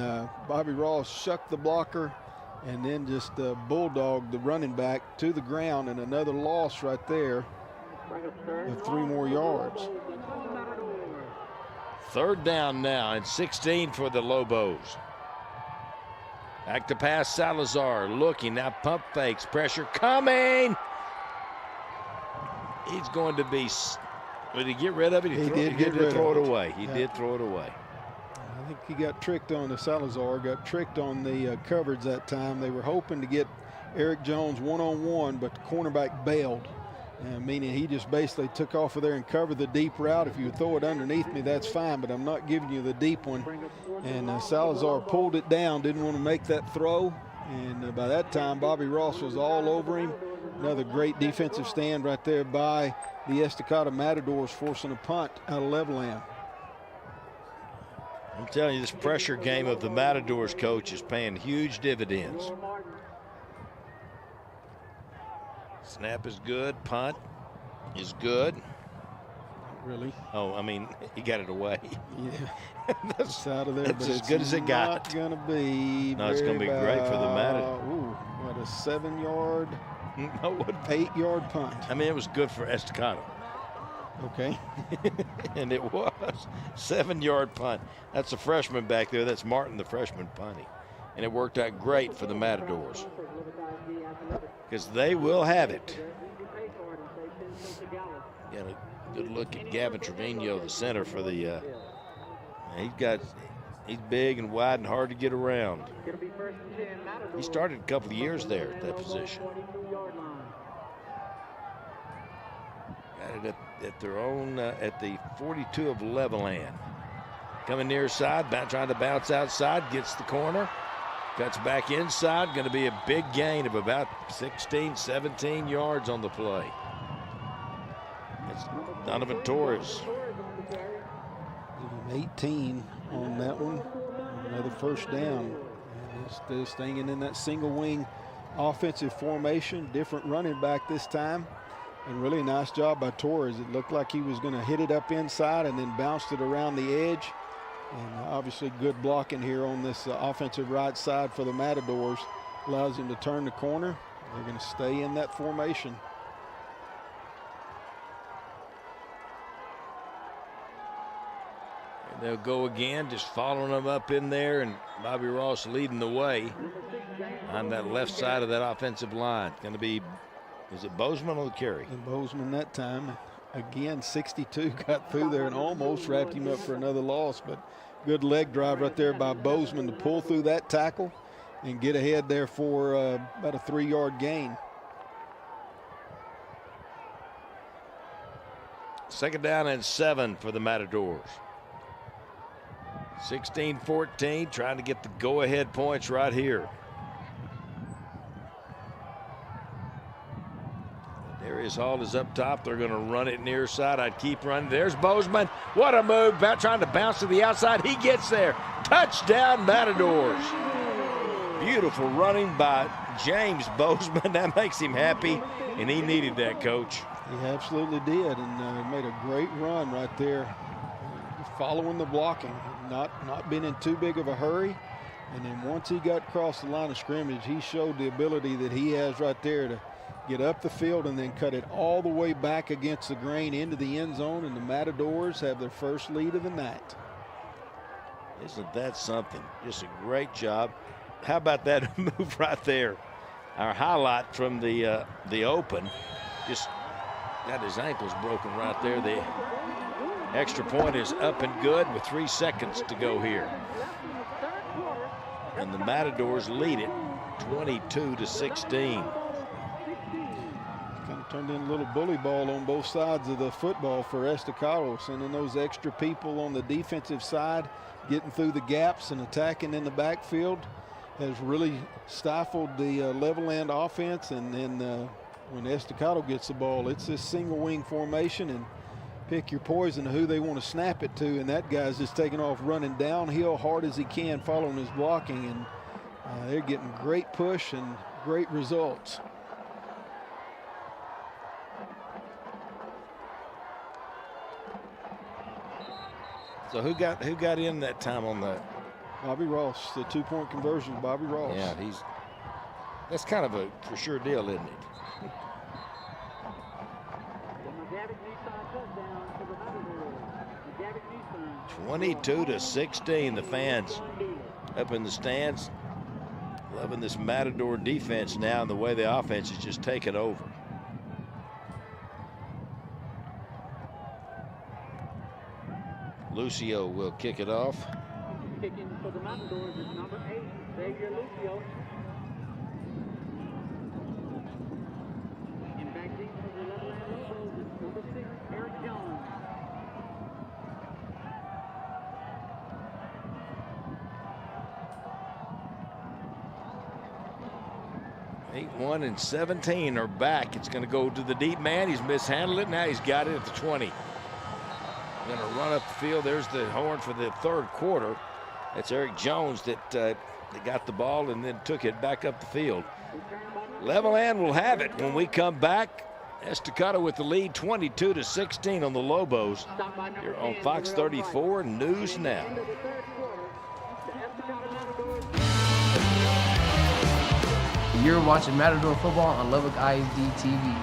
Bobby Ross shucked the blocker and then just bulldogged the running back to the ground, and another loss right there of 3 more yards. Third down now and 16 for the Lobos. Back to pass, Salazar looking, now pump fakes, pressure coming. He's going to be, did he get rid of it? He did throw it away. He did throw it away. I think he got tricked on the Salazar, got tricked on the coverage that time. They were hoping to get Eric Jones one-on-one, but the cornerback bailed, meaning he just basically took off of there and covered the deep route. If you throw it underneath me, that's fine, but I'm not giving you the deep one. And Salazar pulled it down, didn't want to make that throw. And by that time, Bobby Ross was all over him. Another great defensive stand right there by the Estacado Matadors, forcing a punt out of Levelland. I'm telling you, this pressure game of the Matadors, Coach, is paying huge dividends. Snap is good. Punt is good. Really? Oh, I mean, he got it away. Yeah, that's out of there. That's as good as it got. Not going to be. No, it's going to be great for the Matadors. Ooh, what a 7-yard, no, 8-yard punt. I mean, it was good for Estacado. Okay. And it was 7-yard punt. That's a freshman back there. That's Martin, the freshman punting. And it worked out great for the Matadors because they will have it. Got a good look at Gavin Trevino, the center for the He's big and wide and hard to get around. He started a couple of years there at that position. Got it at their own, at the 42 of Levelland. Coming near side, trying to bounce outside, gets the corner, cuts back inside. Going to be a big gain of about 16, 17 yards on the play. It's Donovan Torres. 18 on that one. Another first down. They're staying in that single wing offensive formation. Different running back this time. And really nice job by Torres. It looked like he was going to hit it up inside and then bounced it around the edge. And obviously good blocking here on this offensive right side for the Matadors. Allows him to turn the corner. They're going to stay in that formation. And they'll go again, just following them up in there, and Bobby Ross leading the way on that left side of that offensive line. Going to be, was it Bozeman or the carry? And Bozeman that time. Again, 62 got through there and almost wrapped him up for another loss, but good leg drive right there by Bozeman to pull through that tackle and get ahead there for about a 3-yard gain. Second down and 7 for the Matadors. 16-14, trying to get the go-ahead points right here. Darius Hall is up top. They're going to run it near side. I'd keep running. There's Bozeman. What a move. Trying to bounce to the outside. He gets there. Touchdown, Matadors. Beautiful running by James Bozeman. That makes him happy, and he needed that, Coach. He absolutely did, and made a great run right there. Following the blocking, not being in too big of a hurry. And then once he got across the line of scrimmage, he showed the ability that he has right there to get up the field and then cut it all the way back against the grain into the end zone, and the Matadors have their first lead of the night. Isn't that something? Just a great job. How about that move right there? Our highlight from the open. Just got his ankles broken right there. The extra point is up and good with 3 seconds to go here. And the Matadors lead it 22-16. Turned in a little bully ball on both sides of the football for Estacado, sending those extra people on the defensive side, getting through the gaps and attacking in the backfield has really stifled the Levelland offense. And then when Estacado gets the ball, it's this single wing formation and pick your poison of who they want to snap it to. And that guy's just taking off running downhill hard as he can, following his blocking. And they're getting great push and great results. So who got in that time on that? Bobby Ross, the 2-point conversion, Bobby Ross. Yeah, that's kind of a for sure deal, isn't it? 22-16, the fans up in the stands loving this Matador defense now and the way the offense is just taking over. Lucio will kick it off. Kicking for the Matadors is number 8, Xavier Lucio. In back deep for the Levelland Lobos is number 6, Eric Jones. Eight, 1, and 17 are back. It's going to go to the deep man. He's mishandled it. Now he's got it at the 20. Going to run up the field. There's the horn for the third quarter. That's Eric Jones that got the ball and then took it back up the field. Levelland will have it when we come back. Estacado with the lead, 22-16 on the Lobos. Here on Fox 34 News Now. You're watching Matador football on Lubbock ISD TV.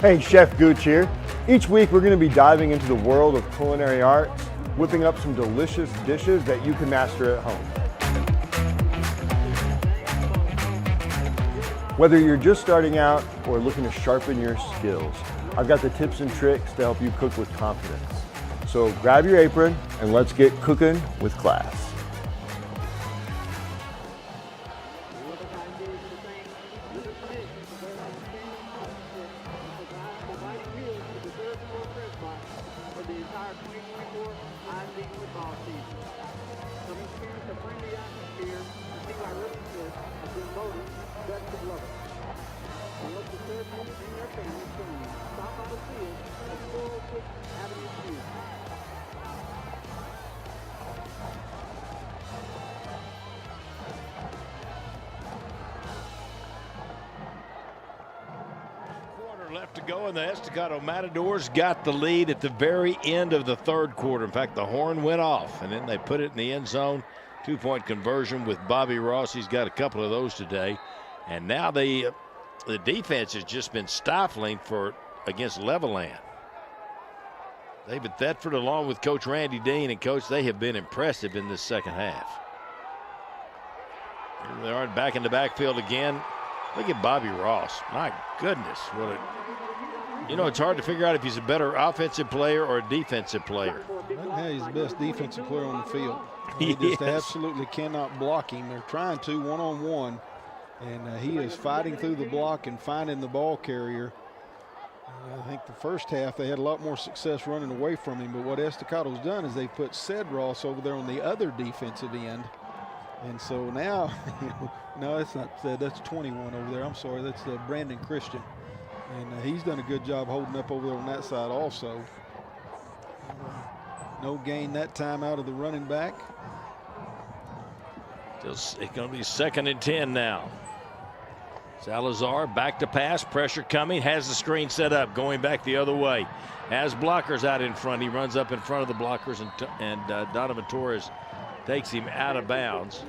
Hey, Chef Gooch here. Each week we're going to be diving into the world of culinary arts, whipping up some delicious dishes that you can master at home. Whether you're just starting out or looking to sharpen your skills, I've got the tips and tricks to help you cook with confidence. So grab your apron and let's get cooking with class. Left to go, and the Estacado Matadors got the lead at the very end of the third quarter. In fact, the horn went off, and then they put it in the end zone. 2-point conversion with Bobby Ross. He's got a couple of those today. And now the defense has just been stifling against Levelland. David Thetford, along with Coach Randy Dean, and Coach, they have been impressive in this second half. Here they are back in the backfield again. Look at Bobby Ross. My goodness, it's hard to figure out if he's a better offensive player or a defensive player. Right now, he's the best defensive player on the field. He just absolutely cannot block him. They're trying to one-on-one, and he is fighting through the block and finding the ball carrier. I think the first half they had a lot more success running away from him, but what Estacado's done is they've put Cedros over there on the other defensive end. And so now, no, that's not Ced, that's 21 over there. I'm sorry, that's Brandon Christian. And he's done a good job holding up over there on that side also. No gain that time out of the running back. It's going to be 2nd and 10 now. Salazar back to pass, pressure coming, has the screen set up, going back the other way. Has blockers out in front. He runs up in front of the blockers, and Donovan Torres takes him out of bounds.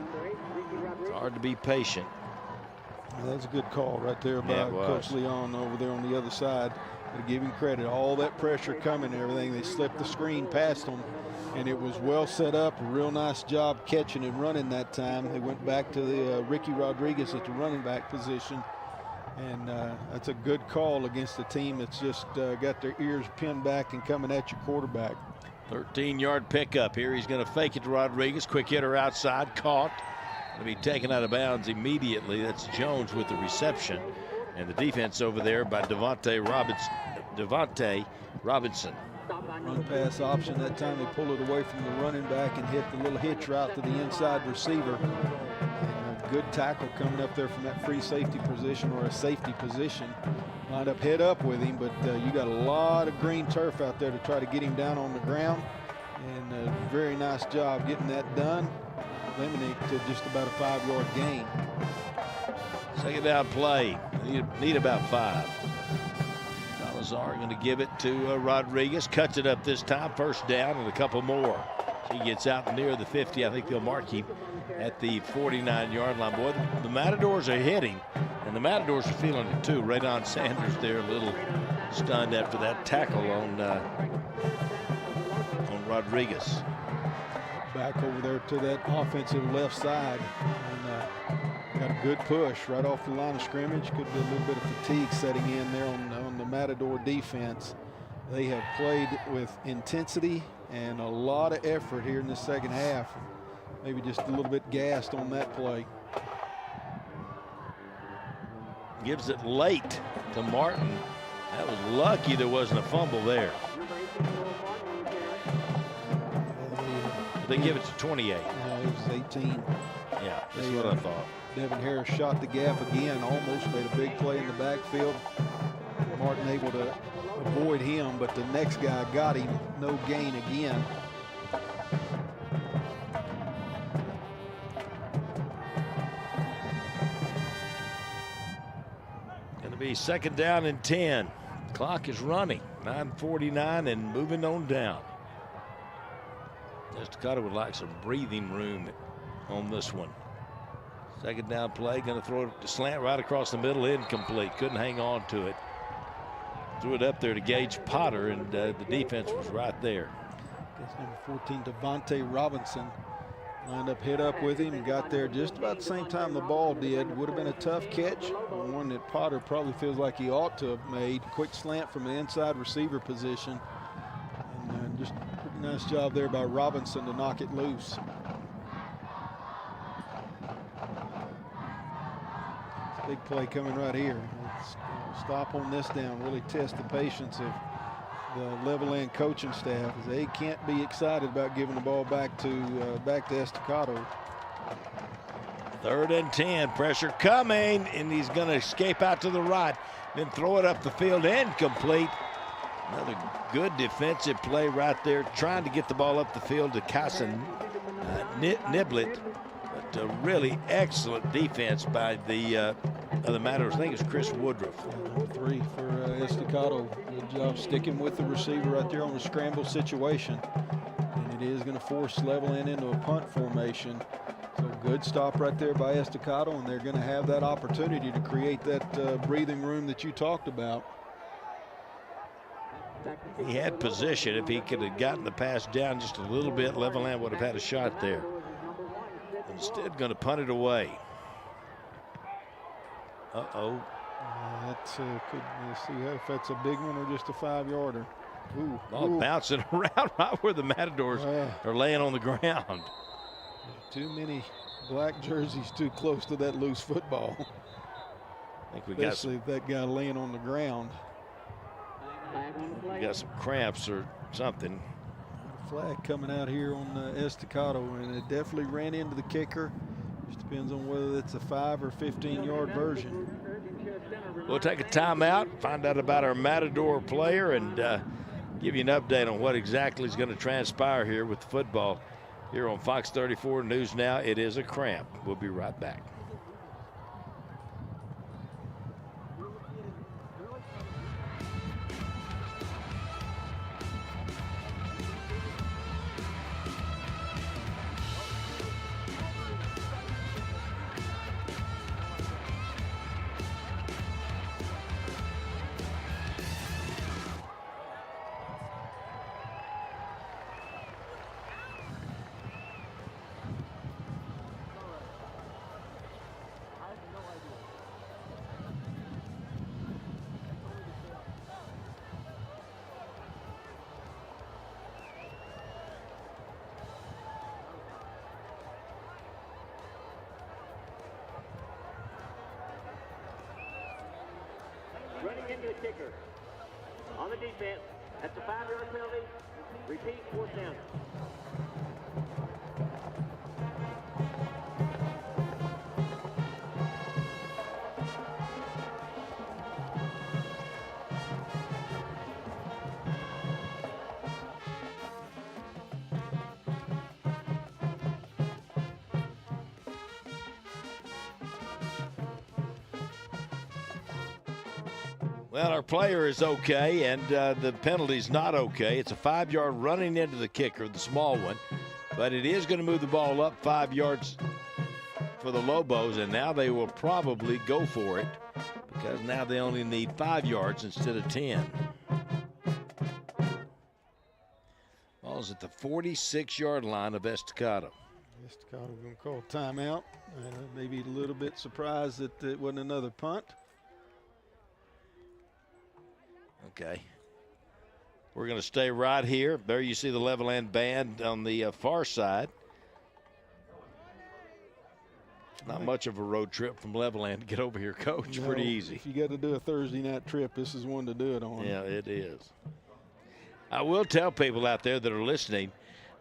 It's hard to be patient. That's a good call right there by Coach Leon over there on the other side. To give him credit, all that pressure coming and everything, they slipped the screen past them, and it was well set up. A real nice job catching and running that time. They went back to the Ricky Rodriguez at the running back position, and that's a good call against a team that's just got their ears pinned back and coming at your quarterback. 13-yard pickup here. He's going to fake it to Rodriguez. Quick hitter outside, caught. Going to be taken out of bounds immediately. That's Jones with the reception. And the defense over there by Devontae Robinson. Run pass option that time. They pull it away from the running back and hit the little hitch route to the inside receiver. And a good tackle coming up there from that free safety position or a safety position. Lined up head up with him, but you got a lot of green turf out there to try to get him down on the ground. And a very nice job getting that done. Eliminate to just about a 5-yard gain. Second down play. Need about 5. Salazar going to give it to Rodriguez. Cuts it up this time. First down and a couple more. He gets out near the 50. I think they'll mark him at the 49-yard line. Boy, the Matadors are hitting, and the Matadors are feeling it too. Radon Sanders there a little stunned after that tackle on Rodriguez. Back over there to that offensive left side, and got a good push right off the line of scrimmage. Could be a little bit of fatigue setting in there on the Matador defense. They have played with intensity and a lot of effort here in the second half. Maybe just a little bit gassed on that play. Gives it late to Martin. That was lucky there wasn't a fumble there. They give it to 28. No, it was 18. Yeah, that's what I thought. Devin Harris shot the gap again, almost made a big play in the backfield. Martin able to avoid him, but the next guy got him. No gain again. Going to be 2nd down and 10. Clock is running. 9:49 and moving on down. Estacado would like some breathing room on this one. 2nd down play, going to throw it to slant right across the middle, incomplete. Couldn't hang on to it. Threw it up there to Gage Potter, and the defense was right there. That's number 14, Devontae Robinson. Lined up, hit up with him, and got there just about the same time the ball did. Would have been a tough catch, one that Potter probably feels like he ought to have made. Quick slant from the inside receiver position. And just a pretty nice job there by Robinson to knock it loose. Big play coming right here. Let's stop on this down, really test the patience of the Levelland coaching staff, as they can't be excited about giving the ball back to Estacado. 3rd and 10, pressure coming, and he's going to escape out to the right, then throw it up the field, incomplete. Another good defensive play right there, trying to get the ball up the field to Casa Niblet, but a really excellent defense by the Matadors. I think it's Chris Woodruff. 3 for Estacado. Good job sticking with the receiver right there on the scramble situation. And it is going to force Levelland into a punt formation. So good stop right there by Estacado, and they're going to have that opportunity to create that breathing room that you talked about. He had position. If he could have gotten the pass down just a little bit, Levelland would have had a shot there. Instead, going to punt it away. Uh-oh. Let's see if that's a big one or just a 5-yarder. Ooh, ball bouncing around right where the Matadors are laying on the ground. Too many black jerseys too close to that loose football. I think we especially got that guy laying on the ground. We got some cramps or something. Flag coming out here on Estacado, and it definitely ran into the kicker. Just depends on whether it's a 5 or 15-yard version. We'll take a timeout, find out about our Matador player, and give you an update on what exactly is going to transpire here with the football here on Fox 34 News Now. It is a cramp. We'll be right back. Running into the kicker. On the defense, that's a 5-yard penalty. Repeat, 4th down. Well, our player is okay, and the penalty's not okay. It's a 5-yard running into the kicker, the small one, but it is going to move the ball up 5 yards for the Lobos, and now they will probably go for it because now they only need 5 yards instead of 10. Ball's at the 46-yard line of Estacado. Estacado going to call timeout. Maybe a little bit surprised that it wasn't another punt. Okay. We're going to stay right here. There you see the Levelland band on the far side. Not much of a road trip from Levelland to get over here, Coach. No, pretty easy. If you got to do a Thursday night trip, this is one to do it on. Yeah, it is. I will tell people out there that are listening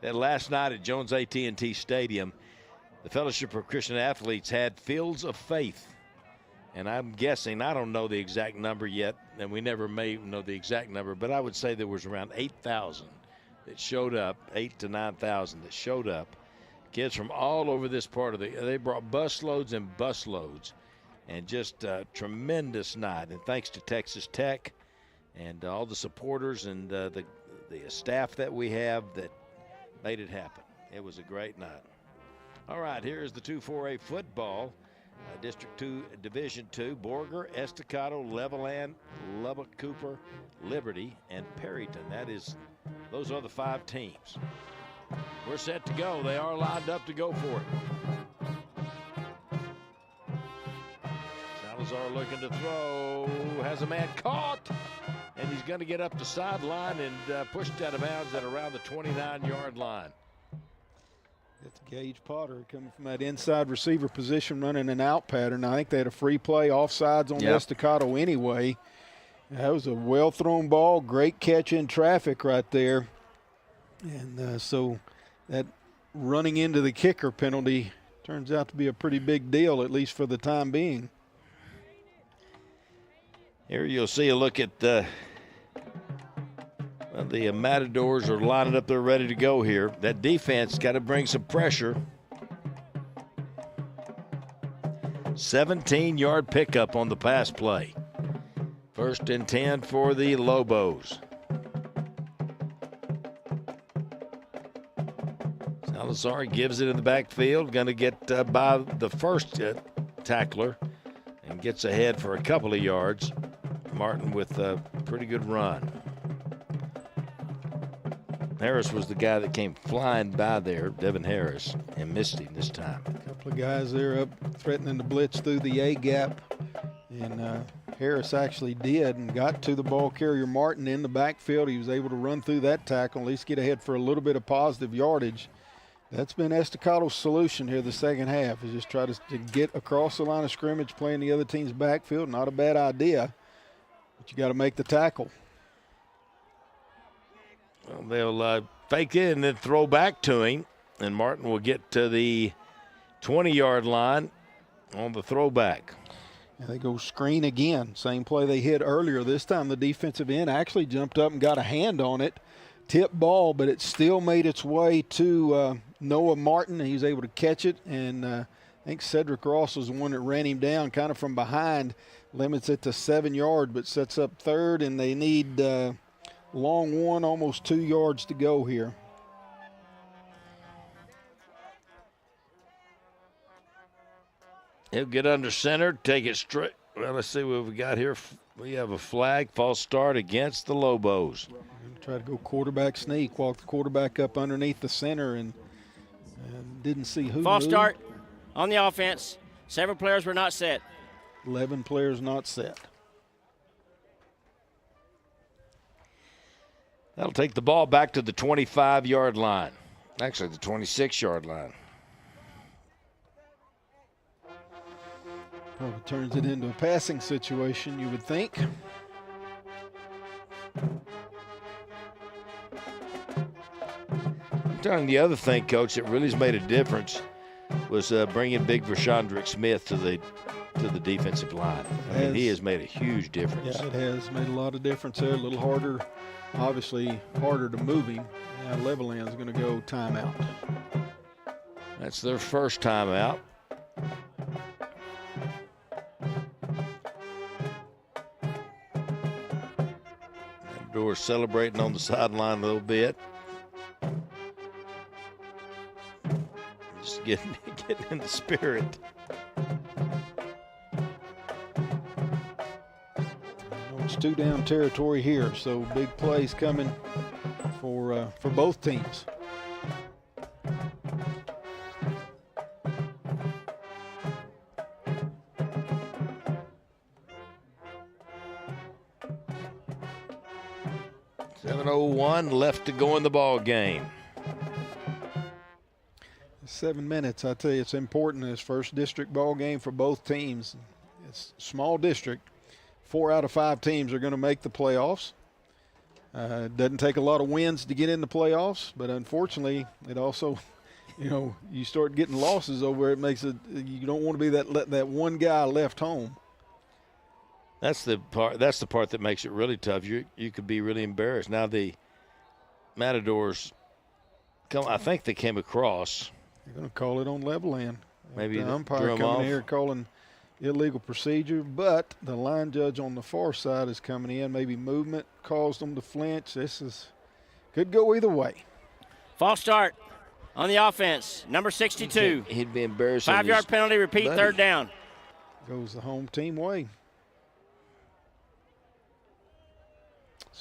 that last night at Jones AT&T Stadium, the Fellowship of Christian Athletes had Fields of Faith. And I'm guessing, I don't know the exact number yet, and we never may know the exact number, but I would say there was around 8,000 that showed up, 8,000 to 9,000 that showed up. Kids from all over this part of they brought busloads and busloads, and just a tremendous night. And thanks to Texas Tech and all the supporters and the staff that we have that made it happen. It was a great night. All right, here's the 2-4A football. District 2, Division 2, Borger, Estacado, Levelland, Lubbock, Cooper, Liberty, and Perryton. Those are the 5 teams. We're set to go. They are lined up to go for it. Salazar looking to throw. Has a man caught. And he's going to get up the sideline and pushed out of bounds at around the 29-yard line. It's Gage Potter coming from that inside receiver position, running an out pattern. I think they had a free play, offsides on the Estacado anyway. That was a well-thrown ball, great catch in traffic right there. And so that running into the kicker penalty turns out to be a pretty big deal, at least for the time being. Here you'll see a look at the Matadors are lining up. They're ready to go here. That defense got to bring some pressure. 17-yard pickup on the pass play. 1st and 10 for the Lobos. Salazar gives it in the backfield. Going to get by the first tackler and gets ahead for a couple of yards. Martin with a pretty good run. Harris was the guy that came flying by there, Devin Harris, and missed him this time. A couple of guys there up threatening to blitz through the A gap, and Harris actually did and got to the ball carrier Martin in the backfield. He was able to run through that tackle, at least get ahead for a little bit of positive yardage. That's been Estacado's solution here the second half, is just try to get across the line of scrimmage, playing the other team's backfield. Not a bad idea, but you got to make the tackle. Well, they'll fake it and then throw back to him, and Martin will get to the 20-yard line on the throwback. Yeah, they go screen again. Same play they hit earlier. This time the defensive end actually jumped up and got a hand on it. Tip ball, but it still made its way to Noah Martin. He was able to catch it, and I think Cedric Ross was the one that ran him down kind of from behind. Limits it to 7 yards, but sets up third, and they need long one, almost 2 yards to go here. He'll get under center, take it straight. Well, let's see what we got here. We have a flag, false start against the Lobos. Try to go quarterback sneak, walk the quarterback up underneath the center, and didn't see who False moved. start on the offense. 7 players were not set. 11 players not set. That'll take the ball back to the 25-yard line. Actually, the 26-yard line. Probably turns it into a passing situation, you would think. I'm telling you, the other thing, Coach, that really has made a difference was bringing big Rashandrick Smith to the defensive line. I mean, he has made a huge difference. Yeah, it has made a lot of difference there. A little harder, obviously harder to move him. Now Levelland's going to go timeout. That's their first timeout. Matadors celebrating on the sideline a little bit. Just getting in the spirit. It's 2 down territory here, so big plays coming for both teams. .701 left to go in the ball game. 7 minutes, I tell you, it's important. This first district ball game for both teams. It's a small district. 4 out of 5 teams are going to make the playoffs. It doesn't take a lot of wins to get in the playoffs, but unfortunately, it also, you start getting losses over it. Makes it, you don't want to be that one guy left home. That's the part that makes it really tough. You could be really embarrassed. Now the Matadors I think they came across. They're going to call it on Levelland. Maybe the umpire coming here calling illegal procedure, but the line judge on the far side is coming in. Maybe movement caused them to flinch. Could go either way. False start on the offense. Number 62. He'd be embarrassed. 5-yard penalty. Repeat. Buddy. 3rd down. Goes the home team way.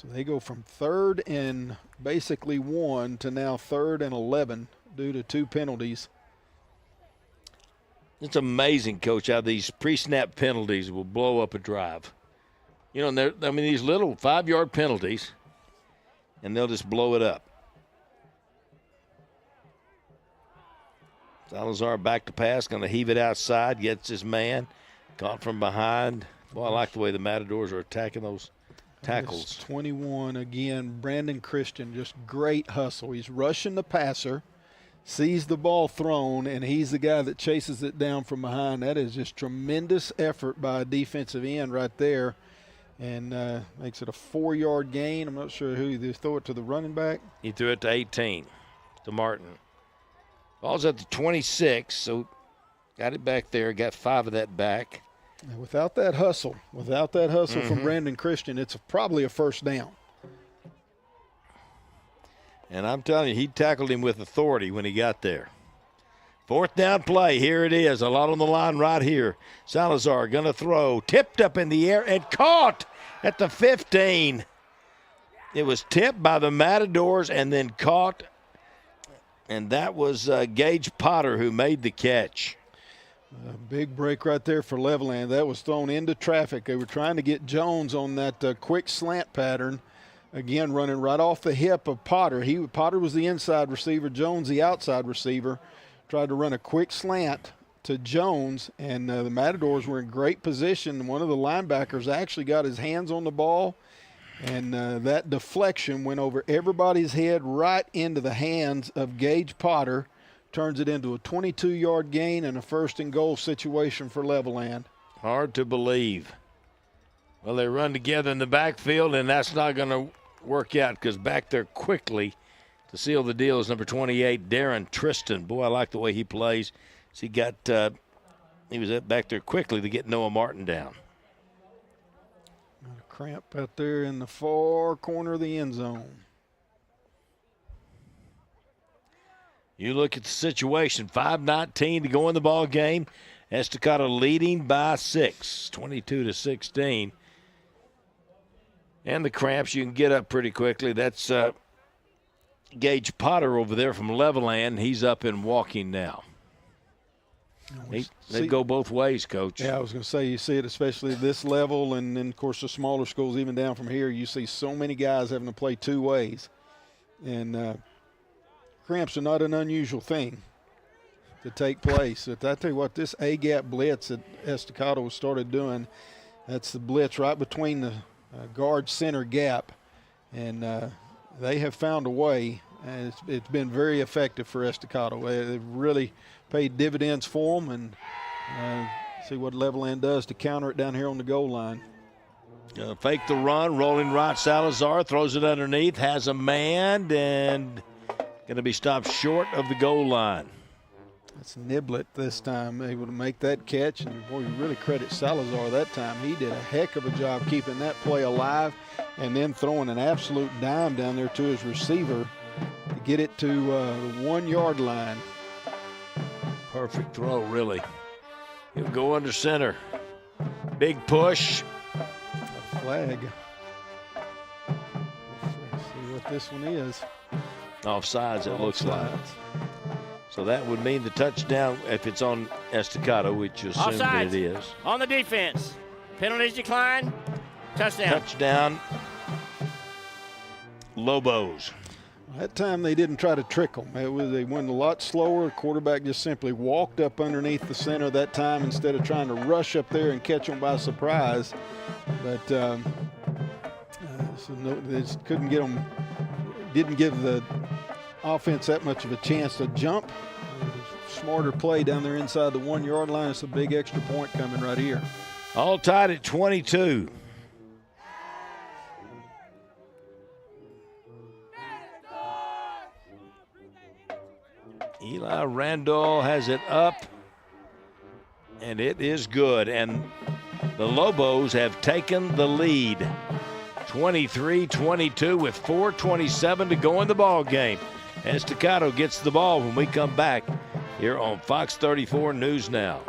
So they go from 3rd and basically 1 to now 3rd and 11 due to 2 penalties. It's amazing, Coach, how these pre-snap penalties will blow up a drive. You know, these little 5-yard penalties, and they'll just blow it up. Salazar back to pass, going to heave it outside, gets his man, caught from behind. Boy, I like the way the Matadors are attacking those tackles. It's 21 again. Brandon Christian, just great hustle. He's rushing the passer, sees the ball thrown, and he's the guy that chases it down from behind. That is just tremendous effort by a defensive end right there, and makes it a 4-yard gain. I'm not sure who they throw it to the running back. He threw it to 18, to Martin. Ball's at the 26, so got it back there, got 5 of that back. Without that hustle from Brandon Christian, it's probably a first down. And I'm telling you, he tackled him with authority when he got there. 4th down play, here it is, a lot on the line right here. Salazar going to throw, tipped up in the air and caught at the 15. It was tipped by the Matadors and then caught, and that was Gage Potter who made the catch. A big break right there for Levelland. That was thrown into traffic. They were trying to get Jones on that quick slant pattern. Again, running right off the hip of Potter. Potter was the inside receiver, Jones the outside receiver. Tried to run a quick slant to Jones, and the Matadors were in great position. One of the linebackers actually got his hands on the ball, and that deflection went over everybody's head right into the hands of Gage Potter. Turns it into a 22-yard gain and a 1st and goal situation for Levelland. Hard to believe. Well, they run together in the backfield, and that's not going to work out because back there quickly to seal the deal is number 28, Darren Tristan. Boy, I like the way he plays. So he was back there quickly to get Noah Martin down. Got a cramp out there in the far corner of the end zone. You look at the situation, 5:19 to go in the ball game. Estacado leading by 6, 22-16. And the cramps, you can get up pretty quickly. That's Gage Potter over there from Levelland. He's up and walking now. They go both ways, Coach. Yeah, I was going to say, you see it especially at this level, and then, of course, the smaller schools, even down from here, you see so many guys having to play 2 ways. And cramps are not an unusual thing to take place. But I tell you what, this A-gap blitz that Estacado started doing, that's the blitz right between the guard center gap. And they have found a way, and it's been very effective for Estacado. They've really paid dividends for them, and see what Levelland does to counter it down here on the goal line. Fake the run, rolling right. Salazar throws it underneath, has a man, and going to be stopped short of the goal line. That's Niblett this time, able to make that catch. And, boy, you really credit Salazar that time. He did a heck of a job keeping that play alive and then throwing an absolute dime down there to his receiver to get it to the 1-yard line. Perfect throw, really. He'll go under center. Big push. A flag. Let's see what this one is. Offsides, it looks like. So that would mean the touchdown if it's on Estacado, which you assume that it is. On the defense. Penalties decline. Touchdown. Touchdown. Lobos. That time they didn't try to trick them. They went a lot slower. The quarterback just simply walked up underneath the center that time instead of trying to rush up there and catch them by surprise. But they just couldn't get them. Didn't give the offense that much of a chance to jump. Smarter play down there inside the 1-yard line. It's a big extra point coming right here. All tied at 22. Eli Randall has it up, and it is good. And the Lobos have taken the lead. 23-22 with 4:27 to go in the ball game. Estacado gets the ball when we come back here on Fox 34 News Now.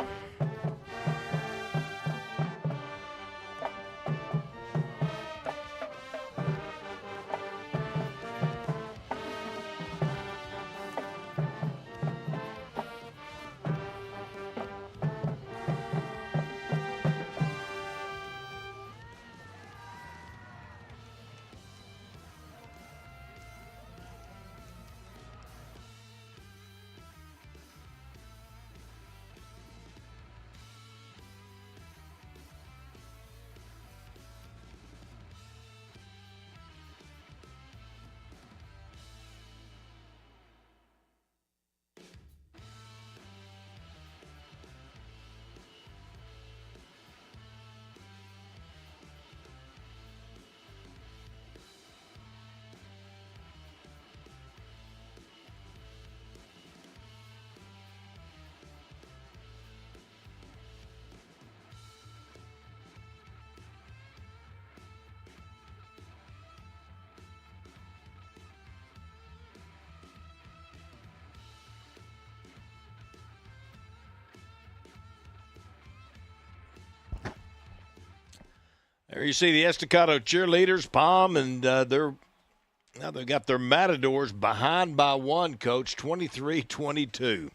There you see the Estacado cheerleaders, Palm, and now they've got their Matadors behind by one, Coach, 23-22.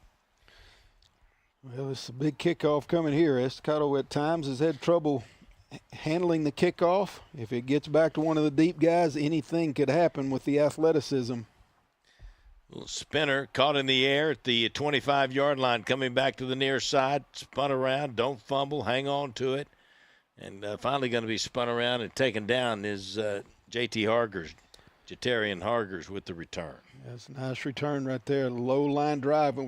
Well, it's a big kickoff coming here. Estacado at times has had trouble handling the kickoff. If it gets back to one of the deep guys, anything could happen with the athleticism. Little spinner caught in the air at the 25-yard line, coming back to the near side, spun around, don't fumble, hang on to it. And finally going to be spun around and taken down is J.T. Hargers, Jatarian Hargers with the return. That's a nice return right there. Low line drive, but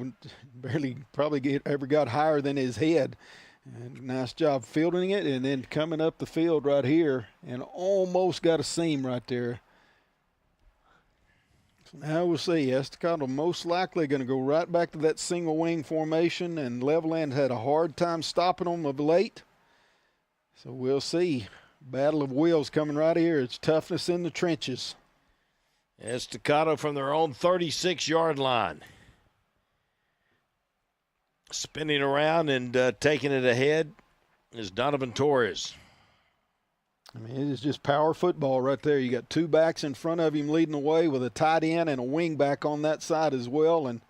barely probably ever got higher than his head. And nice job fielding it and then coming up the field right here and almost got a seam right there. So now we'll see. Estacado most likely going to go right back to that single wing formation, and Levelland had a hard time stopping them of late. So we'll see. Battle of wills coming right here. It's toughness in the trenches. Estacado from their own 36-yard line. Spinning around and taking it ahead is Donovan Torres. I mean, it is just power football right there. You got two backs in front of him leading the way with a tight end and a wing back on that side as well. And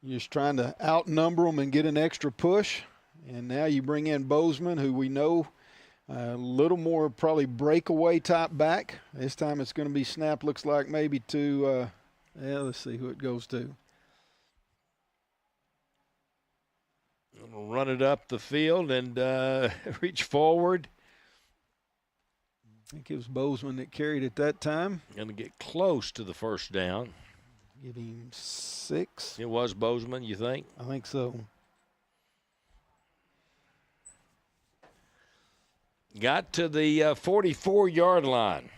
you're just trying to outnumber them and get an extra push. And now you bring in Bozeman, who we know a little more probably breakaway type back. This time it's going to be snapped, looks like maybe to, let's see who it goes to. Run it up the field and reach forward. I think it was Bozeman that carried it that time. Going to get close to the first down. Give him 6. It was Bozeman, you think? I think so. Got to the 44-yard line.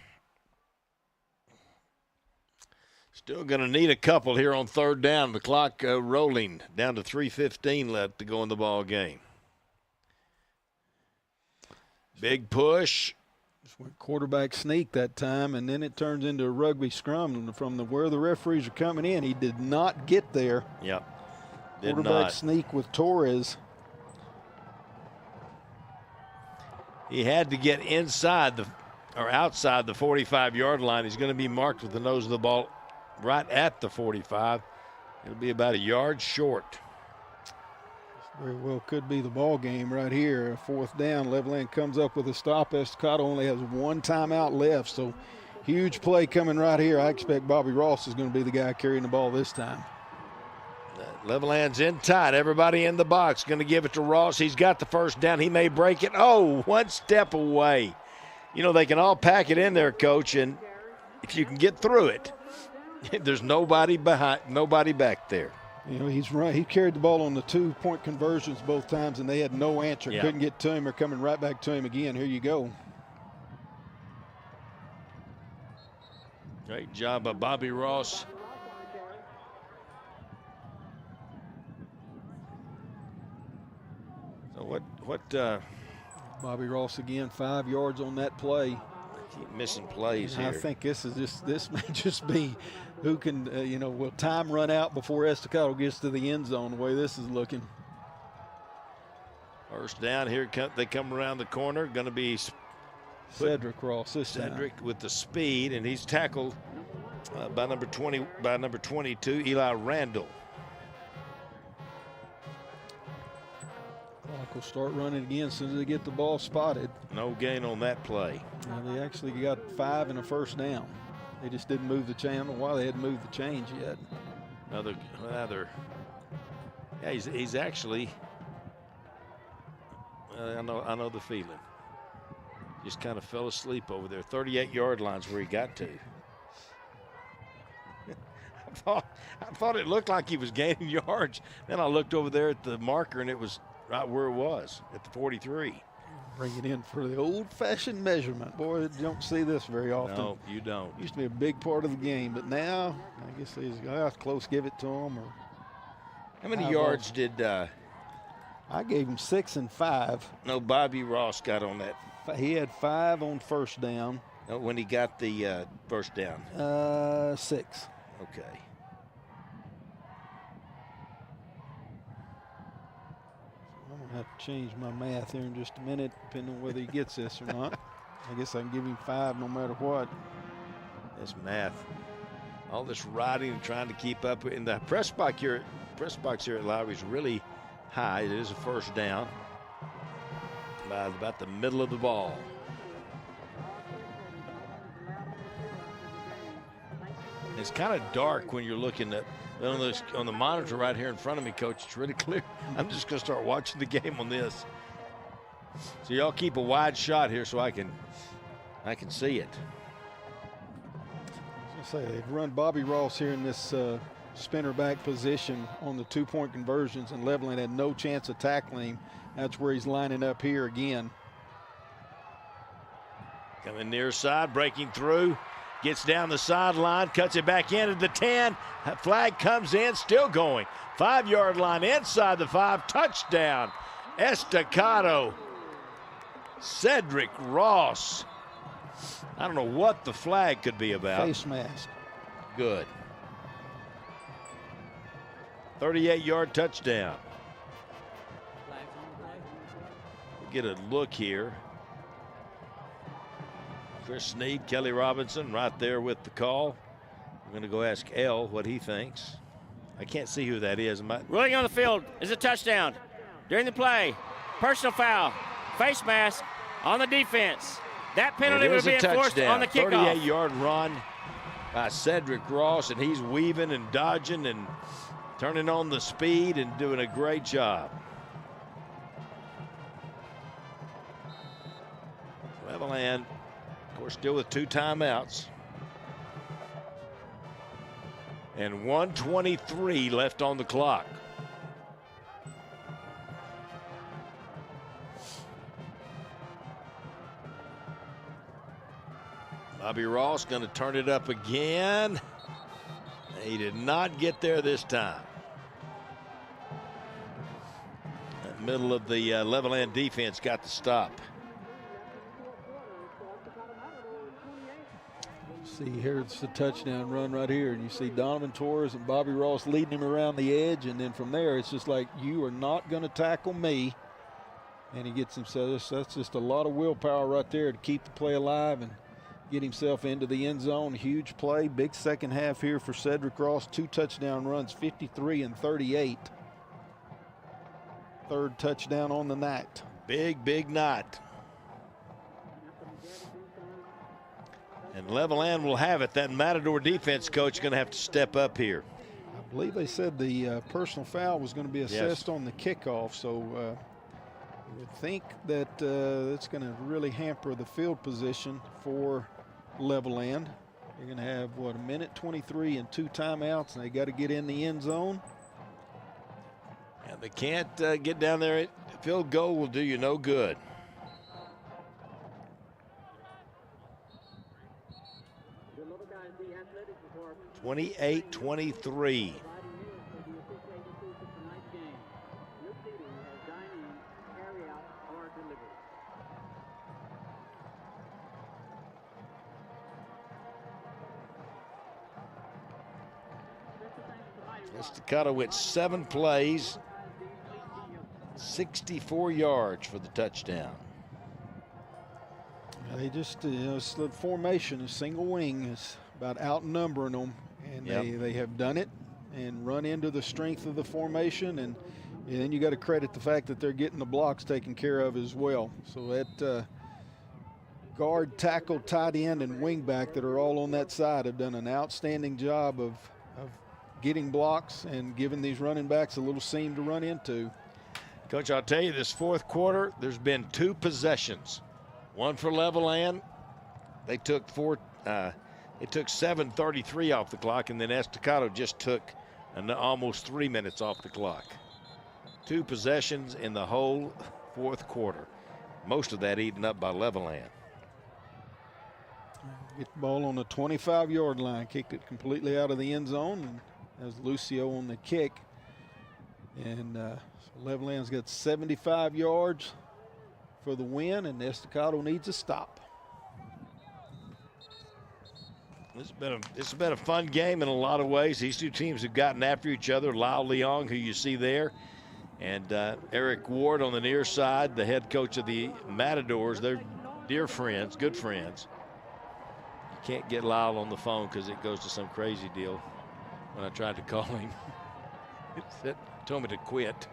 Still going to need a couple here on third down. The clock rolling down to 3:15 left to go in the ball game. Big push. Just went quarterback sneak that time, and then it turns into a rugby scrum from where the referees are coming in. He did not get there. Yep. Quarterback sneak with Torres. He had to get inside or outside the 45-yard line. He's going to be marked with the nose of the ball right at the 45. It'll be about a yard short. Very well could be the ball game right here. Fourth down, Levelland comes up with a stop. Estacado only has one timeout left, so huge play coming right here. I expect Bobby Ross is going to be the guy carrying the ball this time. Levelland's in tight. Everybody in the box. Going to give it to Ross. He's got the first down. He may break it. Oh, one step away. You know, they can all pack it in there, Coach, and if you can get through it, there's nobody back there. You know, he's right. He carried the ball on the 2-point conversions both times, and they had no answer. Yeah. Couldn't get to him. Or coming right back to him again. Here you go. Great job by Bobby Ross. So what Bobby Ross again, 5 yards on that play. Keep missing plays and here. I think this may just be who can, will time run out before Estacado gets to the end zone the way this is looking. First down here, they come around the corner. Going to be Cedric Ross this time. Cedric with the speed, and he's tackled by number 22, Eli Randall. Clock will start running again as soon as they get the ball spotted. No gain on that play. Now they actually got 5 and a first down. They just didn't move the chain. I don't know why they hadn't moved the chains yet. Another. Yeah, he's actually. I know the feeling. Just kind of fell asleep over there. 38-yard line's where he got to. I thought it looked like he was gaining yards. Then I looked over there at the marker, and it was right where it was, at the 43. Bring it in for the old-fashioned measurement. Boy, you don't see this very often. No, you don't. Used to be a big part of the game, but now I guess he's close, give it to him. Or how many yards did I gave him 6 and 5. No, Bobby Ross got on that. He had 5 on first down. When he got the first down? 6. Okay. I'm going to have to change my math here in just a minute, depending on whether he gets this or not. I guess I can give him 5 no matter what. That's math. All this riding and trying to keep up. In the press box here at Lowry is really high. It is a first down by about the middle of the ball. It's kind of dark when you're looking at on the monitor right here in front of me, Coach. It's really clear. I'm just going to start watching the game on this. So y'all keep a wide shot here so I can see it. I was going to say, they've run Bobby Ross here in this spinner back position on the 2-point conversions, and Levelland had no chance of tackling him. That's where he's lining up here again. Coming near side, breaking through. Gets down the sideline, cuts it back in at the 10. That flag comes in, still going. 5-yard line inside the 5, touchdown. Estacado. Cedric Ross. I don't know what the flag could be about. Face mask. Good. 38-yard touchdown. Get a look here. Chris Sneed, Kelly Robinson right there with the call. I'm going to go ask L what he thinks. I can't see who that is. Ruling on the field is a touchdown. During the play, personal foul, face mask on the defense. That penalty will be enforced on the kickoff. 38-yard run by Cedric Ross, and he's weaving and dodging and turning on the speed and doing a great job. Levelland, of course, still with 2 timeouts. And 1:23 left on the clock. Bobby Ross going to turn it up again. He did not get there this time. The middle of the Levelland defense got the stop. See, here's the touchdown run right here, and you see Donovan Torres and Bobby Ross leading him around the edge, and then from there it's just like, you are not going to tackle me. And he gets himself, that's just a lot of willpower right there to keep the play alive and get himself into the end zone. Huge play, big second half here for Cedric Ross. 2 touchdown runs, 53 and 38. 3rd touchdown on the night. Big night. And Levelland will have it. That Matador defense coach going to have to step up here. I believe they said the personal foul was going to be assessed on the kickoff, so I would think that it's going to really hamper the field position for Levelland. They're going to have, what, 1:23 and 2 timeouts, and they got to get in the end zone. And they can't get down there. Field goal will do you no good. – 28-23. Estacado went 7 plays, 64 yards for the touchdown. They just, this little formation, a single wing is about outnumbering them, and they have done it and run into the strength of the formation, and then you got to credit the fact that they're getting the blocks taken care of as well. So that guard, tackle, tight end, and wing back that are all on that side have done an outstanding job of getting blocks and giving these running backs a little seam to run into. Coach, I'll tell you, this 4th quarter, there's been 2 possessions. One for Levelland. They took 7:33 off the clock, and then Estacado just took almost 3 minutes off the clock. 2 possessions in the whole 4th quarter. Most of that eaten up by Levelland. Get the ball on the 25-yard line, kicked it completely out of the end zone, and as Lucio on the kick. And so Levelland's got 75 yards for the win, and Estacado needs a stop. This has been a fun game in a lot of ways. These 2 teams have gotten after each other. Lau Leong, who you see there, and Eric Ward on the near side, the head coach of the Matadors. They're dear friends, good friends. You can't get Lyle on the phone because it goes to some crazy deal. When I tried to call him, it told me to quit.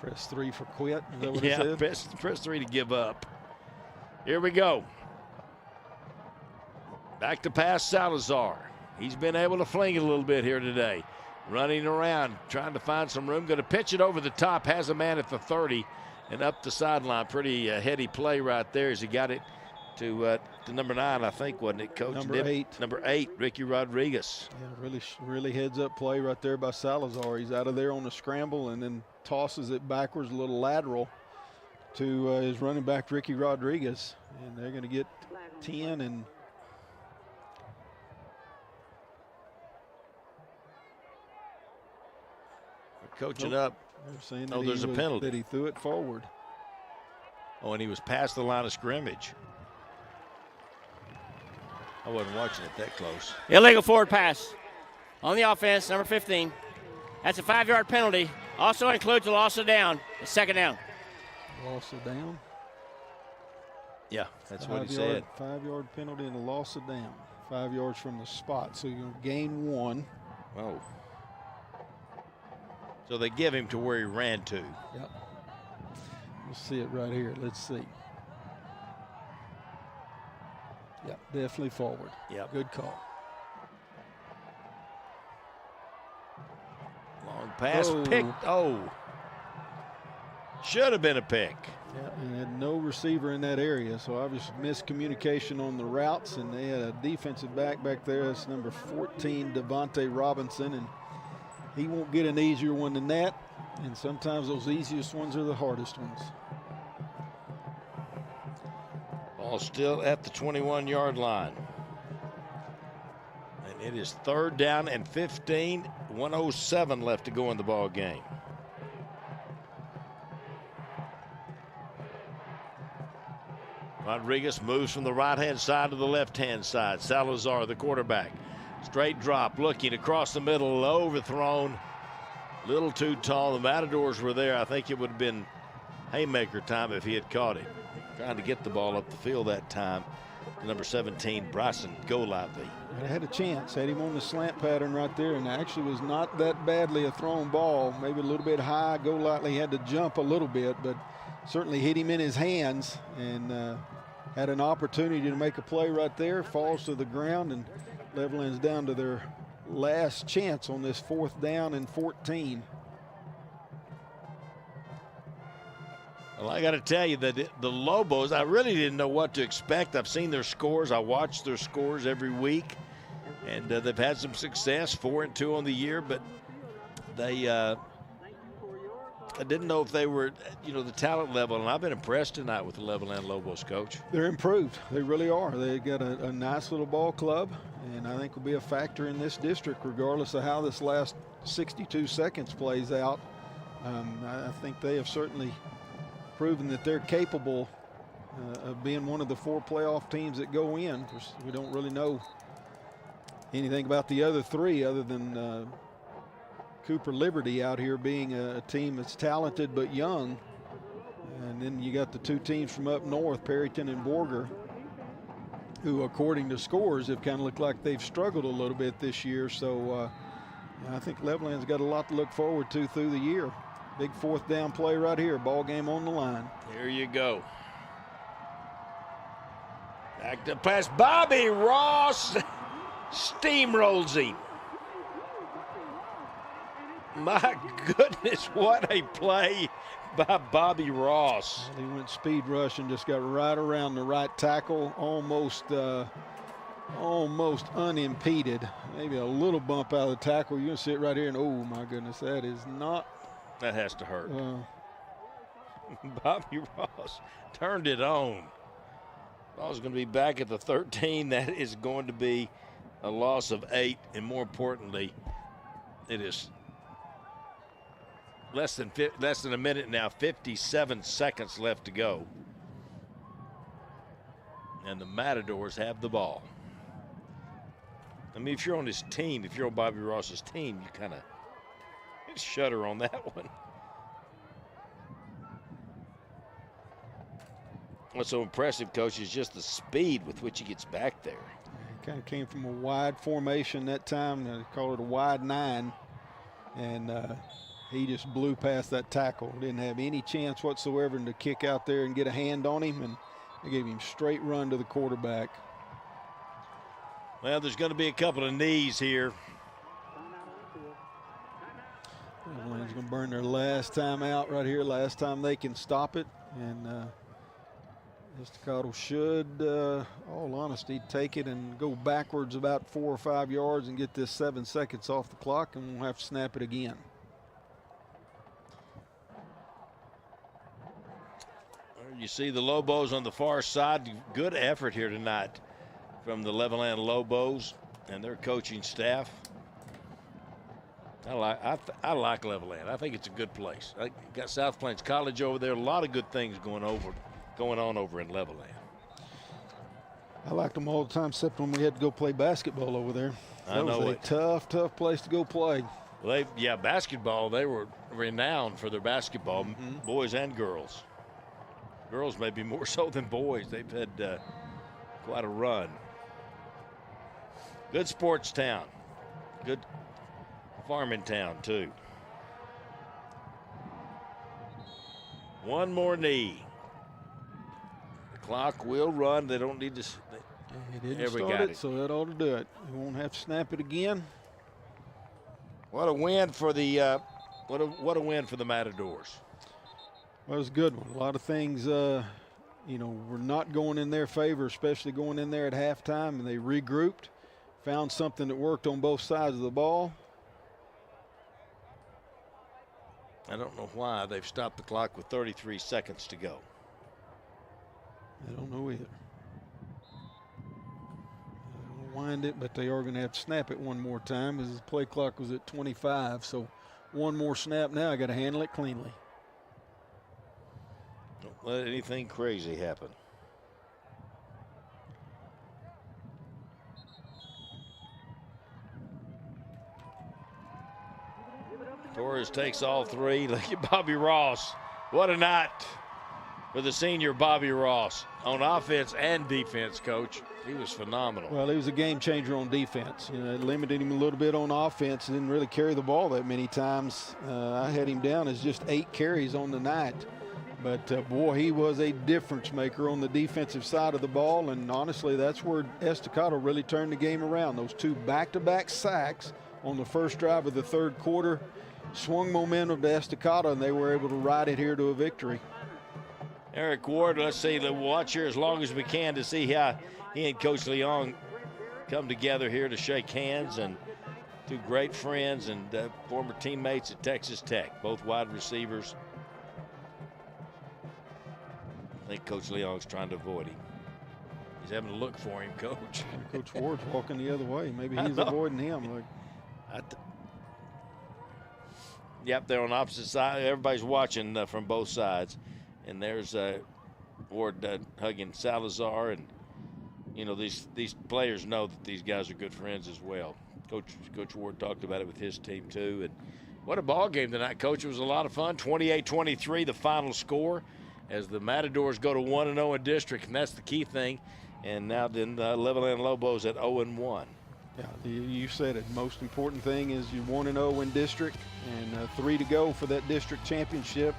Press 3 for quit. Is that what Yeah, it said? press 3 to give up. Here we go. Back to pass Salazar. He's been able to fling it a little bit here today. Running around, trying to find some room. Going to pitch it over the top. Has a man at the 30 and up the sideline. Pretty heady play right there as he got it to number 9, I think, wasn't it, Coach? Number 8. Number 8, Ricky Rodriguez. Yeah, really heads up play right there by Salazar. He's out of there on the scramble and then tosses it backwards, a little lateral to his running back, Ricky Rodriguez. And they're going to get 10 and coaching up. Oh, there's a penalty. That he threw it forward. Oh, and he was past the line of scrimmage. I wasn't watching it that close. Illegal forward pass on the offense, number 15. That's a 5-yard penalty. Also includes a loss of down, a second down. Loss of down? Yeah, that's what he said. 5-yard penalty and a loss of down. 5 yards from the spot, so you're going to gain 1. Oh. So they give him to where he ran to. Yep. We'll see it right here. Let's see. Yep, definitely forward. Yep. Good call. Long pass, picked. Oh. Should have been a pick. Yeah, and had no receiver in that area, so obviously miscommunication on the routes, and they had a defensive back there. That's number 14, Devontae Robinson, and he won't get an easier one than that, and sometimes those easiest ones are the hardest ones. Ball still at the 21-yard line. And it is 3rd down and 15, 1:07 left to go in the ball game. Rodriguez moves from the right-hand side to the left-hand side. Salazar, the quarterback. Straight drop, looking across the middle, overthrown. Little too tall. The Matadors were there. I think it would have been haymaker time if he had caught it. Trying to get the ball up the field that time. Number 17, Bryson Golightly. I had a chance, had him on the slant pattern right there, and actually was not that badly a thrown ball. Maybe a little bit high. Golightly had to jump a little bit, but certainly hit him in his hands and had an opportunity to make a play right there. Falls to the ground, and Levelland's down to their last chance on this 4th down and 14. Well, I got to tell you that the Lobos, I really didn't know what to expect. I've seen their scores. I watch their scores every week, and they've had some success, 4-2 on the year, but they I didn't know if they were, the talent level, and I've been impressed tonight with the Levelland Lobos, Coach. They're improved. They really are. They got a nice little ball club, and I think will be a factor in this district regardless of how this last 62 seconds plays out. I think they have certainly proven that they're capable of being one of the 4 playoff teams that go in. We don't really know anything about the other 3 other than Cooper Liberty out here being a team that's talented but young. And then you got the 2 teams from up north, Perryton and Borger, who according to scores have kind of looked like they've struggled a little bit this year. So I think Levelland's got a lot to look forward to through the year. Big 4th down play right here, ball game on the line. Here you go. Back to pass, Bobby Ross steamrolls him. My goodness, what a play by Bobby Ross. He went speed rush and just got right around the right tackle, almost unimpeded. Maybe a little bump out of the tackle. You're going to see it right here, and oh my goodness, that is not. That has to hurt. Bobby Ross turned it on. Ball's going to be back at the 13. That is going to be a loss of 8, and more importantly, it is less than a minute now, 57 seconds left to go. And the Matadors have the ball. I mean, if you're on his team, if you're on Bobby Ross's team, you kind of shudder on that one. what's so impressive, Coach, is just the speed with which he gets back there. He kind of came from a wide formation that time. They call it a wide 9. And he just blew past that tackle. Didn't have any chance whatsoever to kick out there and get a hand on him. And they gave him straight run to the quarterback. Well, there's going to be a couple of knees here. Levelland's going to burn their last time out right here, last time they can stop it. And Estacado should, all honesty, take it and go backwards about 4 or 5 yards and get this 7 seconds off the clock, and we'll have to snap it again. You see the Lobos on the far side. Good effort here tonight from the Levelland Lobos and their coaching staff. I like Levelland. I think it's a good place. I got South Plains College over there. A lot of good things going on over in Levelland. I liked them all the time, except when we had to go play basketball over there. I know it. Tough place to go play. Well, basketball. They were renowned for their basketball, boys and girls. Girls maybe more so than boys. They've had quite a run. Good sports town. Good farming town, too. One more knee. The clock will run. They don't need to. He didn't start it, so that ought to do it. We won't have to snap it again. What a win for the what a win for the Matadors. Well, it was a good one. A lot of things, were not going in their favor, especially going in there at halftime, and they regrouped, found something that worked on both sides of the ball. I don't know why they've stopped the clock with 33 seconds to go. I don't know either. They'll wind it, but they are going to have to snap it one more time as the play clock was at 25. So one more snap now. I got to handle it cleanly. Don't let anything crazy happen. Torres takes all 3. Look at Bobby Ross. What a night for the senior Bobby Ross on offense and defense, Coach. He was phenomenal. Well, he was a game changer on defense. It limited him a little bit on offense. Didn't really carry the ball that many times. I had him down as just 8 carries on the night. But, boy, he was a difference maker on the defensive side of the ball. And, honestly, that's where Estacado really turned the game around. Those 2 back-to-back sacks on the first drive of the third quarter swung momentum to Estacado, and they were able to ride it here to a victory. Eric Ward, let's see, we'll watch here as long as we can to see how he and Coach Leong come together here to shake hands, and 2 great friends and former teammates at Texas Tech, both wide receivers. I think Coach Leong's trying to avoid him. He's having to look for him, Coach. Coach Ward's walking the other way. Maybe he's avoiding him. Yep, they're on opposite side. Everybody's watching from both sides. And there's Ward hugging Salazar. And, these players know that these guys are good friends as well. Coach Ward talked about it with his team, too. And what a ball game tonight, Coach. It was a lot of fun. 28-23, the final score, as the Matadors go to 1-0 in district. And that's the key thing. And now then Levelland Lobos at 0-1. Yeah, you said it. Most important thing is you 1-0 in district and 3 to go for that district championship.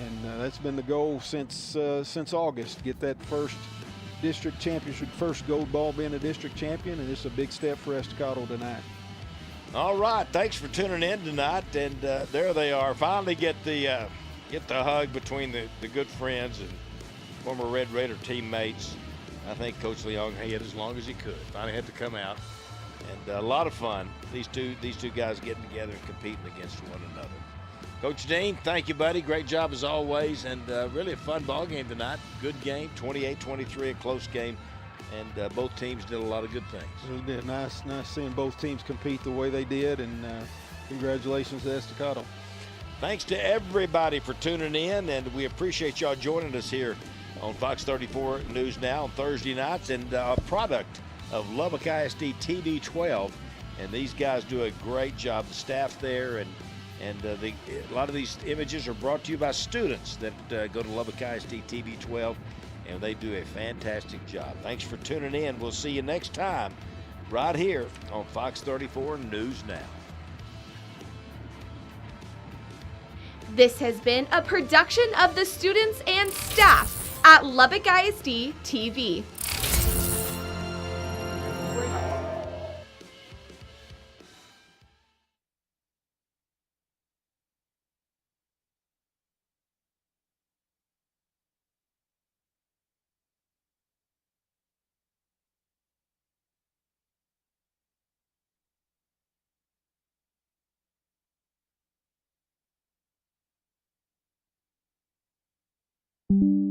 And that's been the goal since August, get that first district championship, first gold ball being a district champion, and it's a big step for Estacado tonight. All right, thanks for tuning in tonight. And there they are. Finally get the hug between the good friends and former Red Raider teammates. I think Coach Leong had as long as he could. Finally had to come out. And a lot of fun. These two guys getting together and competing against one another. Coach Dean, thank you, buddy. Great job as always, and really a fun ball game tonight. Good game, 28-23, a close game, and both teams did a lot of good things. It did. Nice seeing both teams compete the way they did, and congratulations to Estacado. Thanks to everybody for tuning in, and we appreciate y'all joining us here on Fox 34 News Now on Thursday nights, and a product of Lubbock ISD TV 12, and these guys do a great job. The staff there, and a lot of these images are brought to you by students that go to Lubbock ISD TV 12, and they do a fantastic job. Thanks for tuning in. We'll see you next time right here on Fox 34 News Now. This has been a production of the students and staff at Lubbock ISD TV. Thank you.